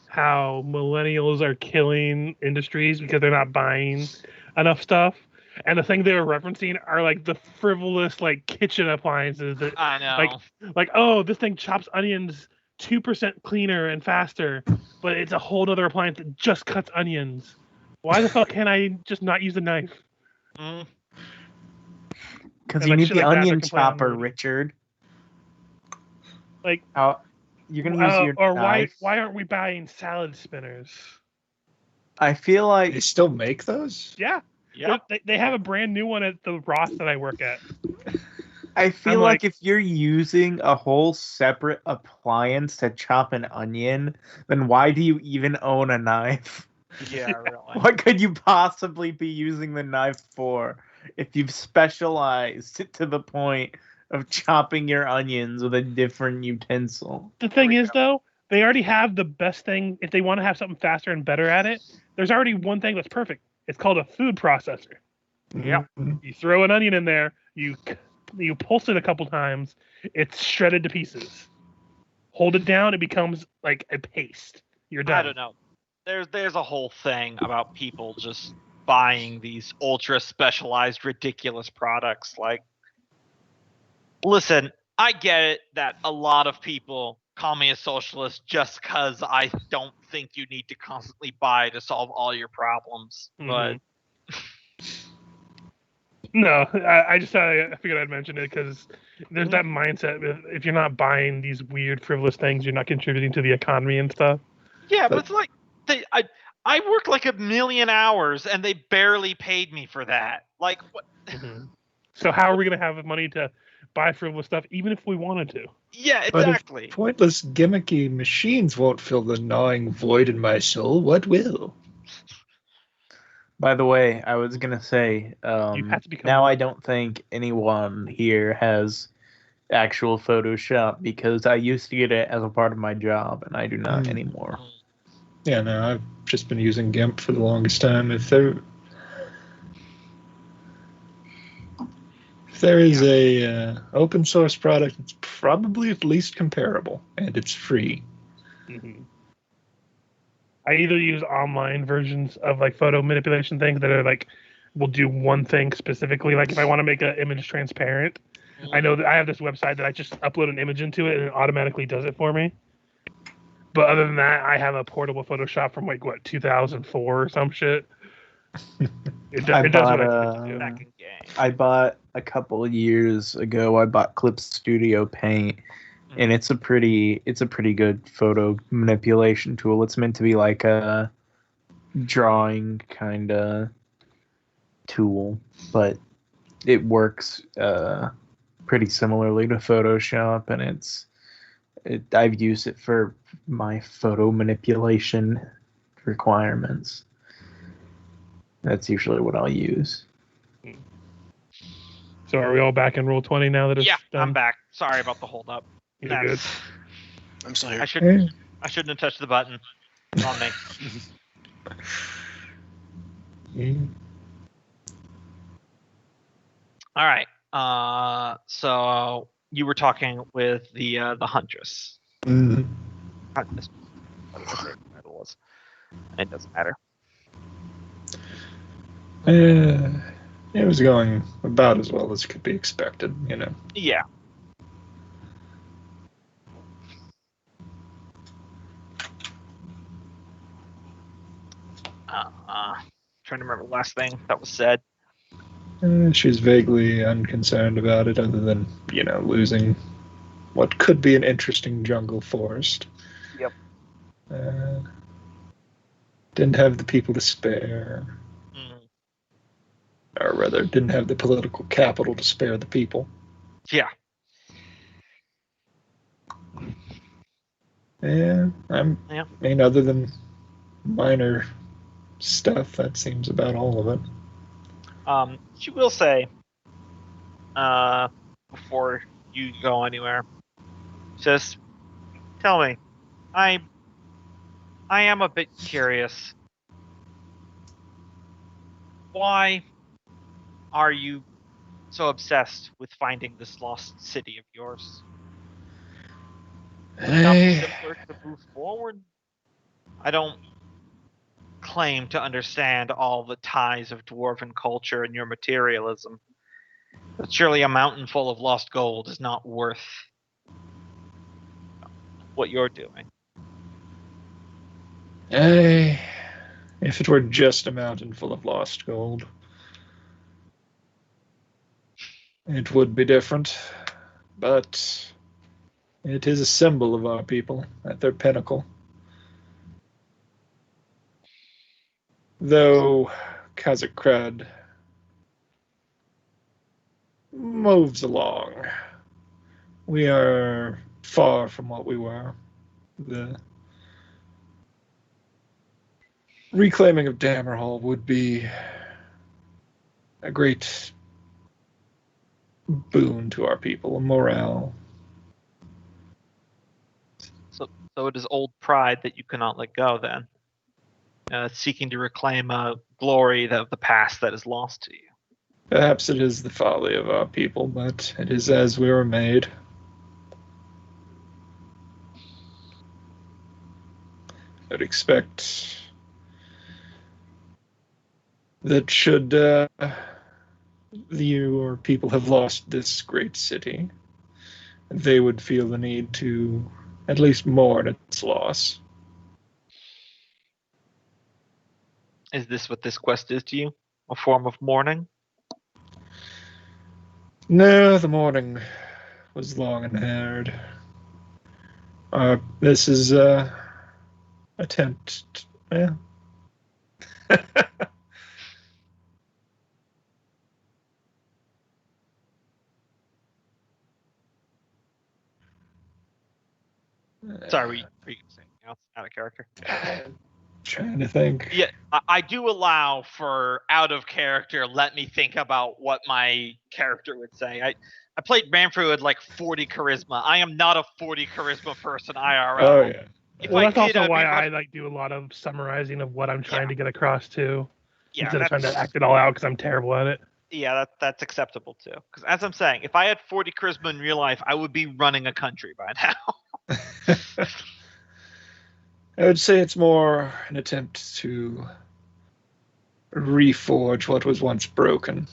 how millennials are killing industries because they're not buying enough stuff. And the thing they were referencing are like the frivolous like kitchen appliances that I know. Like oh, this thing chops onions 2% cleaner and faster, but it's a whole other appliance that just cuts onions. Why the fuck can't I just not use a knife? Because you need the onion chopper, Richard. Like, you're gonna use your or knife. why aren't we buying salad spinners? I feel like they still make those. Yeah. Yep. They have a brand new one at the Ross that I work at. I feel like if you're using a whole separate appliance to chop an onion, then why do you even own a knife? Yeah, really. What could you possibly be using the knife for if you've specialized to the point of chopping your onions with a different utensil? The thing is, though, they already have the best thing. If they want to have something faster and better at it, there's already one thing that's perfect. It's called a food processor. Yep. You throw an onion in there, you pulse it a couple times, it's shredded to pieces. Hold it down, it becomes like a paste. You're done. I don't know. There's a whole thing about people just buying these ultra specialized ridiculous products. Like, listen, I get it that a lot of people call me a socialist just because I don't think you need to constantly buy to solve all your problems. But no, I just I figured I'd mention it because there's that mindset. If you're not buying these weird, frivolous things, you're not contributing to the economy and stuff. Yeah, but it's like I worked like 1 million hours and they barely paid me for that. Like, what? So how are we going to have money to buy frivolous stuff, even if we wanted to? Yeah, exactly. But if pointless, gimmicky machines won't fill the gnawing void in my soul, what will? By the way, I was going to say, now I don't think anyone here has actual Photoshop because I used to get it as a part of my job, and I do not anymore. Yeah, no, I've just been using GIMP for the longest time. If there is a open source product, it's probably at least comparable, and it's free. I either use online versions of like photo manipulation things that are like will do one thing specifically. Like if I want to make an image transparent, I know that I have this website that I just upload an image into it and it automatically does it for me. But other than that, I have a portable Photoshop from like 2004 or some shit. It I does bought what I need it to do. Back in game. I bought a couple of years ago. I bought Clip Studio Paint, and it's a pretty good photo manipulation tool. It's meant to be like a drawing kind of tool, but it works pretty similarly to Photoshop, and I've used it for my photo manipulation requirements. That's usually what I'll use. So are we all back in roll 20 now that it's Yeah, done? I'm back. Sorry about the hold up. You're good. I'm still here. I shouldn't have touched the button. It's on me. All right. So you were talking with the Huntress. Mhm. Huntress. What did I say the title was? It doesn't matter. It was going about as well as could be expected, you know. Yeah. Trying to remember the last thing that was said. She's vaguely unconcerned about it, other than, you know, losing what could be an interesting jungle forest. Yep. Didn't have the people to spare. Or rather, didn't have the political capital to spare the people. Yeah. Yeah, I mean, other than minor stuff, that seems about all of it. She will say, before you go anywhere, just tell me, I am a bit curious. Why are you so obsessed with finding this lost city of yours? Would it not be simpler to move forward? I don't claim to understand all the ties of dwarven culture and your materialism, but surely a mountain full of lost gold is not worth what you're doing. If it were just a mountain full of lost gold, it would be different. But it is a symbol of our people at their pinnacle. Though Kazakrad moves along, we are far from what we were. The reclaiming of Dammerhall would be a great boon to our people, a morale. So it is old pride that you cannot let go then. Seeking to reclaim a glory of the past that is lost to you. Perhaps it is the folly of our people, but it is as we were made. I would expect that should your people have lost this great city, they would feel the need to at least mourn its loss. Is this what this quest is to you? A form of mourning? No, the mourning was long and hard. This is attempt. Yeah. Sorry, were you saying something else out of character? Trying to think. Yeah, I do allow for out of character. Let me think about what my character would say. I played Manfred with like 40 charisma. I am not a 40 charisma person IRL. Oh yeah. If Well, I that's did, also I'd why be I like do a lot of summarizing of what I'm trying to get across too, yeah, instead of trying to act it all out because I'm terrible at it. Yeah, that's acceptable too. Because as I'm saying, if I had 40 charisma in real life, I would be running a country by now. I would say it's more an attempt to reforge what was once broken.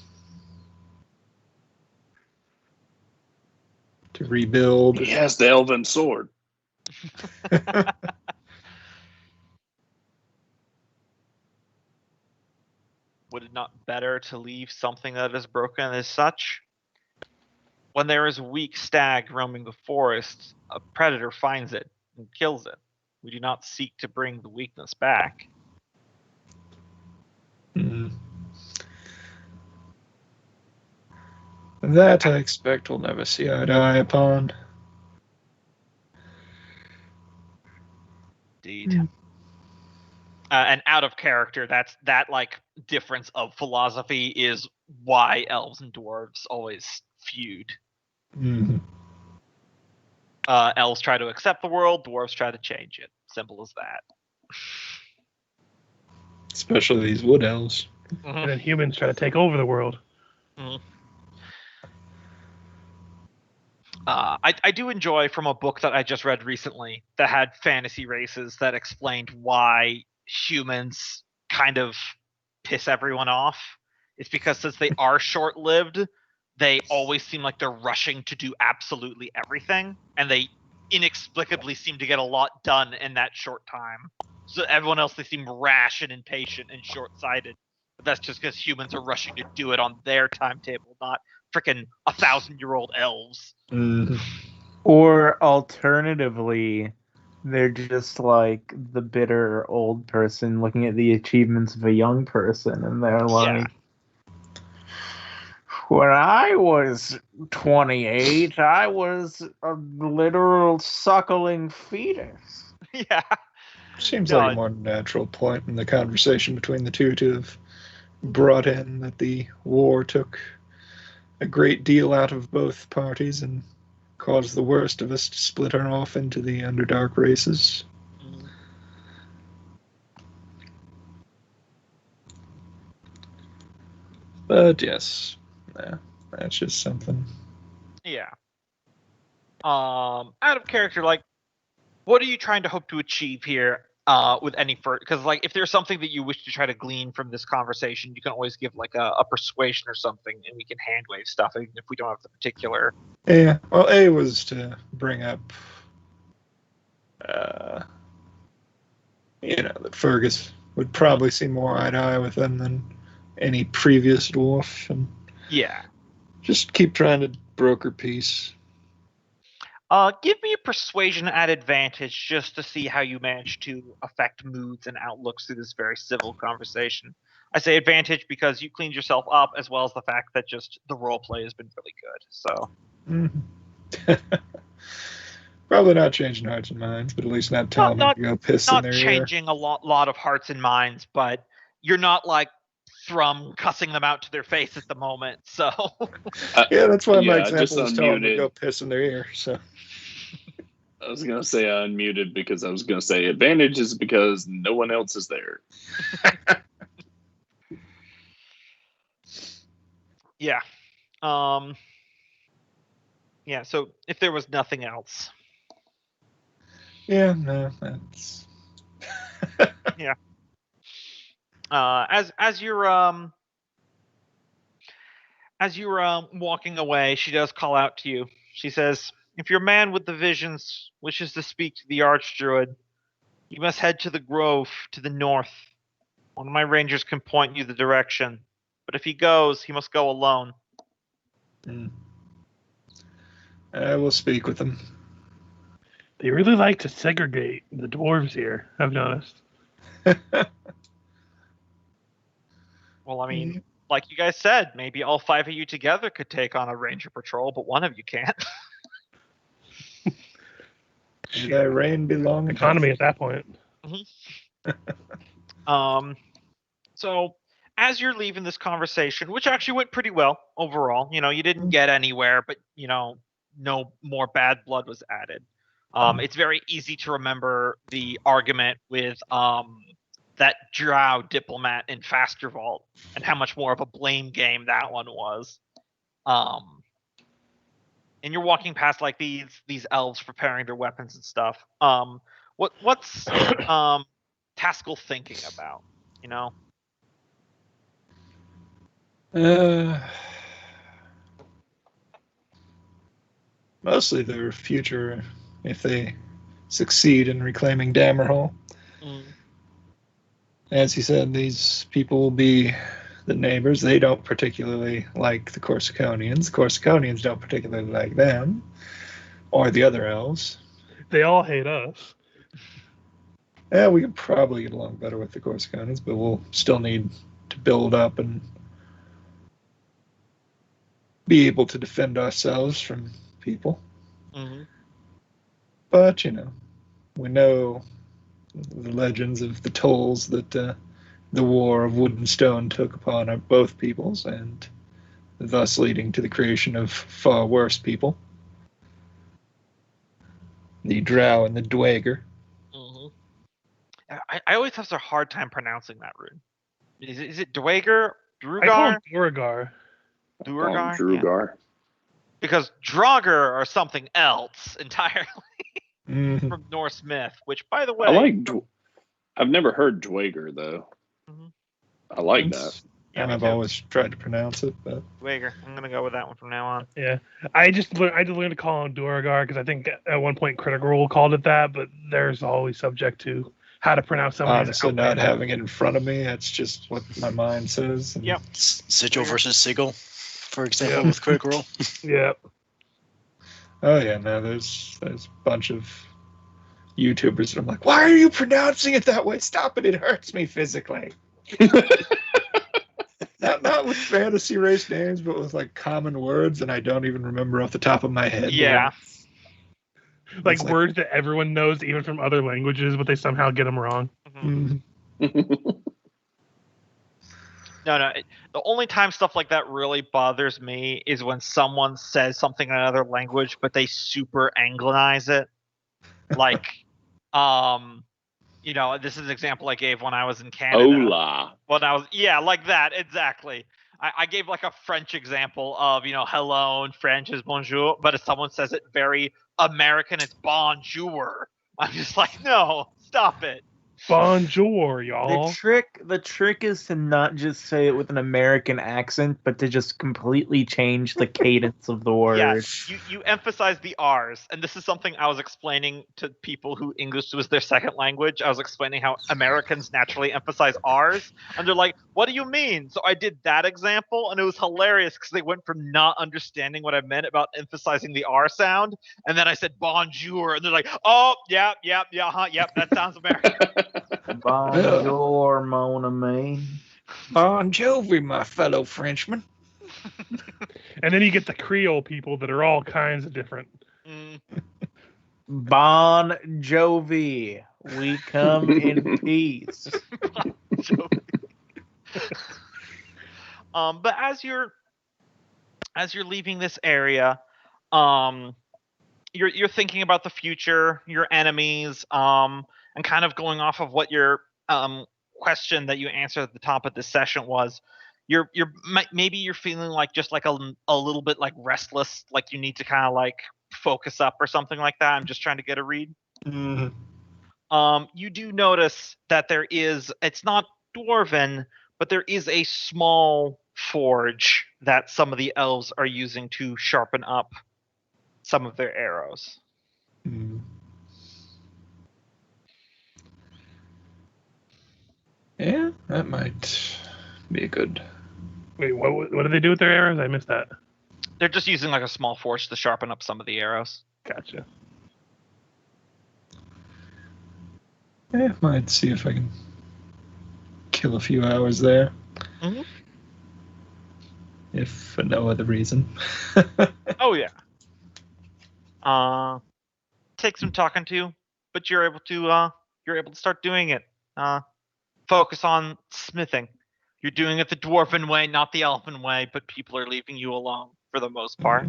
To rebuild. He has the elven sword. Would it not better to leave something that is broken as such? When there is a weak stag roaming the forest, a predator finds it and kills it. We do not seek to bring the weakness back. Hmm. That I expect we'll never see eye to eye upon. Indeed. And out of character, that like difference of philosophy is why elves and dwarves always feud. Mhm. Elves try to accept the world, dwarves try to change it. Simple as that. Especially these wood elves. And then humans try to take over the world. I do enjoy from a book that I just read recently that had fantasy races that explained why humans kind of piss everyone off. It's because since they are short-lived, they always seem like they're rushing to do absolutely everything, and they inexplicably seem to get a lot done in that short time. So everyone else, they seem rash and impatient and short-sighted. But that's just because humans are rushing to do it on their timetable, not freaking 1,000-year-old elves. Mhm. Or alternatively, they're just like the bitter old person looking at the achievements of a young person, and they're like, when I was 28, I was a literal suckling fetus. Yeah. Seems No, like a more natural point in the conversation between the two to have brought in that the war took a great deal out of both parties and caused the worst of us to splinter off into the Underdark races. But yes, that's just something. Yeah. Out of character, like, what are you trying to hope to achieve here? With any because like if there's something that you wish to try to glean from this conversation, you can always give like a persuasion or something, and we can hand wave stuff even if we don't have the particular. Yeah, well, A was to bring up, that Fergus would probably see more eye to eye with them than any previous dwarf, and Yeah. just keep trying to broker peace. Give me a persuasion at advantage just to see how you manage to affect moods and outlooks through this very civil conversation. I say advantage because you cleaned yourself up, as well as the fact that just the role play has been really good. So Probably not changing hearts and minds, but at least not telling them to go piss in not their changing a lot of hearts and minds, but you're not like Thrum cussing them out to their face at the moment. So ear. Yeah, that's why my Yeah, I just example was telling them to unmuted. go piss in their ear. So I was gonna say I unmuted because I was gonna say advantage is because no one else is there. yeah. Yeah, so if there was nothing else. yeah, no, that's Yeah. As you're walking away, she does call out to you. She says, "If your man with the visions wishes to speak to the Archdruid, you must head to the grove to the north. One of my rangers can point you the direction, but if he goes, he must go alone." I will speak with them. They really like to segregate the dwarves here, I've noticed. Well, I mean, like you guys said, maybe all 5 of you together could take on a ranger patrol, but one of you can't. May thy reign be long and Economy healthy. at that point. So as you're leaving this conversation, which actually went pretty well overall, you didn't get anywhere, but no more bad blood was added. It's very easy to remember the argument with that drow diplomat in Fastervault and how much more of a blame game that one was. And you're walking past like these elves preparing their weapons and stuff. What's Taskill thinking about? Mostly their future, if they succeed in reclaiming Dammerhall. As he said, these people will be the neighbors. They don't particularly like the Corsiconians. Corsiconians don't particularly like them, or the other elves. They all hate us. Yeah, we could probably get along better with the Corsiconians, but we'll still need to build up and be able to defend ourselves from people. Mm-hmm. But, you know, we know the legends of the tolls that the War of Wood and Stone took upon both peoples, and thus leading to the creation of far worse people. The Drow and the Dwager. Mm-hmm. I always have a hard time pronouncing that rune. Is it Dwager? I call Drugar? him Duragar. Duergar? Drugar. Because Draugr are something else entirely Mhm. from Norse myth, which, by the way... I like. I've never heard Dwager though. Mhm. I like that. It's- Yeah, and me I've too. always tried to pronounce it, but Dwager. I'm going to go with that one from now on. Yeah, I just learned to call him Duragar because I think at one point Critical Role called it that, but there's always subject to how to pronounce some of these. honestly, not having it in front of me, that's just what my mind says. And Yep. Sigil versus Sigil, for example, Yeah. with Critical Role. Yeah. Oh yeah, no, there's a bunch of YouTubers that I'm like, why are you pronouncing it that way? Stop it! It hurts me physically. Not with fantasy race names, but with like common words, and I don't even remember off the top of my head. Yeah. Like It's words that everyone knows, even from other languages, but they somehow get them wrong. Mhm. Mhm. No. The only time stuff like that really bothers me is when someone says something in another language, but they super Anglinize it. Like, you know, this is an example I gave when I was in Canada. Hola. When I was, yeah, like that, exactly. I gave like a French example of, you know, hello in French is bonjour, but if someone says it very American, it's bonjour. I'm just like, no, stop it. Bonjour, The y'all. trick is to not just say it with an American accent, but to just completely change the cadence of the word. Yeah, you emphasize the R's, and this is something I was explaining to people who English was their second language. I was explaining how Americans naturally emphasize R's, and they're like, "What do you mean?" So I did that example, and it was hilarious because they went from not understanding what I meant about emphasizing the R sound, and then I said bonjour, and they're like, "Oh, yeah, that sounds American." Bonjour, mon ami. Bon Jovi, my fellow Frenchman. And then you get the Creole people that are all kinds of different. Mm. Bon Jovi. We come in peace. But as you're leaving this area, you're thinking about the future, your enemies, and kind of going off of what your question that you answered at the top of this session was. Maybe you're feeling like just like a little bit like restless, like you need to kind of like focus up or something like that. I'm just trying to get a read. Mhm. You do notice that it's not dwarven, but there is a small forge that some of the elves are using to sharpen up some of their arrows. Mm. Yeah, that might be a good. Wait, what do they do with their arrows? I missed that. They're just using like a small forge to sharpen up some of the arrows. Gotcha. Yeah, might see if I can kill a few hours there. Mhm. If for no other reason. Oh yeah. Take some talking to, but you're able to start doing it. Focus on smithing. You're doing it the dwarven way, not the elfin way, but people are leaving you alone for the most part.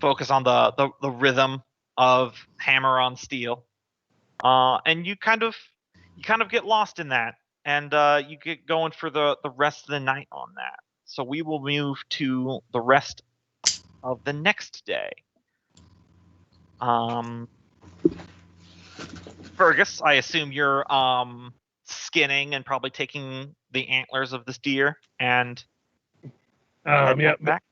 Focus on the rhythm of hammer on steel. And you kind of get lost in that, and you get going for the rest of the night on that. So we will move to the rest of the next day. Fergus, I assume you're skinning and probably taking the antlers of this deer and heading Yeah. back.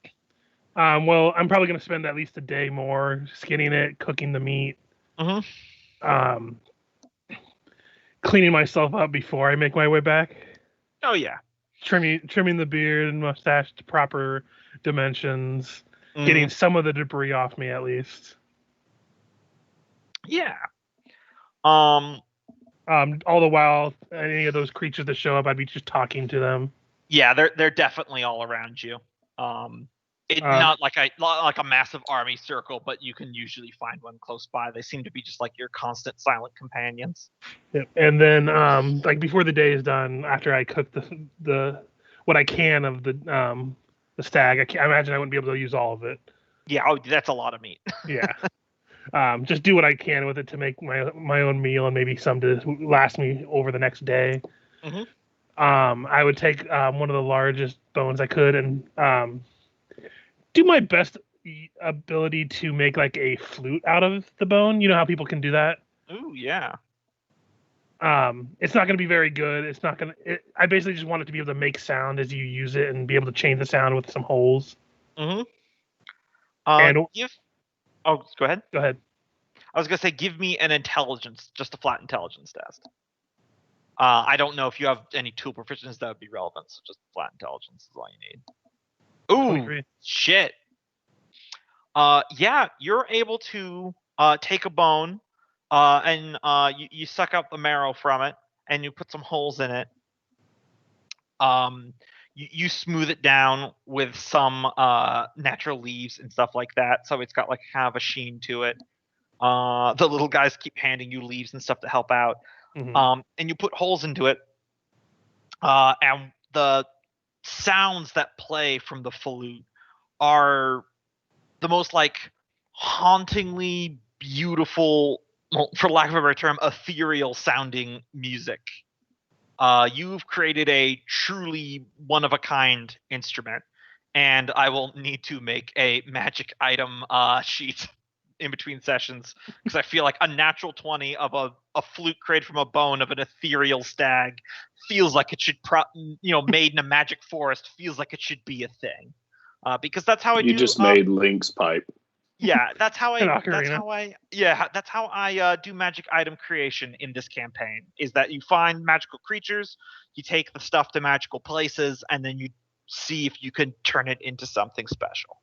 Well, I'm probably going to spend at least a day more skinning it, cooking the meat, Mhm. cleaning myself up before I make my way back. Oh yeah. trimming the beard and mustache to proper dimensions, getting some of the debris off me at least. Yeah. All the while, any of those creatures that show up, I'd be just talking to them. Yeah, they're definitely all around you. Not like a massive army circle, but you can usually find one close by. They seem to be just like your constant silent companions. Yep. And then, like before the day is done, after I cook the what I can of the stag, I imagine I wouldn't be able to use all of it. Yeah, that's a lot of meat. Yeah. Just do what I can with it to make my own meal and maybe some to last me over the next day. Mm-hmm. I would take one of the largest bones I could and do my best ability to make like a flute out of the bone. You know how people can do that? Ooh, yeah. It's not going to be very good. It's not going to. I basically just want it to be able to make sound as you use it and be able to change the sound with some holes. Mm-hmm. Go ahead. Go ahead. I was gonna say, give me an intelligence, just a flat intelligence test. I don't know if you have any tool proficiencies that would be relevant, so just flat intelligence is all you need. Ooh, 23. Shit. Yeah, you're able to take a bone, and you suck out the marrow from it, and you put some holes in it. You smooth it down with some natural leaves and stuff like that, so it's got like kind of a sheen to it. The little guys keep handing you leaves and stuff to help out. Mm-hmm. And you put holes into it, and the sounds that play from the flute are the most like hauntingly beautiful, well, for lack of a better term, ethereal sounding music. You've created a truly one of a kind instrument, and I will need to make a magic item sheet in between sessions because I feel like a natural 20 of a flute created from a bone of an ethereal stag feels like it should made in a magic forest feels like it should be a thing, because that's how I do. You just made Link's pipe. Yeah, that's how I do magic item creation in this campaign, is that you find magical creatures, you take the stuff to magical places, and then you see if you can turn it into something special.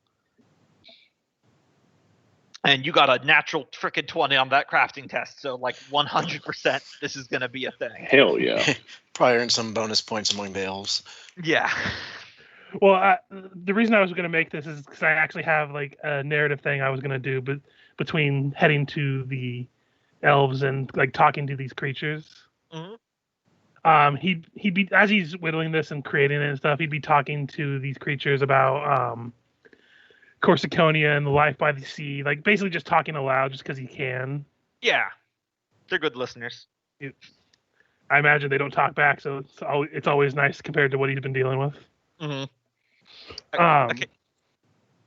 And you got a natural frickin' 20 on that crafting test, so like 100% this is gonna be a thing. Hell yeah. Probably earn some bonus points among the elves. Yeah. Well, the reason I was going to make this is because I actually have like a narrative thing I was going to do, but between heading to the elves and like talking to these creatures. Mm-hmm. He'd be, as he's whittling this and creating it and stuff, he'd be talking to these creatures about Corsiconia and the life by the sea, like basically just talking aloud just because he can. Yeah, they're good listeners. I imagine they don't talk back, so it's always nice compared to what he's been dealing with. Mm-hmm. Okay.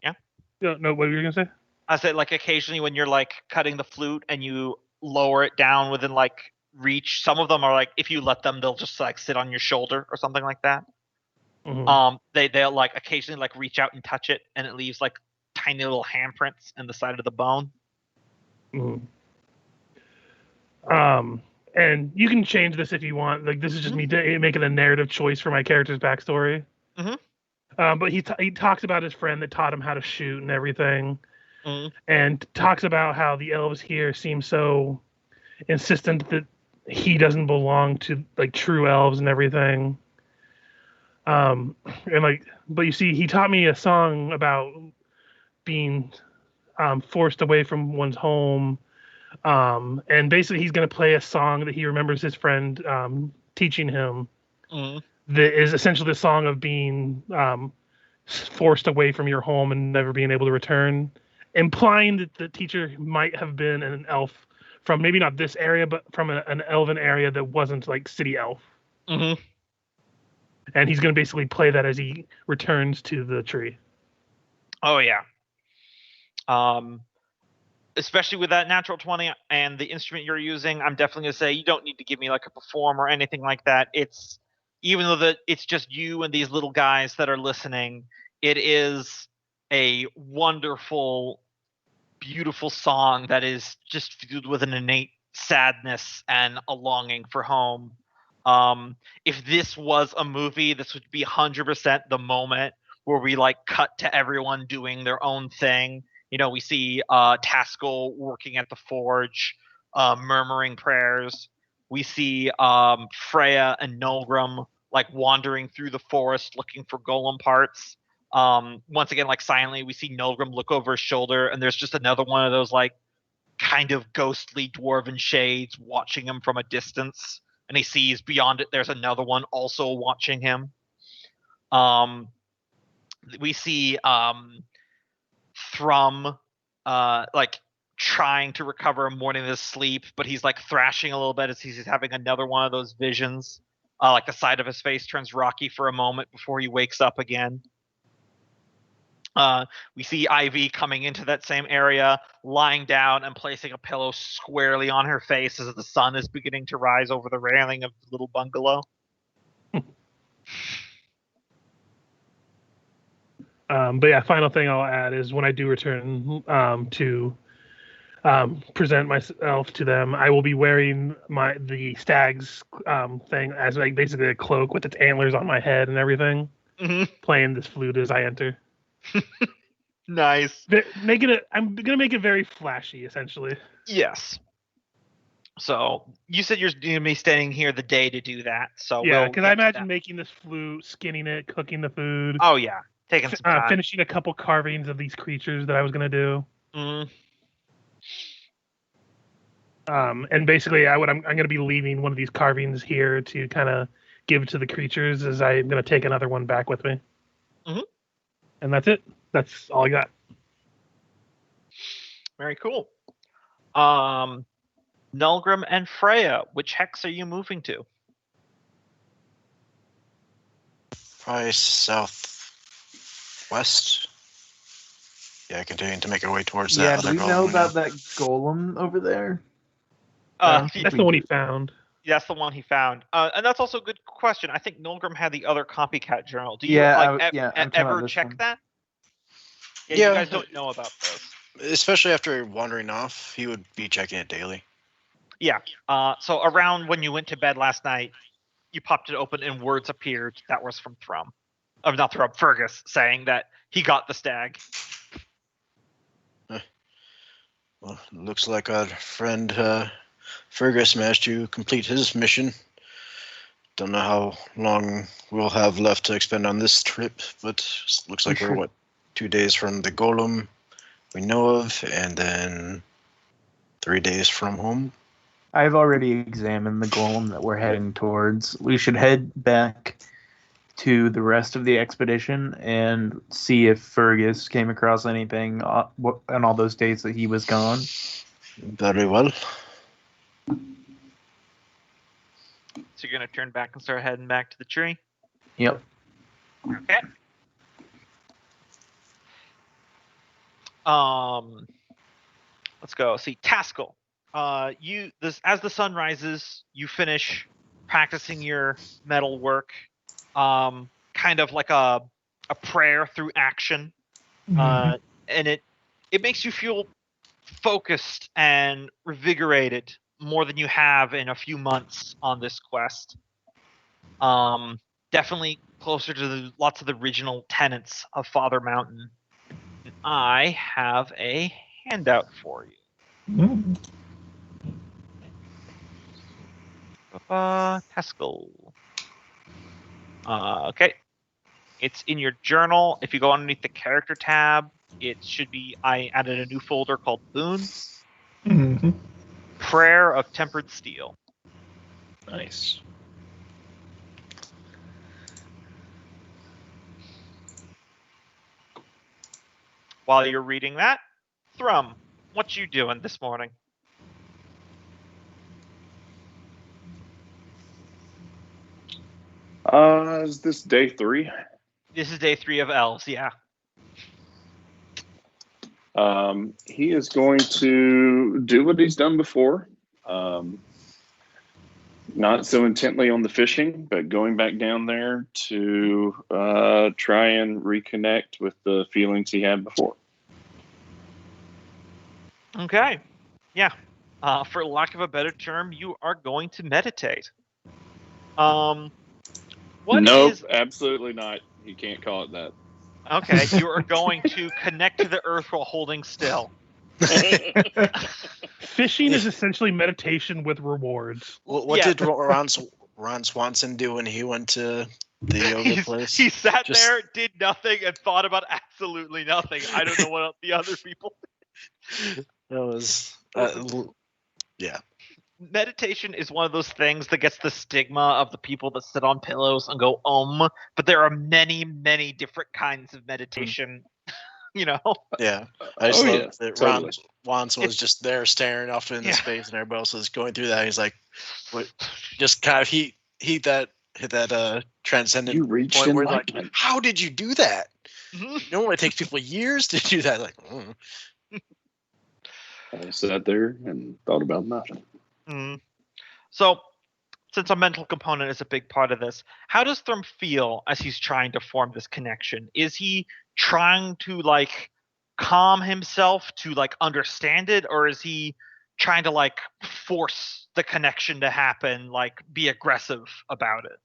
Yeah. No, what were you gonna say? I said, like, occasionally when you're like cutting the flute and you lower it down within like reach, some of them are like, if you let them, they'll just like sit on your shoulder or something like that. Mm-hmm. They'll like occasionally like reach out and touch it, and it leaves like tiny little handprints in the side of the bone. Mm-hmm. And you can change this if you want. Like, this is just me making a narrative choice for my character's backstory. Mm-hmm. But he talks about his friend that taught him how to shoot and everything, Mm-hmm. and talks about how the elves here seem so insistent that he doesn't belong to like true elves and everything. And like, but you see, he taught me a song about being forced away from one's home. And basically he's going to play a song that he remembers his friend teaching him. Mm-hmm. That is essentially the song of being forced away from your home and never being able to return, implying that the teacher might have been an elf from maybe not this area, but from an elven area that wasn't like city elf. Mm-hmm. And he's going to basically play that as he returns to the tree. Oh yeah. Especially with that natural 20 and the instrument you're using, I'm definitely going to say you don't need to give me like a perform or anything like that. It's, even though it's just you and these little guys that are listening, it is a wonderful, beautiful song that is just filled with an innate sadness and a longing for home. If this was a movie, this would be 100% the moment where we like cut to everyone doing their own thing. We see Taskill working at the forge, murmuring prayers. We see Freya and Nolgrim like wandering through the forest looking for golem parts. Once again, like silently, we see Nolgrim look over his shoulder, and there's just another one of those like kind of ghostly dwarven shades watching him from a distance. And he sees beyond it, there's another one also watching him. We see Thrum like trying to recover a morning of his sleep, but he's like thrashing a little bit as he's having another one of those visions. Like the side of his face turns rocky for a moment before he wakes up again. We see Ivy coming into that same area, lying down and placing a pillow squarely on her face as the sun is beginning to rise over the railing of the little bungalow. But yeah, final thing I'll add is when I do return to present myself to them, I will be wearing the stag's thing as like basically a cloak with its antlers on my head and everything, playing this flute as I enter. Nice. I'm gonna make it very flashy, essentially. Yes. So you said you're gonna be staying here the day to do that. So yeah, because I imagine making this flute, skinning it, cooking the food. Oh yeah, taking some time. Finishing a couple carvings of these creatures that I was gonna do. And basically, I'm gonna be leaving one of these carvings here to kind of give to the creatures, as I'm gonna take another one back with me. And that's it. That's all I got. Very cool. Nolgrim and Freya, which hex are you moving to? Probably southwest. Yeah, continuing to make our way towards that. Yeah, other do we golem know we about that golem over there? That's the one he found. That's the one he found. And that's also a good question. I think Nolgrim had the other copycat journal. Do you Yeah, ever check that? Yeah, you guys don't know about those. Especially after wandering off, he would be checking it daily. Yeah. So around when you went to bed last night, you popped it open and words appeared that was from Thrum. Not Thrum, Fergis, saying that he got the stag. Well, looks like our friend Fergus managed to complete his mission. Don't know how long we'll have left to expend on this trip, but looks like we're 2 days from the golem we know of, and then 3 days from home. I've already examined the golem that we're heading towards. We should head back to the rest of the expedition and see if Fergus came across anything on all those days that he was gone. Very well. So you're going to turn back and start heading back to the tree? Yep. Okay. Let's go. See, Taskill. As the sun rises, you finish practicing your metal work, kind of like a prayer through action, and it makes you feel focused and revigorated more than you have in a few months on this quest. Definitely closer to lots of the original tenets of Father Mountain. And I have a handout for you. Taskill. Okay. It's in your journal. If you go underneath the character tab, it should be, I added a new folder called Boons. Prayer of Tempered Steel. Nice. While you're reading that, Thrum, what you doing this morning? Is this day 3? This is day 3 of Elves, yeah. He is going to do what he's done before. Not so intently on the fishing, but going back down there to try and reconnect with the feelings he had before. Okay. Yeah. For lack of a better term, you are going to meditate. What nope, is- absolutely not. You can't call it that. Okay, you are going to connect to the earth while holding still. Fishing is essentially meditation with rewards. What Yeah. did Ron Swanson do when he went to the yoga place? He sat Just- there, did nothing, and thought about absolutely nothing. I don't know what else the other people. That was yeah. Meditation is one of those things that gets the stigma of the people that sit on pillows and go but there are many, many different kinds of meditation. You know. Yeah, I just Oh, love yeah, that totally. Ron Swanson was just there staring off into Yeah. space, and everybody else was going through that. He's like, "What?" Just kind of hit that transcendent You reached point where like, enlightenment. how did you do that? Mhm. Normally it takes people years to do that. Like, I sat there and thought about nothing. Mm. So, since a mental component is a big part of this, how does Thrum feel as he's trying to form this connection? Is he trying to like calm himself to like understand it, or is he trying to like force the connection to happen, like be aggressive about it?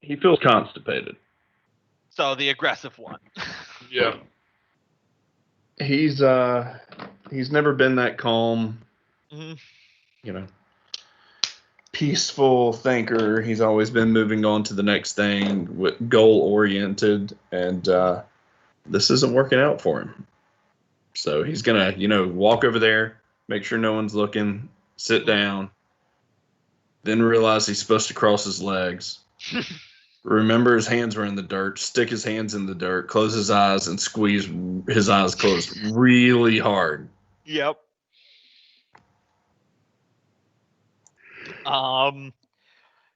He feels constipated. So the aggressive one. Yeah. He's never been that calm, Mhm. Peaceful thinker. He's always been moving on to the next thing, goal oriented, and this isn't working out for him. So he's gonna, walk over there, make sure no one's looking, sit down, then realize he's supposed to cross his legs. Remember his hands were in the dirt, stick his hands in the dirt, close his eyes, and squeeze his eyes closed really hard. Yep.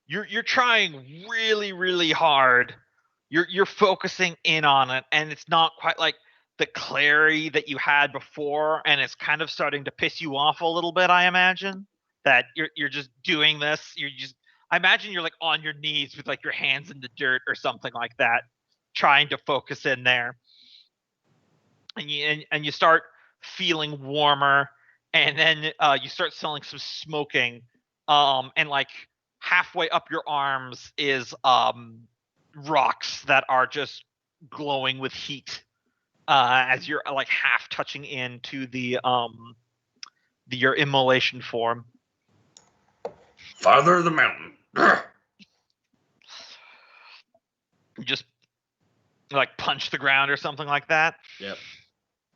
You're trying really, really hard. You're focusing in on it, and it's not quite like the clarity that you had before, and it's kind of starting to piss you off a little bit, I imagine. That you're just doing this. I imagine you're like on your knees with like your hands in the dirt or something like that, trying to focus in there. And you start feeling warmer, and then you start feeling some smoking, and like halfway up your arms is rocks that are just glowing with heat, as you're like half touching into your immolation form. Father of the mountain. You just like punch the ground or something like that. Yep.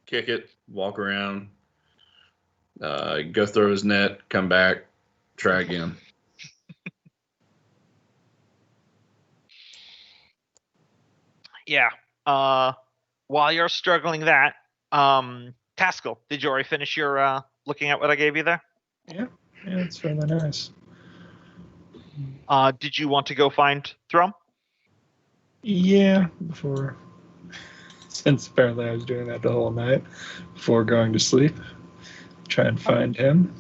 Kick it, walk around, go throw his net, come back, try again. Yeah. While you're struggling that, Taskill, did you already finish your looking at what I gave you there? Yeah, it's really nice. Did you want to go find Thrum? Yeah, since apparently I was doing that the whole night before going to sleep, try and find him.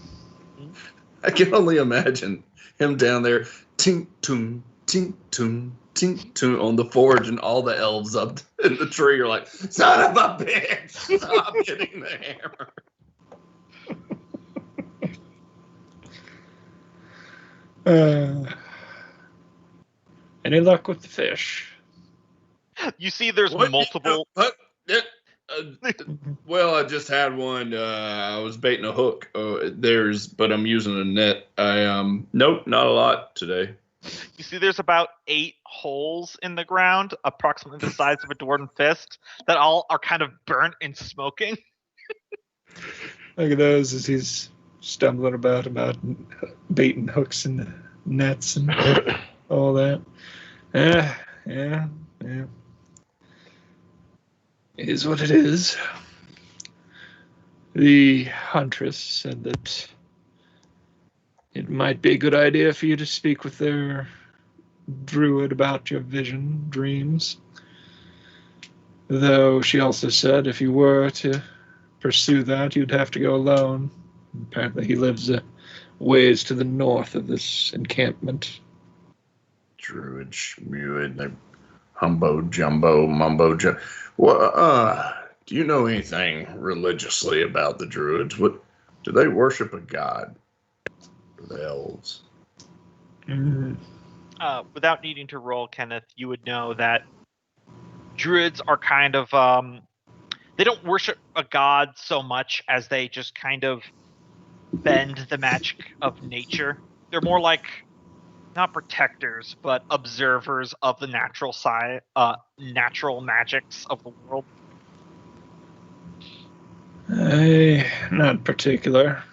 I can only imagine him down there, tink toom, tink toom, tink toom on the forge, and all the elves up in the tree are like, "Son of a bitch, stop hitting the hammer." Any luck with the fish? You see, there's What? multiple. Well, I just had one. I was baiting a hook. But I'm using a net. Nope, not a lot today. You see, there's about 8 holes in the ground, approximately the size of a dwarven fist, that all are kind of burnt and smoking. Look at those as he's stumbling about baiting hooks and nets and all that. Yeah. It is what it is. The Huntress said that it might be a good idea for you to speak with their druid about your vision, dreams. Though she also said if you were to pursue that, you'd have to go alone. Apparently he lives a ways to the north of this encampment. Druid, schmuid, humbo, jumbo, mumbo, Well, do you know anything religiously about the druids? What do they worship a god? Or the elves? Without needing to roll, Kenneth, you would know that druids are kind of they don't worship a god so much as they just kind of bend the magic of nature. They're more like not protectors, but observers of the natural natural magics of the world. Not particular.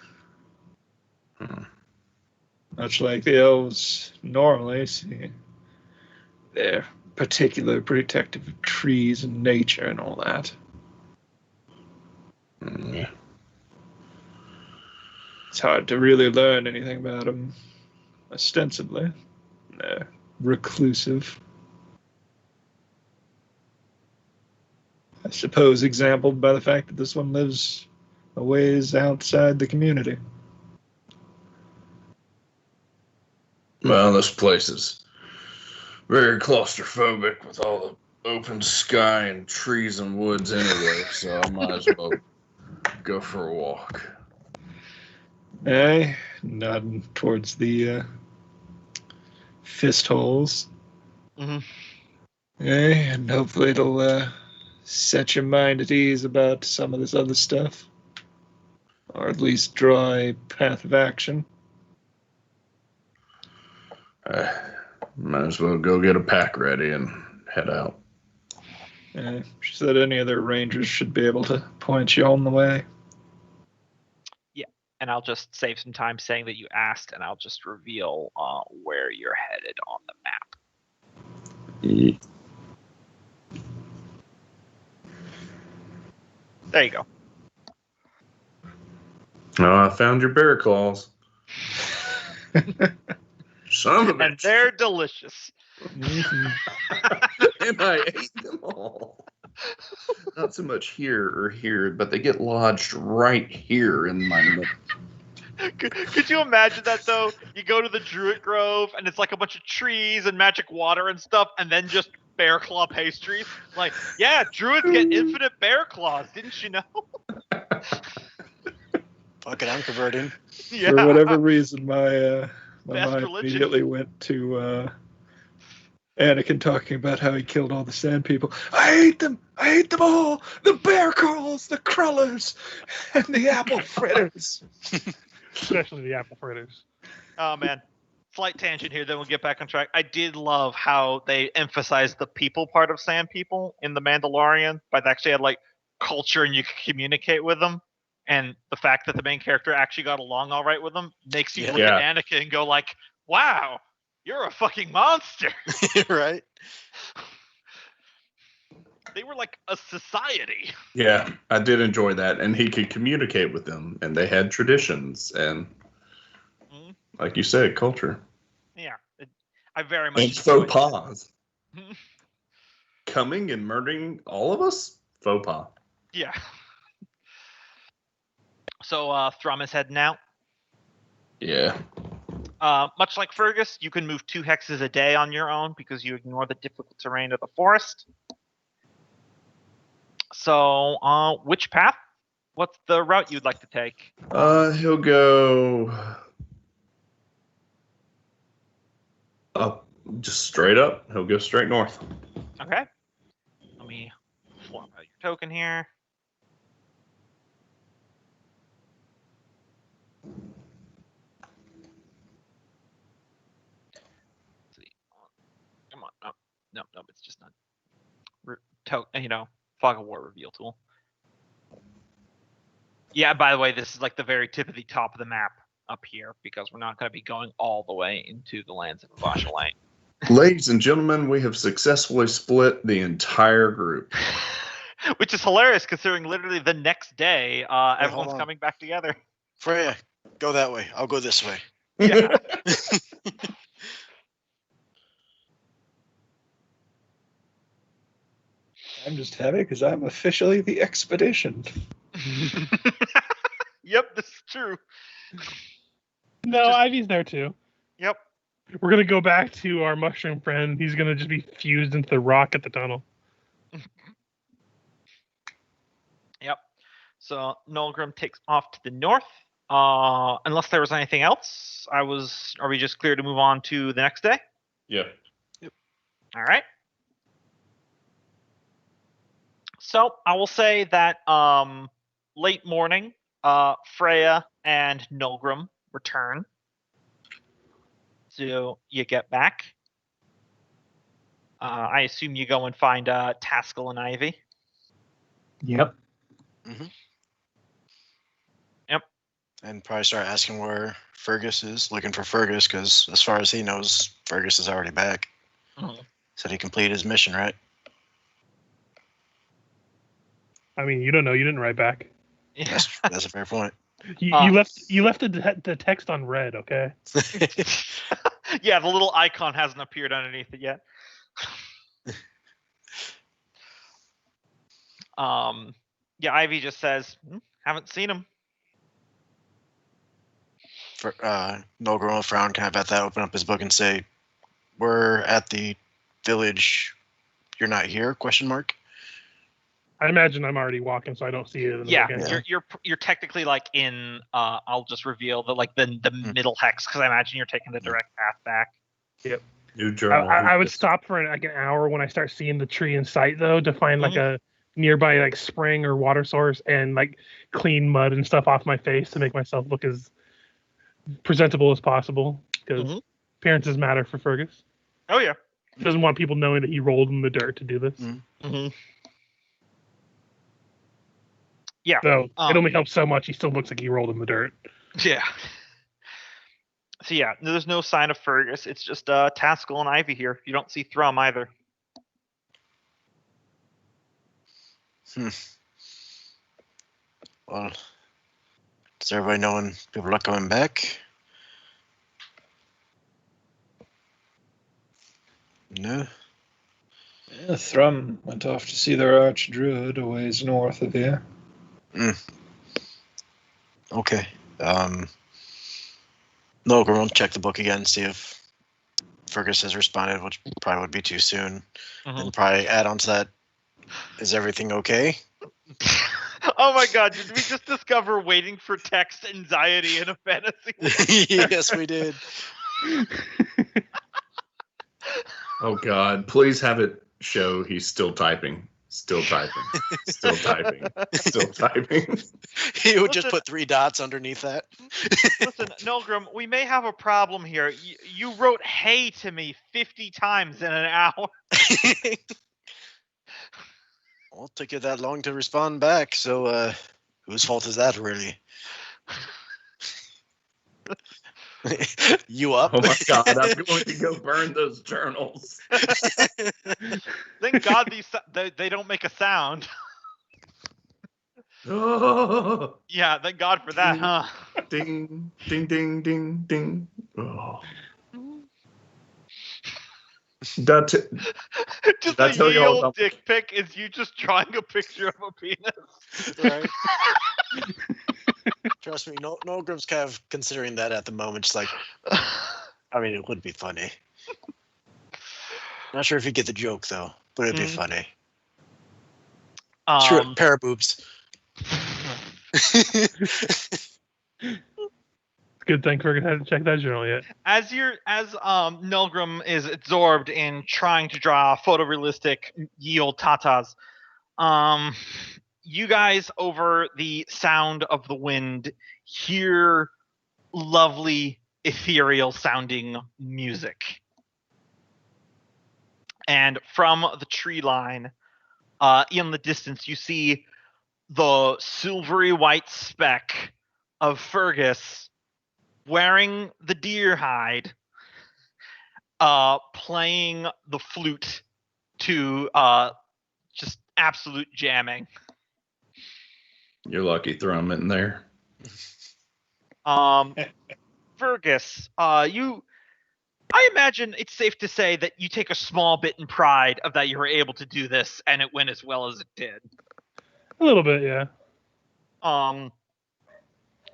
Much like the elves normally see. They're particularly protective of trees and nature and all that. Yeah. It's hard to really learn anything about them, ostensibly. They're reclusive. I suppose exampled by the fact that this one lives a ways outside the community. Well, this place is very claustrophobic with all the open sky and trees and woods anyway, so I might as well go for a walk. Nodding towards the fist holes. Mm-hmm. And hopefully it'll set your mind at ease about some of this other stuff. Or at least draw a path of action. Might as well go get a pack ready and head out. She said any other rangers should be able to point you on the way. Yeah, and I'll just save some time saying that you asked, and I'll just reveal where you're headed on the map. There you go. Oh, I found your bear claws. Son of a And bitch. they're delicious. And I ate them all. Not so much here or here, but they get lodged right here in my mouth. Could you imagine that, though? You go to the Druid Grove, and it's like a bunch of trees and magic water and stuff, and then just bear claw pastries. Like, yeah, Druids get infinite bear claws. Didn't you know? Fuck it, I'm converting. Yeah. For whatever reason, my Best mind religion. immediately went to Anakin talking about how he killed all the sand people. I hate them! I hate them all! The bear crawls, the crullers, and the apple fritters. Especially the apple fritters. Oh, man. Slight tangent here, then we'll get back on track. I did love how they emphasized the people part of Sand People in The Mandalorian, but they actually had, like, culture and you could communicate with them. And the fact that the main character actually got along all right with them makes you look at Anakin and go like, wow, you're a fucking monster. Right? They were like a society. Yeah, I did enjoy that. And he could communicate with them, and they had traditions and, like you said, culture. Yeah. I very much And enjoyed faux pas. Coming and murdering all of us? Faux pas. Yeah. So Thrum is heading out. Yeah. Much like Fergis, you can move 2 hexes a day on your own because you ignore the difficult terrain of the forest. So, which path? What's the route you'd like to take? He'll go up, just straight up. He'll go straight north. Okay. Let me form out your token here. Come on. No, it's just not. Fog of War reveal tool. Yeah, by the way, this is like the very tip of the top of the map up here because we're not going to be going all the way into the lands of Avasha Lane. Ladies and gentlemen, we have successfully split the entire group. Which is hilarious considering literally the next day, everyone's coming back together. Freya, go that way. I'll go this way. Yeah. I'm just happy because I'm officially the expedition. Yep, this is true. No, Ivy's there too. Yep. We're gonna go back to our mushroom friend. He's gonna just be fused into the rock at the tunnel. Yep. So Nolgrim takes off to the north. Unless there was anything else, are we just clear to move on to the next day? Yeah. All right. So I will say that late morning, Freya and Nolgrim return. So you get back. I assume you go and find Taskill and Ivy. Yep. Yep. And probably start asking where Fergis is, looking for Fergis, because as far as he knows, Fergis is already back. Mhm. Said he completed his mission, right? I mean, you don't know. You didn't write back. Yeah. That's a fair point. You left the text on red. Okay. Yeah, the little icon hasn't appeared underneath it yet. Yeah, Ivy just says, haven't seen him. For Nolgrim will frown kind of at that, open up his book and say, "We're at the village. You're not here?" Question mark. I imagine I'm already walking, so I don't see it. In the Yeah, book anyway. you're technically like in. I'll just reveal the middle hex because I imagine you're taking the direct path back. Yep. New journal. I would stop for like an hour when I start seeing the tree in sight, though, to find like a nearby like spring or water source and like clean mud and stuff off my face to make myself look as presentable as possible, because appearances matter for Fergus. Oh yeah. He doesn't want people knowing that he rolled in the dirt to do this. Yeah. So it only helps so much. He still looks like he rolled in the dirt. Yeah. So yeah, there's no sign of Fergus. It's just Taskill and Ivy here. You don't see Thrum either. Well, does everybody know when people are coming back? No. Yeah, Thrum went off to see their archdruid a ways north of here. Okay. Nolgrim will check the book again, see if Fergus has responded, which probably would be too soon. And probably add on to that, is everything okay? Oh my god, did we just discover waiting for text anxiety in a fantasy? Yes, we did. Oh God! Please have it show he's still typing. Still typing. Still typing. Still typing. He would just put 3 dots underneath that. Listen, Nolgrim, we may have a problem here. You wrote "hey" to me 50 times in an hour. Well, it took you that long to respond back, so whose fault is that, really? You up? Oh my God! I'm going to go burn those journals. Thank God they don't make a sound. Oh, Yeah, thank God for that, huh? ding, ding, ding, ding, ding. Oh. Just That's a how you all old know. dick pic is you just drawing a picture of a penis. Right. Trust me, Nolgrim's kind of considering that at the moment. Just like, I mean, it would be funny. Not sure if you get the joke though, but it'd be funny. Sure, pair of boobs. Good thing Fergus hasn't checked that journal yet. As Nolgrim is absorbed in trying to draw photorealistic ye olde tatas, you guys over the sound of the wind hear lovely ethereal sounding music. And from the tree line, in the distance, you see the silvery white speck of Fergus wearing the deer hide, playing the flute to just absolute jamming. You're lucky Thrum in there. Fergus, I imagine it's safe to say that you take a small bit in pride of that you were able to do this and it went as well as it did. A little bit, yeah.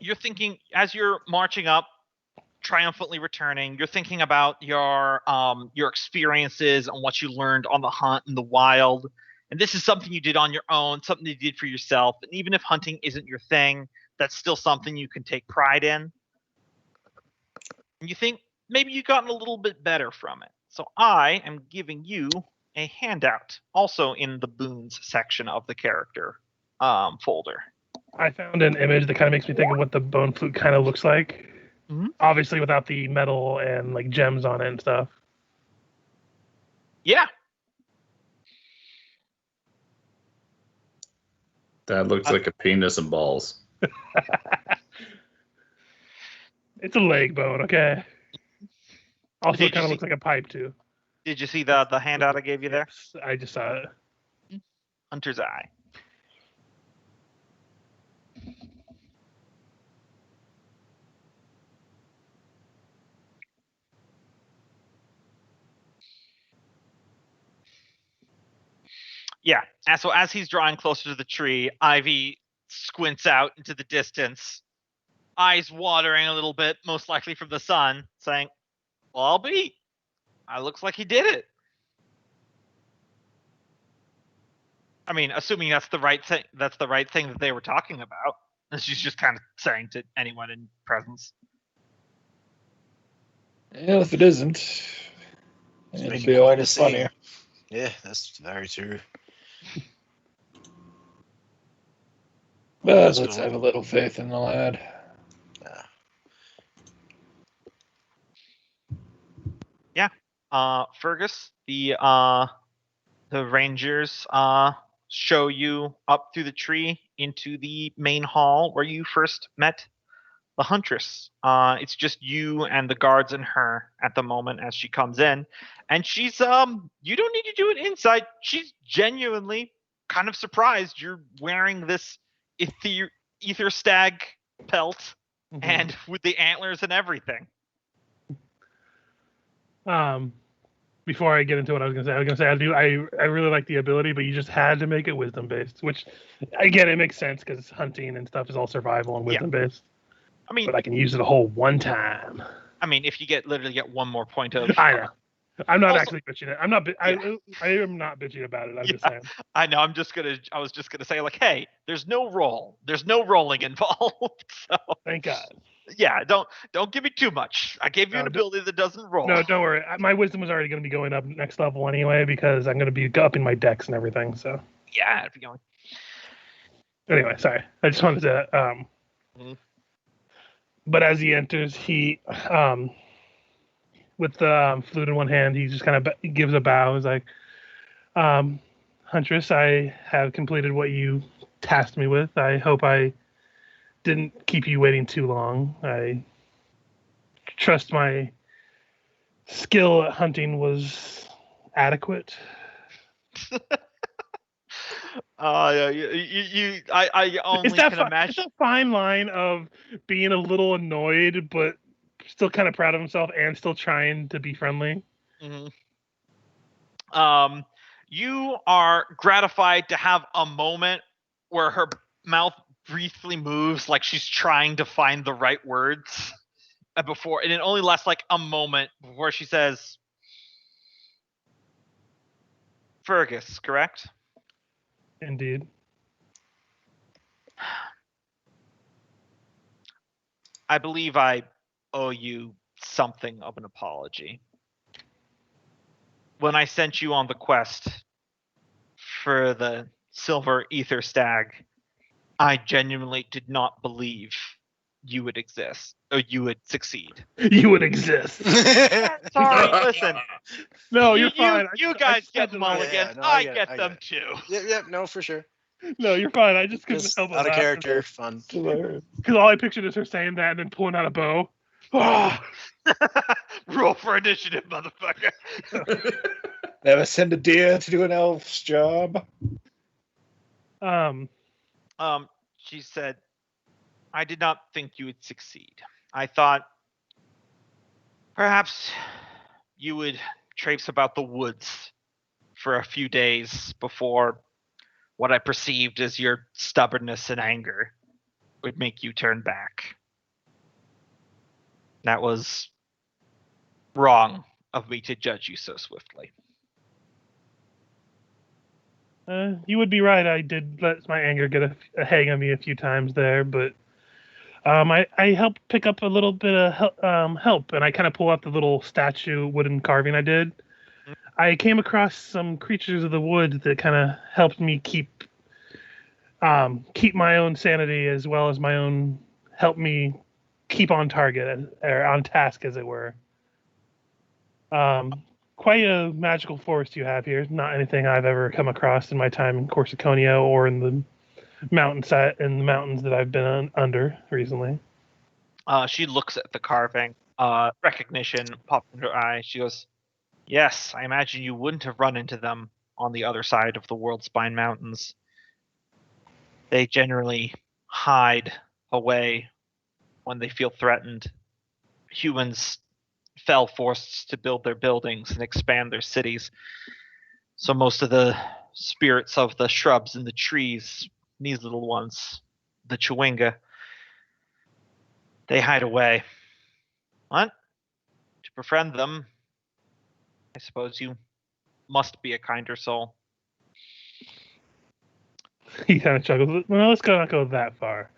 You're thinking as you're marching up, triumphantly returning, you're thinking about your experiences and what you learned on the hunt in the wild. And this is something you did on your own, something you did for yourself. And even if hunting isn't your thing, that's still something you can take pride in. And you think maybe you've gotten a little bit better from it. So I am giving you a handout, also in the boons section of the character folder. I found an image that kind of makes me think of what the bone flute kind of looks like. Mhm. Obviously without the metal and like gems on it and stuff. Yeah. That looks like a penis and balls. It's a leg bone, okay? Also, Did it kind you of looks like a pipe, too. Did you see the handout I gave you there? Yes, I just saw it. Hunter's Eye. Yeah, and so as he's drawing closer to the tree, Ivy squints out into the distance, eyes watering a little bit, most likely from the sun, saying, well, I'll be. It looks like he did it. I mean, assuming that's the right thing that they were talking about. And she's just kind of saying to anyone in presence. Well, if it isn't, it'll making be quite all a the scene. funnier. Yeah, that's very true. But let's have a little faith in the lad. Fergis, the rangers show you up through the tree into the main hall where you first met the Huntress. It's just you and the guards and her at the moment as she comes in, and she's you don't need to do it inside. She's genuinely kind of surprised you're wearing this ether stag pelt and with the antlers and everything. Before I get into what I was gonna say, I really like the ability, but you just had to make it wisdom based, which again it makes sense because hunting and stuff is all survival and wisdom based. I mean, but I can use it a whole one time. I mean, if you literally get one more point of. I know. I'm not Also- actually bitching it. I'm not. I am not bitching about it. I'm just saying. I know. I was just gonna say, like, hey, there's no roll. There's no rolling involved. So Thank God. yeah, don't give me too much. I gave you an ability that doesn't roll. No, don't worry. My wisdom was already going to be going up next level anyway because I'm going to be upping my dex and everything. So Yeah, it'd be going. anyway, sorry. I just wanted to. But as he enters, he with the flute in one hand, he just kind of gives a bow. He's like, Huntress, I have completed what you tasked me with. I hope I didn't keep you waiting too long. I trust my skill at hunting was adequate. I only can imagine. It's a fine line of being a little annoyed, but still kind of proud of himself and still trying to be friendly. You are gratified to have a moment where her mouth briefly moves like she's trying to find the right words and it only lasts like a moment before she says, Fergis, correct? Indeed. I believe I owe you something of an apology. When I sent you on the quest for the silver ether stag, I genuinely did not believe you would exist or you would succeed. You would exist. Sorry, listen. No, you're fine. You guys get mulligans. Yeah, no, I get get it. them too. Yeah, no, for sure. No, you're fine. I just couldn't Just help it. out of character, fun. Because all I pictured is her saying that and then pulling out a bow. Roll for initiative, motherfucker. Never send a deer to do an elf's job. She said, I did not think you would succeed. I thought perhaps you would traipse about the woods for a few days before what I perceived as your stubbornness and anger would make you turn back. That was wrong of me to judge you so swiftly. You would be right. I did let my anger get a hang on me a few times there, but I help pick up a little bit of help, and I kind of pull out the little statue wooden carving I did. I came across some creatures of the wood that kind of helped me keep my own sanity as well as my own, help me keep on target or on task, as it were. Quite a magical forest you have here. Not anything I've ever come across in my time in Corsiconia or in the mountains that I've been under recently. She looks at the carving. Recognition pops in her eye. She goes, "Yes, I imagine you wouldn't have run into them on the other side of the World Spine Mountains. They generally hide away when they feel threatened. Humans fell forests to build their buildings and expand their cities. So most of the spirits of the shrubs and the trees, these little ones, the chewinga, they hide away. What? To befriend them, I suppose you must be a kinder soul." He kind of chuckles. Well, let's not go that far.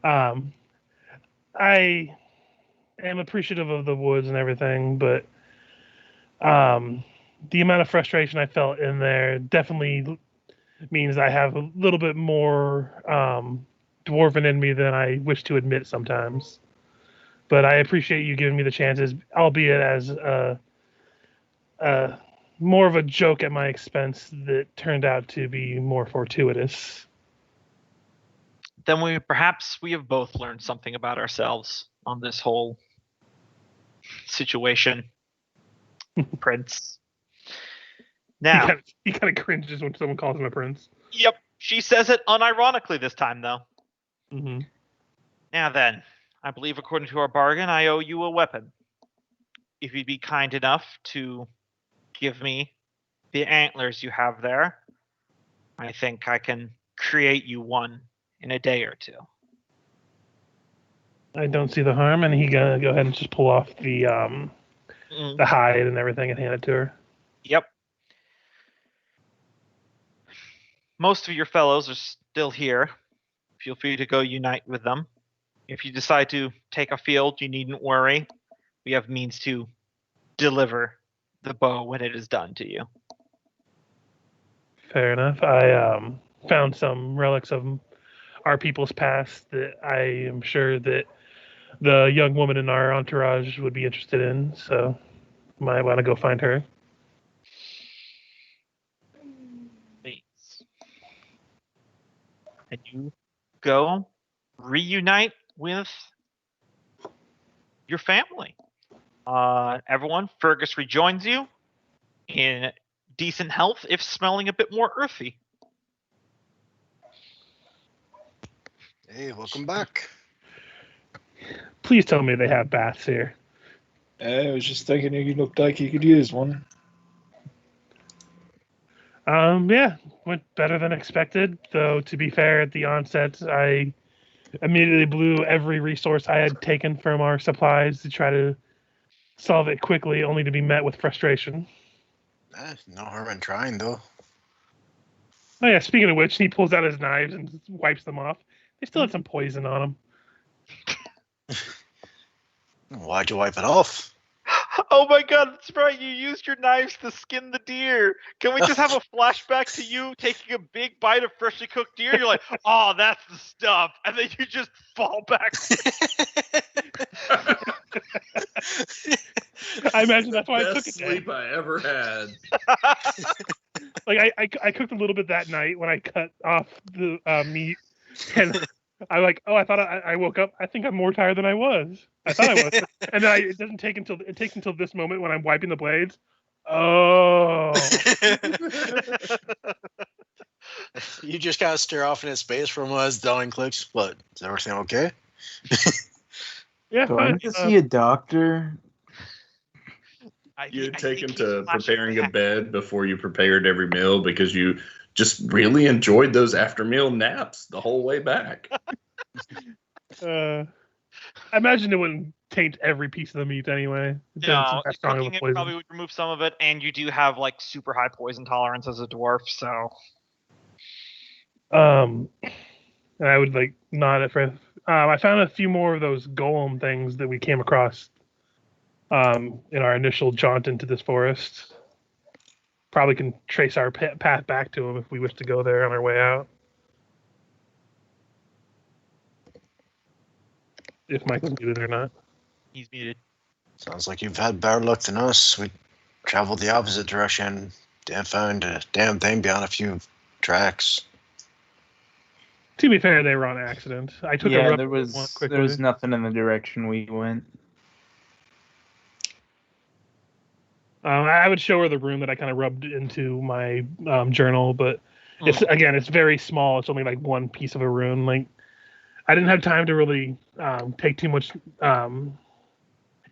I am appreciative of the woods and everything, but the amount of frustration I felt in there definitely means I have a little bit more dwarven in me than I wish to admit sometimes. But I appreciate you giving me the chances, albeit as more of a joke at my expense that turned out to be more fortuitous. Then we have both learned something about ourselves on this whole situation, Prince. Now, he kind of cringes when someone calls him a prince. Yep, she says it unironically this time, though. Mm-hmm. Now then, I believe according to our bargain, I owe you a weapon. If you'd be kind enough to give me the antlers you have there, I think I can create you one in a day or two. I don't see the harm, and he gonna go ahead and just pull off the hide and everything and hand it to her. Yep. Most of your fellows are still here. Feel free to go unite with them. If you decide to take a field, you needn't worry. We have means to deliver the bow when it is done to you. Fair enough. I found some relics of our people's past that I am sure that the young woman in our entourage would be interested in, so might want to go find her. Please. And you go reunite with your family. Everyone, Fergis rejoins you in decent health, if smelling a bit more earthy. Hey, welcome back. Please tell me they have baths here. I was just thinking you looked like you could use one. Yeah, went better than expected. Though, to be fair, at the onset, I immediately blew every resource I had taken from our supplies to try to solve it quickly, only to be met with frustration. No harm in trying, though. Oh yeah, speaking of which, he pulls out his knives and wipes them off. They still had some poison on them. Why'd you wipe it off? Oh my god, that's right. You used your knives to skin the deer. Can we just have a flashback to you taking a big bite of freshly cooked deer? You're like, oh, that's the stuff. And then you just fall back. I imagine that's why I took Best it. sleep I ever had. Like I cooked a little bit that night when I cut off the meat, and I I thought I woke up. I think I'm more tired than I was. I thought I was, and then it takes until this moment when I'm wiping the blades. Oh. You just kind of stare off into space for a moment as Dawning clicks. What? Is everything okay? Yeah, Do I fine. need to see a doctor? You had taken to preparing a bed before you prepared every meal because you just really enjoyed those after meal naps the whole way back. I imagine it wouldn't taint every piece of the meat anyway. No, cooking it probably would remove some of it, and you do have like super high poison tolerance as a dwarf, so. And I would like nod at Frith. I found a few more of those golem things that we came across in our initial jaunt into this forest. Probably can trace our path back to them if we wish to go there on our way out. If Mike's muted or not. He's muted. Sounds like you've had better luck than us. We traveled the opposite direction. Didn't find a damn thing beyond a few tracks. To be fair, they were on accident. I took a Yeah, rope there one was quickly. nothing in the direction we went. I would show her the rune that I kind of rubbed into my journal, but it's very small. It's only like one piece of a rune. Like I didn't have time to really take too much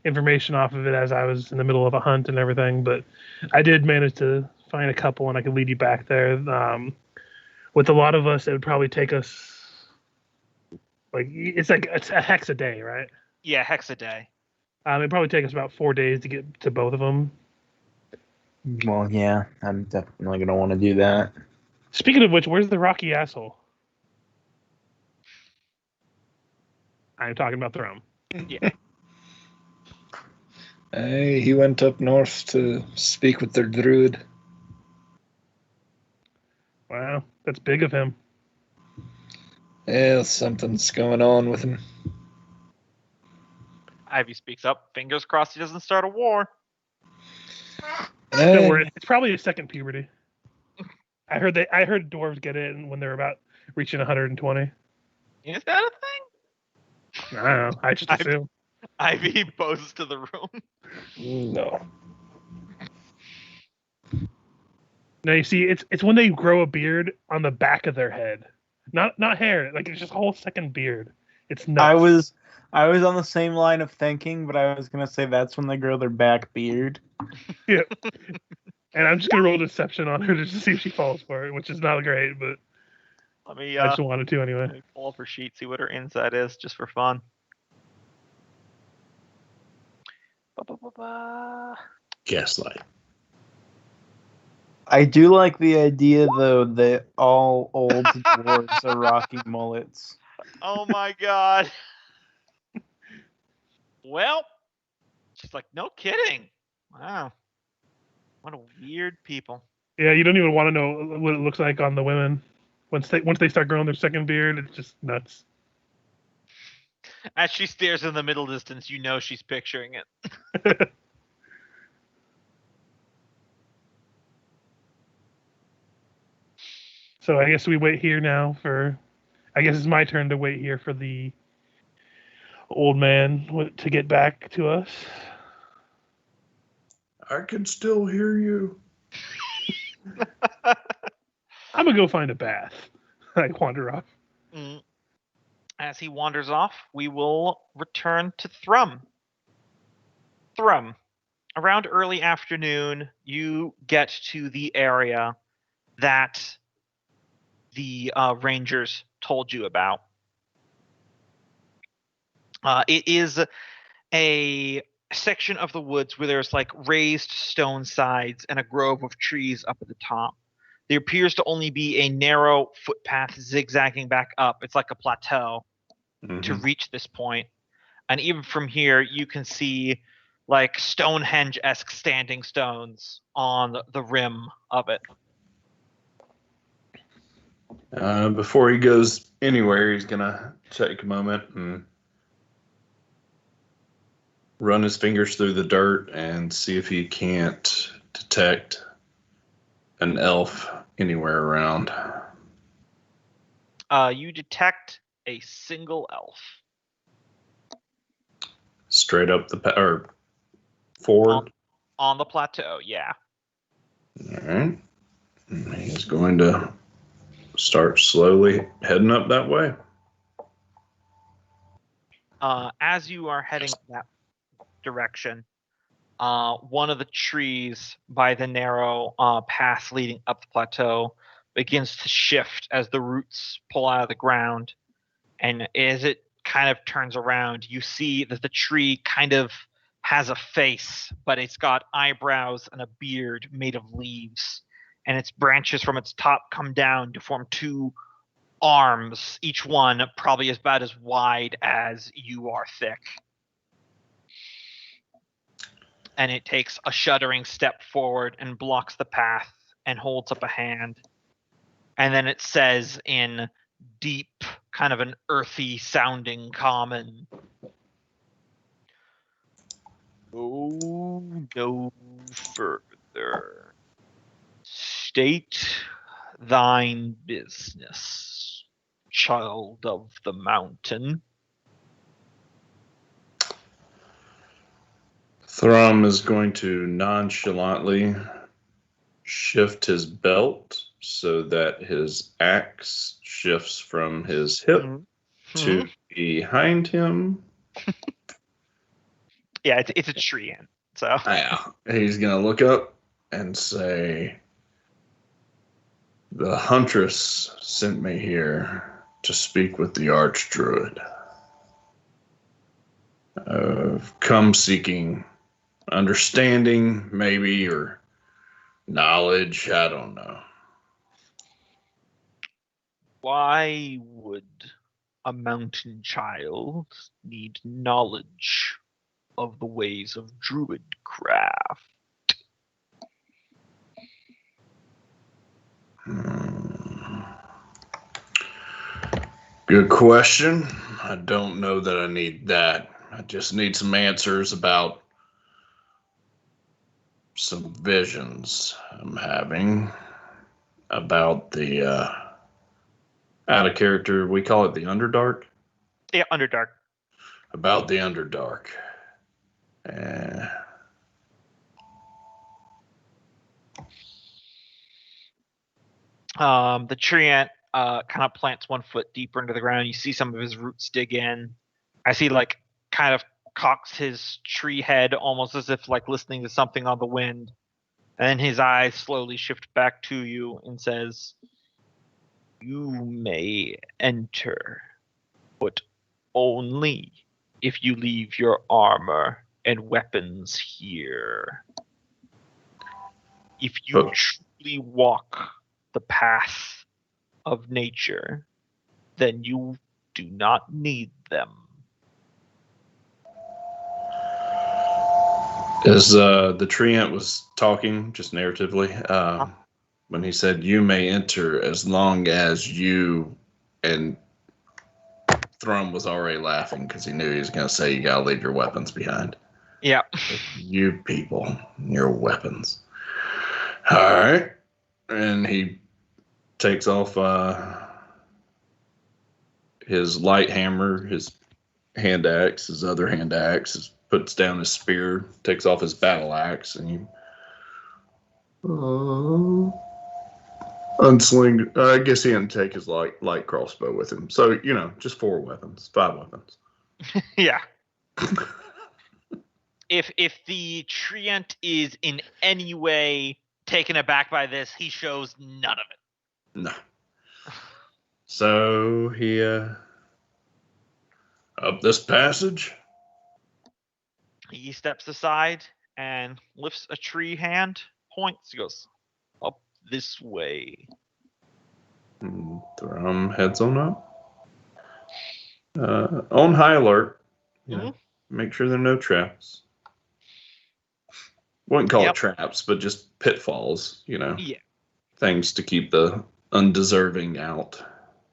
information off of it as I was in the middle of a hunt and everything, but I did manage to find a couple, and I could lead you back there. With a lot of us, it would probably take us it's a hex a day, right? Yeah, hex a day. It'd probably take us about 4 days to get to both of them. Well, yeah, I'm definitely gonna want to do that. Speaking of which, where's the rocky asshole? I'm talking about Thrum. Yeah. Hey, he went up north to speak with their druid. Wow, that's big of him. Yeah, something's going on with him. Ivy speaks up. Fingers crossed he doesn't start a war. Don't worry, it's probably a second puberty. I heard dwarves get it when they're about reaching 120. Is that a thing? I don't know. I just assume. Ivy bows to the room. No. No, you see, it's when they grow a beard on the back of their head, not hair. Like it's just a whole second beard. It's nuts. I was on the same line of thinking, but I was gonna say that's when they grow their back beard. Yeah. And I'm just gonna roll deception on her to just see if she falls for it, which is not great, but Let me I just wanted to anyway. let me pull up her sheet, see what her inside is, just for fun. Ba-ba-ba-ba. Gaslight. I do like the idea though that all old dwarves are rocking mullets. Oh my god. Well, she's like, no kidding. Wow. What a weird people. Yeah, you don't even want to know what it looks like on the women. Once they start growing their second beard, it's just nuts. As she stares in the middle distance, you know she's picturing it. So I guess we wait here now for. I guess it's my turn to wait here for the old man to get back to us. I can still hear you. I'm gonna go find a bath. I wander off. As he wanders off, we will return to Thrum. Thrum, around early afternoon, you get to the area that the Rangers told you about. It is a section of the woods where there's like raised stone sides and a grove of trees up at the top. There appears to only be a narrow footpath zigzagging back up. It's like a plateau to reach this point. And even from here, you can see like Stonehenge-esque standing stones on the rim of it. Before he goes anywhere, he's gonna take a moment and run his fingers through the dirt and see if he can't detect an elf anywhere around. You detect a single elf. Straight up or forward? On the plateau, yeah. All right. And he's going to start slowly heading up that way. As you are heading that direction, one of the trees by the narrow path leading up the plateau begins to shift as the roots pull out of the ground. And as it kind of turns around, you see that the tree kind of has a face, but it's got eyebrows and a beard made of leaves. And its branches from its top come down to form two arms, each one probably about as wide as you are thick. And it takes a shuddering step forward and blocks the path and holds up a hand. And then it says in deep, kind of an earthy sounding common, "Go no further. State thine business, child of the mountain." Thrum is going to nonchalantly shift his belt so that his axe shifts from his hip to behind him. Yeah, it's a tree ant. So Yeah, he's gonna look up and say, "The Huntress sent me here to speak with the Archdruid. I've come seeking understanding, maybe, or knowledge. I don't know." why would a mountain child need knowledge of the ways of druid craft? Good question. I don't know that I need that. I just need some answers about some visions I'm having about the out of character. We call it the Underdark. Yeah, Underdark. About the Underdark. The tree ant kind of plants 1 foot deeper into the ground. You see some of his roots dig in. I see like kind of cocks his tree head almost as if like listening to something on the wind. And then his eyes slowly shift back to you and says, "You may enter, but only if you leave your armor and weapons here. If you truly walk the path of nature, then you do not need them." As the tree ant was talking, just narratively, when he said, "You may enter as long as you," and Thrum was already laughing because he knew he was going to say, "You got to leave your weapons behind." Yeah. You people, your weapons. All right. And he takes off his light hammer, his hand axe, his other hand axe, puts down his spear, takes off his battle axe, and he unsling. I guess he didn't take his light crossbow with him. So, just 5 weapons. Yeah. If the treant is in any way taken aback by this, he shows none of it. No. So he up this passage. He steps aside and lifts a tree hand, points, he goes, "Up this way." Thrum heads on up. On high alert. Make sure there are no traps. Wouldn't call it traps, but just pitfalls, Yeah. Things to keep the undeserving out.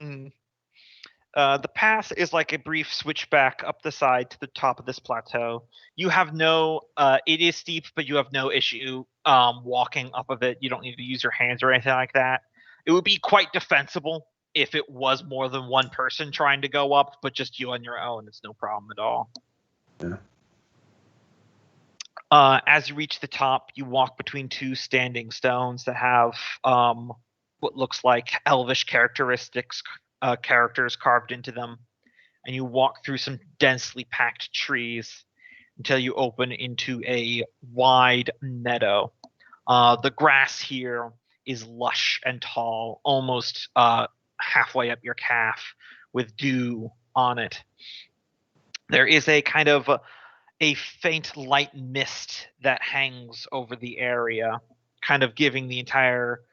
The path is like a brief switchback up the side to the top of this plateau. You have no, it is steep, but you have no issue walking up of it. You don't need to use your hands or anything like that. It would be quite defensible if it was more than one person trying to go up, but just you on your own, it's no problem at all. Yeah. As you reach the top, you walk between 2 standing stones that have what looks like elvish characters carved into them, and you walk through some densely packed trees until you open into a wide meadow. The grass here is lush and tall, almost halfway up your calf, with dew on it. There is a kind of a faint light mist that hangs over the area, kind of giving the entire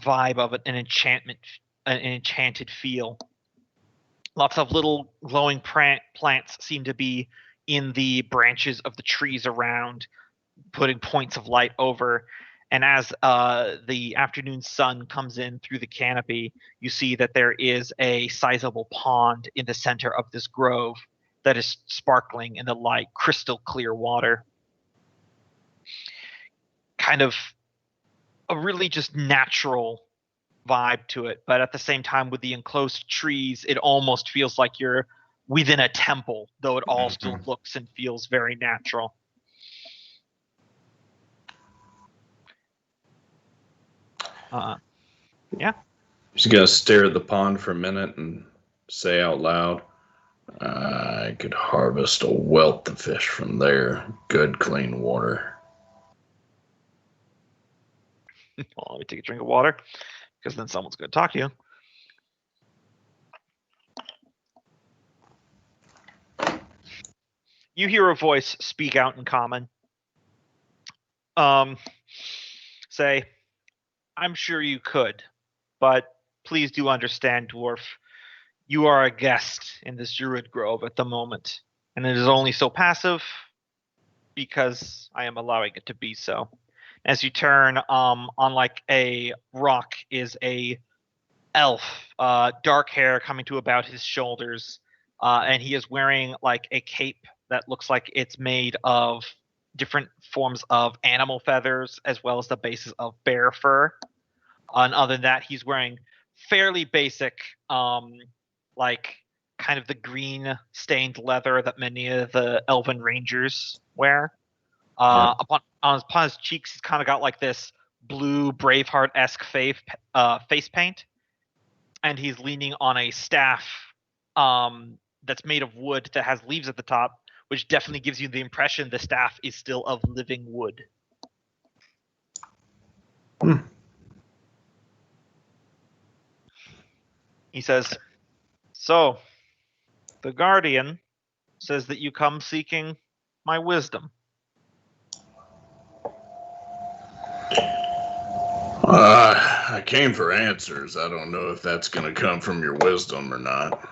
vibe of it an enchantment an enchanted feel. Lots of little glowing plants seem to be in the branches of the trees around, putting points of light over. And as the afternoon sun comes in through the canopy, you see that there is a sizable pond in the center of this grove that is sparkling in the light, crystal clear water. Kind of a really just natural vibe to it, but at the same time, with the enclosed trees, it almost feels like you're within a temple, though it all still looks and feels very natural. Yeah. Just gonna stare at the pond for a minute and say out loud, I could harvest a wealth of fish from there. Good, clean water. Well, let me take a drink of water, because then someone's going to talk to you. You hear a voice speak out in common. Say, I'm sure you could, but please do understand, dwarf, you are a guest in this druid grove at the moment, and it is only so passive because I am allowing it to be so. As you turn, on like a rock is a elf, dark hair coming to about his shoulders, and he is wearing like a cape that looks like it's made of different forms of animal feathers as well as the bases of bear fur. And other than that, he's wearing fairly basic, like kind of the green stained leather that many of the elven rangers wear. Upon his cheeks, he's kind of got like this blue Braveheart-esque face paint, and he's leaning on a staff that's made of wood that has leaves at the top, which definitely gives you the impression the staff is still of living wood. He says, so, the Guardian says that you come seeking my wisdom. I came for answers. I don't know if that's going to come from your wisdom or not.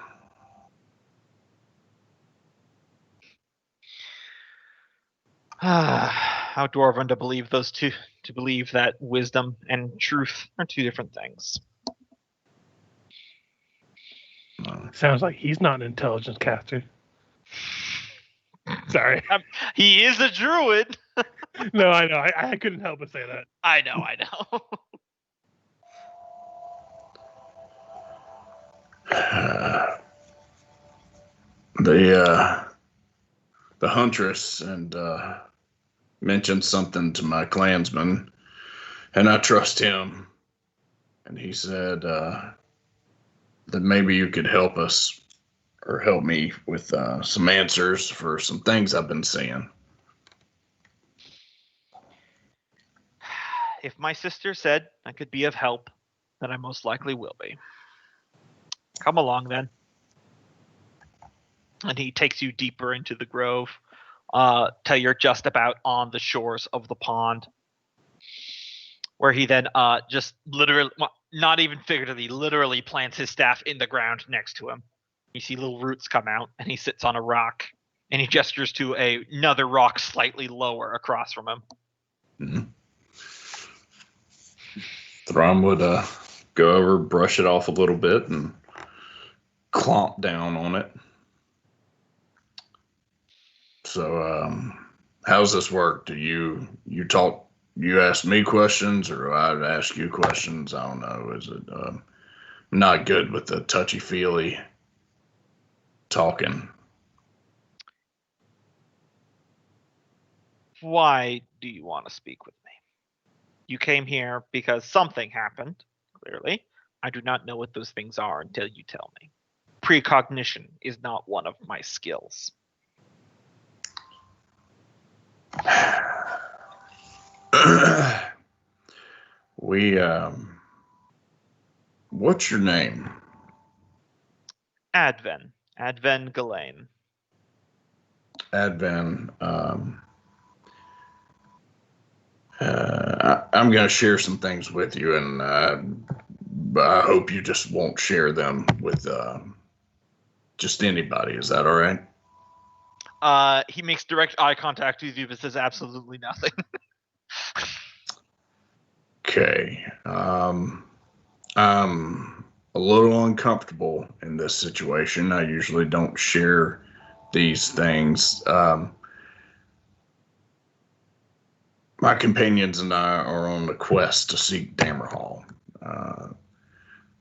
How dwarven to believe those two, to believe that wisdom and truth are two different things. Sounds like he's not an intelligence caster. Sorry. He is a druid. No, I know. I couldn't help but say that. I know. The Huntress and mentioned something to my clansman, and I trust him. And he said that maybe you could help us, or help me with some answers for some things I've been seeing. If my sister said I could be of help, then I most likely will be. Come along, then. And he takes you deeper into the grove, till you're just about on the shores of the pond, where he then just literally, well, not even figuratively, literally plants his staff in the ground next to him. You see little roots come out, and he sits on a rock, and he gestures to another rock slightly lower across from him. Mm-hmm. Thrum would go over, brush it off a little bit, and clomp down on it. So, how's this work? Do you ask me questions, or I ask you questions? I don't know. Is it not good with the touchy-feely talking? Why do you want to speak with me? You came here because something happened, clearly. I do not know what those things are until you tell me. Precognition is not one of my skills. What's your name? Adven Ghislaine. Adven, I'm going to share some things with you, and but I hope you just won't share them with just anybody. Is that all right? He makes direct eye contact with you, but says absolutely nothing. Okay. I'm a little uncomfortable in this situation. I usually don't share these things. My companions and I are on a quest to seek Dammerhall,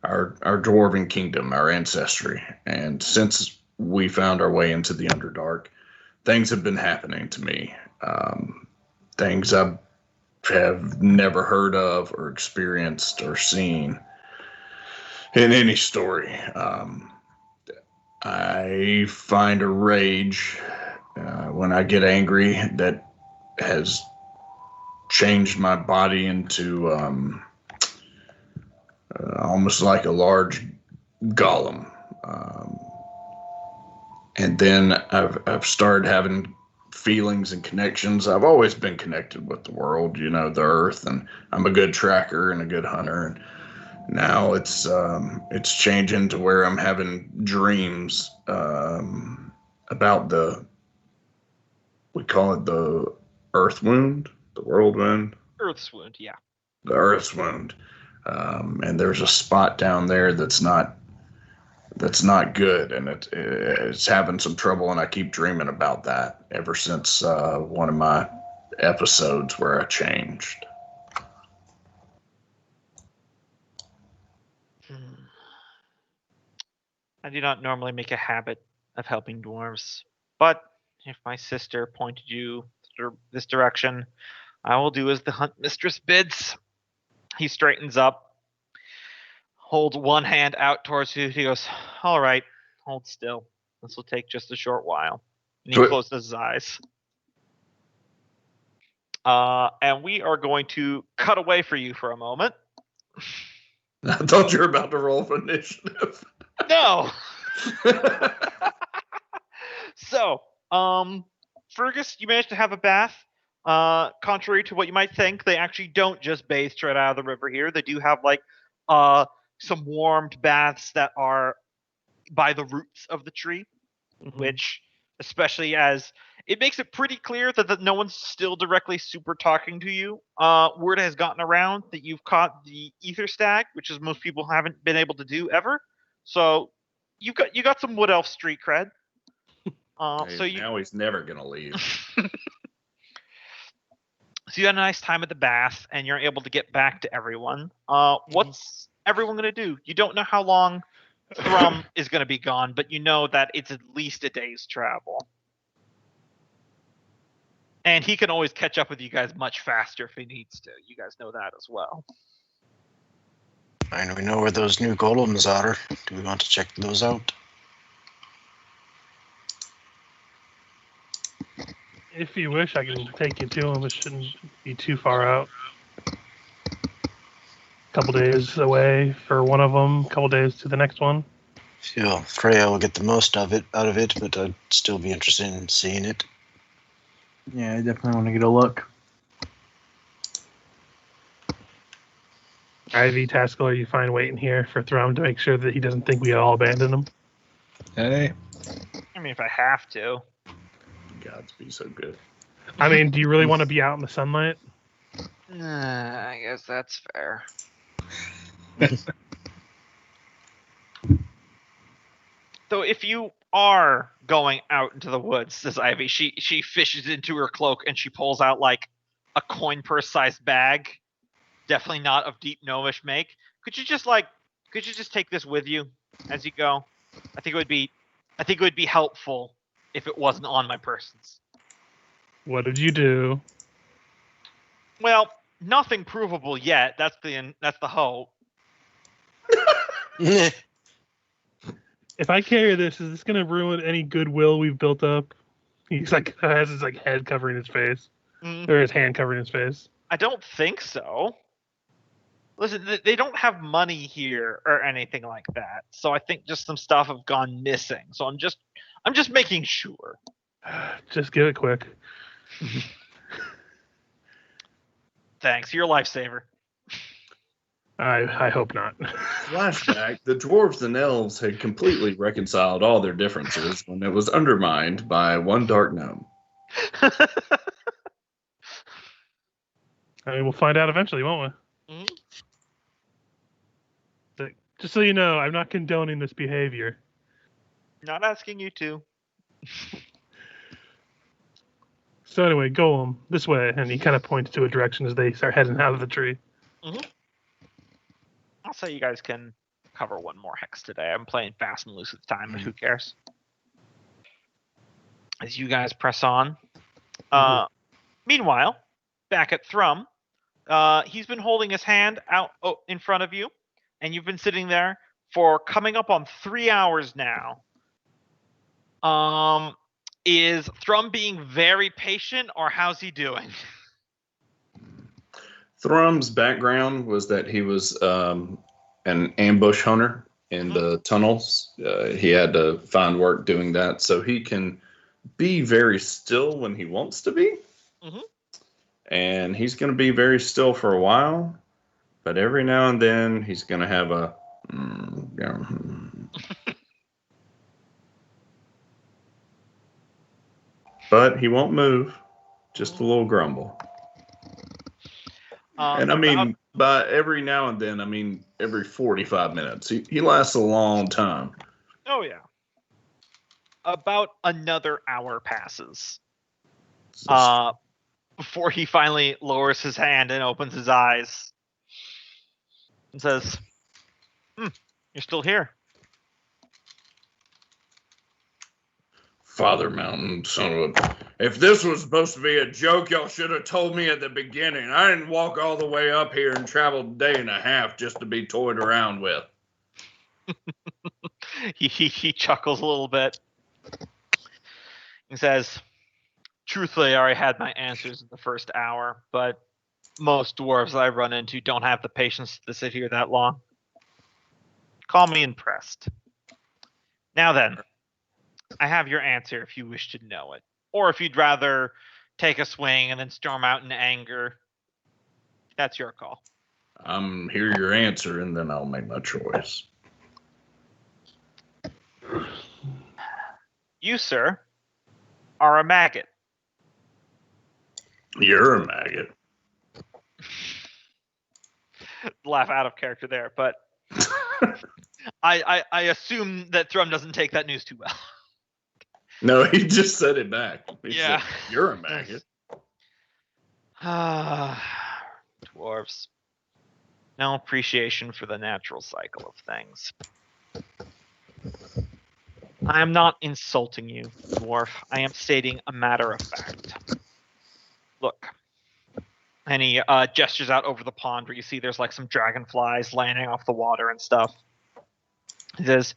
our dwarven kingdom, our ancestry. And since we found our way into the Underdark, things have been happening to me. Things I have never heard of or experienced or seen in any story. I find a rage when I get angry that has changed my body into almost like a large golem. And then I've started having feelings and connections. I've always been connected with the world, the earth, and I'm a good tracker and a good hunter. And now it's changing to where I'm having dreams about we call it the earth wound, the world wound. Earth's wound, yeah. The earth's wound. And there's a spot down there that's not good, and it's having some trouble, and I keep dreaming about that ever since one of my episodes where I changed. I do not normally make a habit of helping dwarves, but if my sister pointed you this direction, I will do as the hunt mistress bids. He straightens up, holds one hand out towards you. He goes, all right, hold still. This will take just a short while. And he closes his eyes. And we are going to cut away for you for a moment. I thought you were about to roll for initiative. No! So, Fergis, you managed to have a bath. Contrary to what you might think, they actually don't just bathe straight out of the river here. They do have some warmed baths that are by the roots of the tree, which, especially as it makes it pretty clear that no one's still directly super talking to you. Word has gotten around that you've caught the ether stag, which is most people haven't been able to do ever. So you got some Wood Elf street cred. Now he's never gonna leave. So you had a nice time at the bath, and you're able to get back to everyone. What's everyone going to do? You don't know how long Thrum is going to be gone, but you know that it's at least a day's travel. And he can always catch up with you guys much faster if he needs to. You guys know that as well. And we know where those new golems are. Do we want to check those out? If you wish, I can take you to them. It shouldn't be too far out. A couple days away for one of them, a couple days to the next one. Feel Freya will get the most out of it, but I'd still be interested in seeing it. Yeah, I definitely want to get a look. Ivy, Taskill, are you fine waiting here for Thrum to make sure that he doesn't think we all abandoned him? Hey. I mean, if I have to. God's be so good. I mean, do you really want to be out in the sunlight? I guess that's fair. So if you are going out into the woods, says Ivy, she fishes into her cloak and she pulls out like a coin purse sized bag. Definitely not of deep gnomish make. Could you just take this with you as you go? I think it would be helpful if it wasn't on my persons. What did you do? Well, nothing provable yet. That's the hope. If I carry this, is this going to ruin any goodwill we've built up? He's has his head covering his face, or his hand covering his face. I don't think so. Listen, they don't have money here or anything like that. So I think just some stuff have gone missing. So I'm just making sure. Just give it quick. Thanks. You're a lifesaver. I hope not. Flashback, the dwarves and elves had completely reconciled all their differences when it was undermined by one dark gnome. I mean, we'll find out eventually, won't we? Mhm. Just so you know, I'm not condoning this behavior. Not asking you to. So anyway, Golem, this way, and he kind of points to a direction as they start heading out of the tree. I'll say you guys can cover one more hex today. I'm playing fast and loose with time, but who cares? As you guys press on. Meanwhile, back at Thrum, he's been holding his hand out in front of you, and you've been sitting there for coming up on 3 hours now. Is Thrum being very patient, or how's he doing? Thrum's background was that he was an ambush hunter in the tunnels. He had to find work doing that, so he can be very still when he wants to be. And he's going to be very still for a while, but every now and then he's going to have a but he won't move, just a little grumble. And I mean, by every now and then, I mean every 45 minutes. He lasts a long time. Oh, yeah. About another hour passes before he finally lowers his hand and opens his eyes and says, you're still here. Father Mountain, son of a... If this was supposed to be a joke, y'all should have told me at the beginning. I didn't walk all the way up here and travel a day and a half just to be toyed around with. He chuckles a little bit. He says, truthfully, I already had my answers in the first hour, but most dwarves I run into don't have the patience to sit here that long. Call me impressed. Now then, I have your answer if you wish to know it. Or if you'd rather take a swing and then storm out in anger. That's your call. Hear your answer, and then I'll make my choice. You, sir, are a maggot. You're a maggot. Laugh out of character there, but I assume that Thrum doesn't take that news too well. No, he just said it back. He Yeah. said, you're a maggot. Dwarves. No appreciation for the natural cycle of things. I am not insulting you, dwarf. I am stating a matter of fact. Look. And he gestures out over the pond where you see there's like some dragonflies landing off the water and stuff. He says,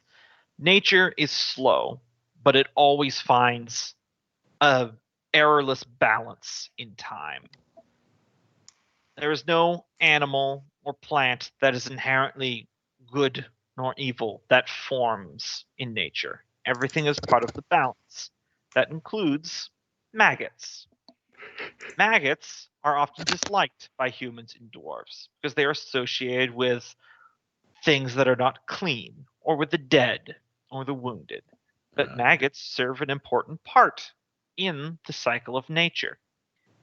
nature is slow, but it always finds a errorless balance in time. There is no animal or plant that is inherently good nor evil that forms in nature. Everything is part of the balance. That includes maggots. Maggots are often disliked by humans and dwarves because they are associated with things that are not clean, or with the dead, or the wounded. But maggots serve an important part in the cycle of nature.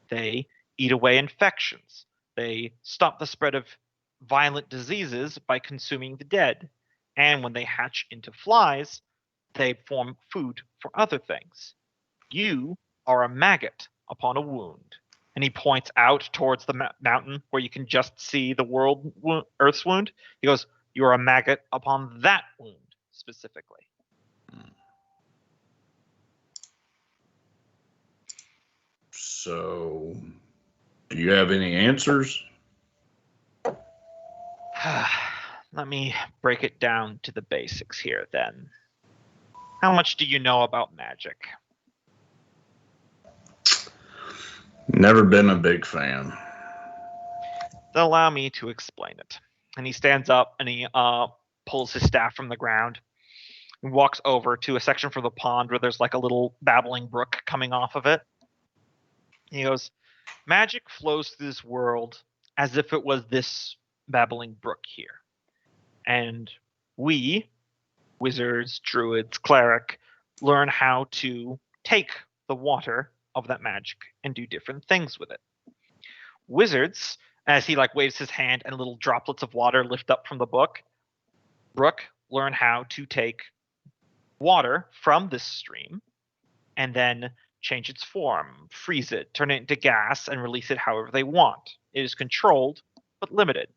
They eat away infections. They stop the spread of violent diseases by consuming the dead. And when they hatch into flies, they form food for other things. You are a maggot upon a wound. And he points out towards the mountain where you can just see the Earth's wound. He goes, you are a maggot upon that wound specifically. So, do you have any answers? Let me break it down to the basics here then. How much do you know about magic? Never been a big fan. Allow me to explain it. And he stands up and he pulls his staff from the ground and walks over to a section from the pond where there's like a little babbling brook coming off of it. He goes, magic flows through this world as if it was this babbling brook here. And we, wizards, druids, cleric, learn how to take the water of that magic and do different things with it. Wizards, as he waves his hand and little droplets of water lift up from the brook, learn how to take water from this stream and then change its form, freeze it, turn it into gas, and release it however they want. It is controlled, but limited.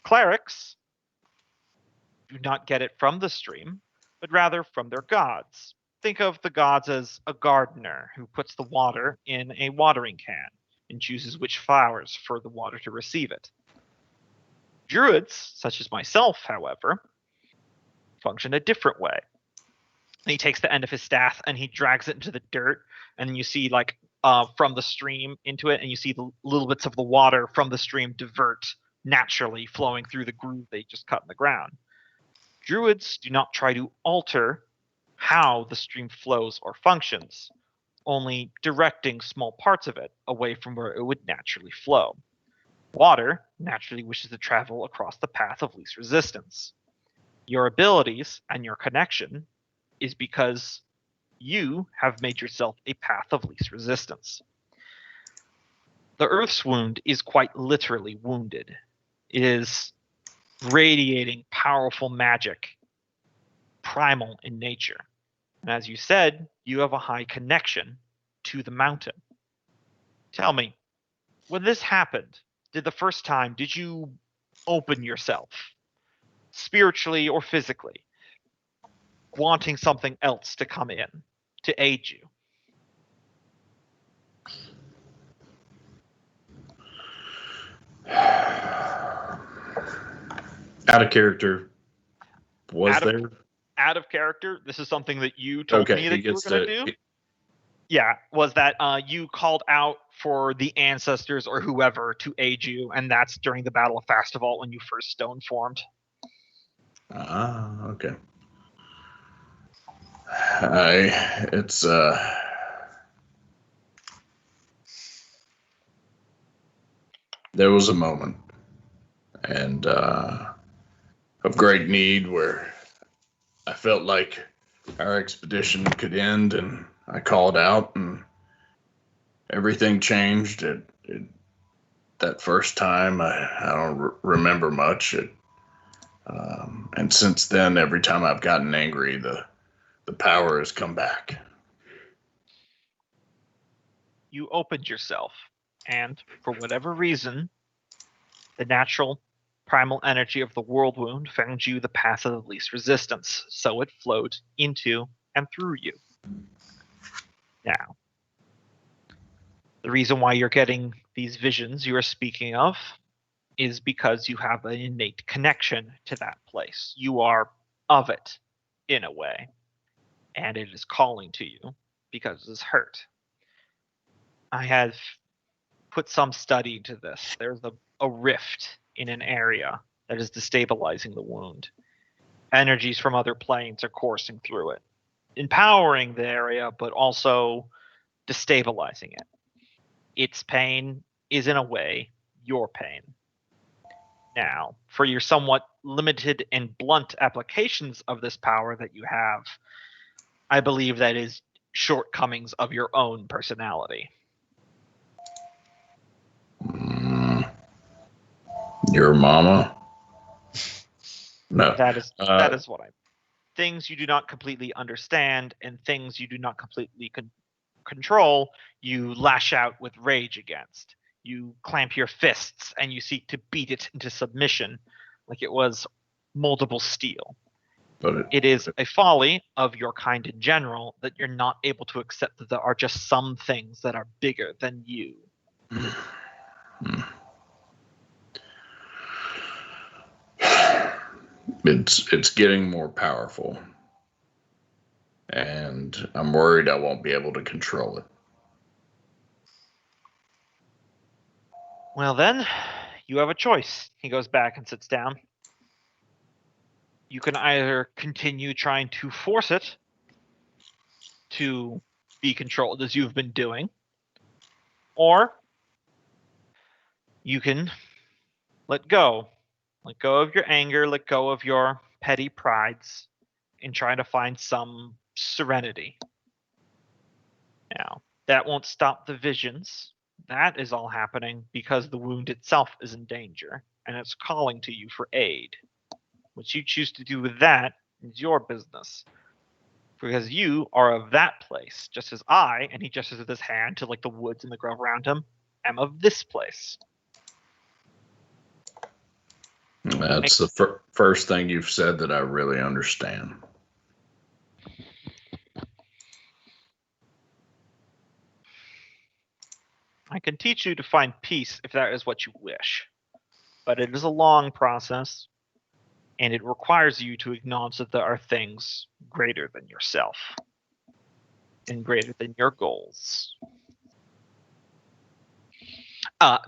Clerics do not get it from the stream, but rather from their gods. Think of the gods as a gardener who puts the water in a watering can and chooses which flowers for the water to receive it. Druids, such as myself, however, function a different way. And he takes the end of his staff and he drags it into the dirt, and then you see from the stream into it, and you see the little bits of the water from the stream divert naturally, flowing through the groove they just cut in the ground. Druids do not try to alter how the stream flows or functions, only directing small parts of it away from where it would naturally flow. Water naturally wishes to travel across the path of least resistance. Your abilities and your connection is because you have made yourself a path of least resistance. The Earth's wound is quite literally wounded. It is radiating powerful magic, primal in nature. And as you said, you have a high connection to the mountain. Tell me, when this happened, did you open yourself, spiritually or physically, wanting something else to come in to aid you? Out of character. Out of character, this is something that you told me that you were going to do. Yeah, was that you called out for the ancestors or whoever to aid you, and that's during the Battle of Fastival when you first stone formed. Ah, okay. There was a moment and of great need where I felt like our expedition could end, and I called out and everything changed. That first time, I don't remember much. And since then, every time I've gotten angry, the power has come back. You opened yourself, and for whatever reason, the natural primal energy of the world wound found you the path of the least resistance, so it flowed into and through you. Now, the reason why you're getting these visions you are speaking of is because you have an innate connection to that place. You are of it, in a way, and it is calling to you because it is hurt. I have put some study into this. There's a rift in an area that is destabilizing the wound. Energies from other planes are coursing through it, empowering the area, but also destabilizing it. Its pain is, in a way, your pain. Now, for your somewhat limited and blunt applications of this power that you have, I believe that is shortcomings of your own personality. Your mama? No. That is what things you do not completely understand and things you do not completely control, you lash out with rage against. You clamp your fists and you seek to beat it into submission like it was moldable steel. But it is a folly of your kind in general that you're not able to accept that there are just some things that are bigger than you. It's getting more powerful, and I'm worried I won't be able to control it. Well then, you have a choice. He goes back and sits down. You can either continue trying to force it to be controlled as you've been doing, or you can Let go. Let go of your anger, let go of your petty prides, and try to find some serenity. Now, that won't stop the visions. That is all happening because the wound itself is in danger, and it's calling to you for aid. What you choose to do with that is your business. Because you are of that place, just as I, and he gestures with his hand to like the woods and the grove around him, am of this place. That's the first thing you've said that I really understand. I can teach you to find peace if that is what you wish. But it is a long process, and it requires you to acknowledge that there are things greater than yourself and greater than your goals.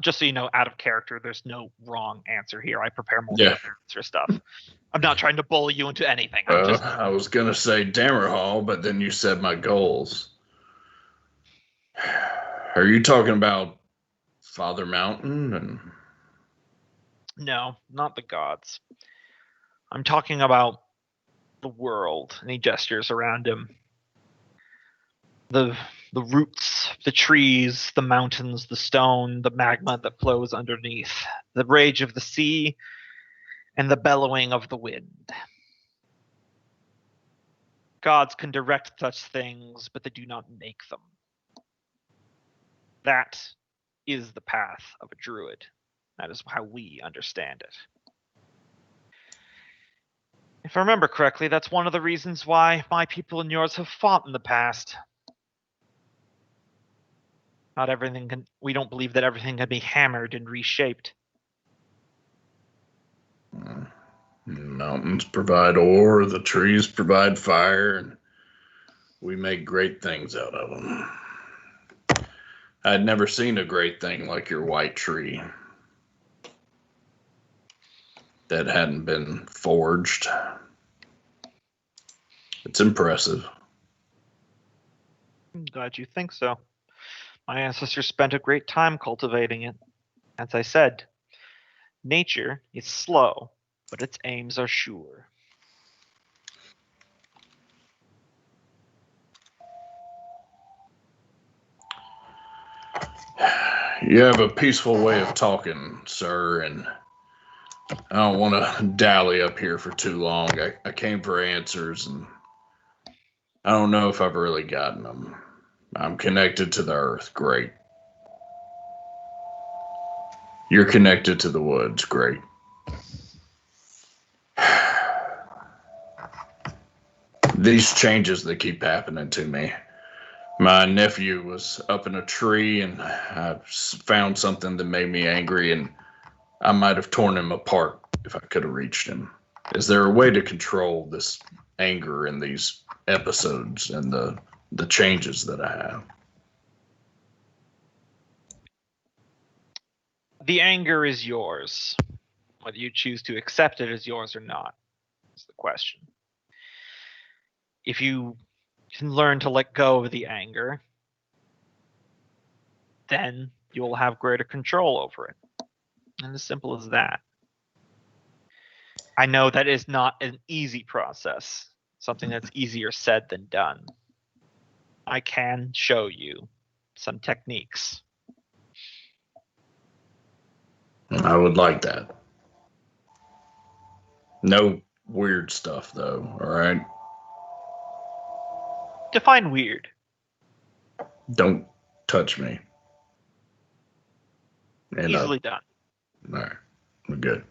Just so you know, out of character, there's no wrong answer here. I prepare more answer stuff. I'm not trying to bully you into anything. I was going to say Dammerhall, but then you said my goals. Are you talking about Father Mountain? And no, not the gods. I'm talking about the world, and he gestures around him. The roots, the trees, the mountains, the stone, the magma that flows underneath, the rage of the sea, and the bellowing of the wind. Gods can direct such things, but they do not make them. That is the path of a druid. That is how we understand it. If I remember correctly, that's one of the reasons why my people and yours have fought in the past. Not everything can. We don't believe that everything can be hammered and reshaped. Mountains provide ore, the trees provide fire, and we make great things out of them. I'd never seen a great thing like your white tree that hadn't been forged. It's impressive. I'm glad you think so. My ancestors spent a great time cultivating it. As I said, nature is slow, but its aims are sure. You have a peaceful way of talking, sir, and I don't want to dally up here for too long. I came for answers, and I don't know if I've really gotten them. I'm connected to the earth. Great. You're connected to the woods. Great. These changes that keep happening to me. My nephew was up in a tree, and I found something that made me angry, and I might have torn him apart if I could have reached him. Is there a way to control this anger in these episodes and the changes that I have? The anger is yours. Whether you choose to accept it as yours or not is the question. If you can learn to let go of the anger, then you will have greater control over it. And as simple as that. I know that is not an easy process, something that's easier said than done. I can show you some techniques. I would like that. No weird stuff, though, all right? Define weird. Don't touch me. And Easily done. All right, we're good.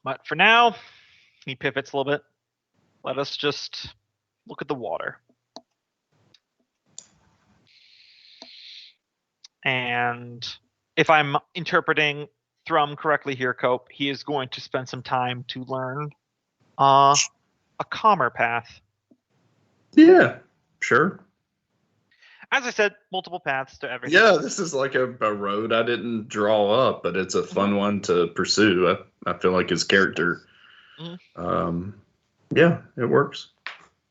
But for now, he pivots a little bit. Let us just look at the water. And if I'm interpreting Thrum correctly here, Cope, he is going to spend some time to learn a calmer path. Yeah, sure. As I said, multiple paths to everything. Yeah, this is like a road I didn't draw up, but it's a fun one to pursue. I feel like his character. Yeah, it works.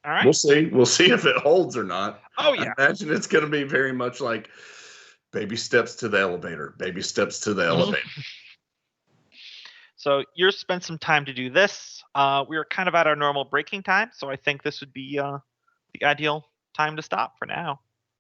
All right. We'll see. We'll see if it holds or not. Oh, yeah. I imagine it's going to be very much like Baby steps to the elevator. Baby steps to the Mhm. elevator. So you're spent some time to do this. We are kind of at our normal breaking time, so I think this would be the ideal time to stop for now.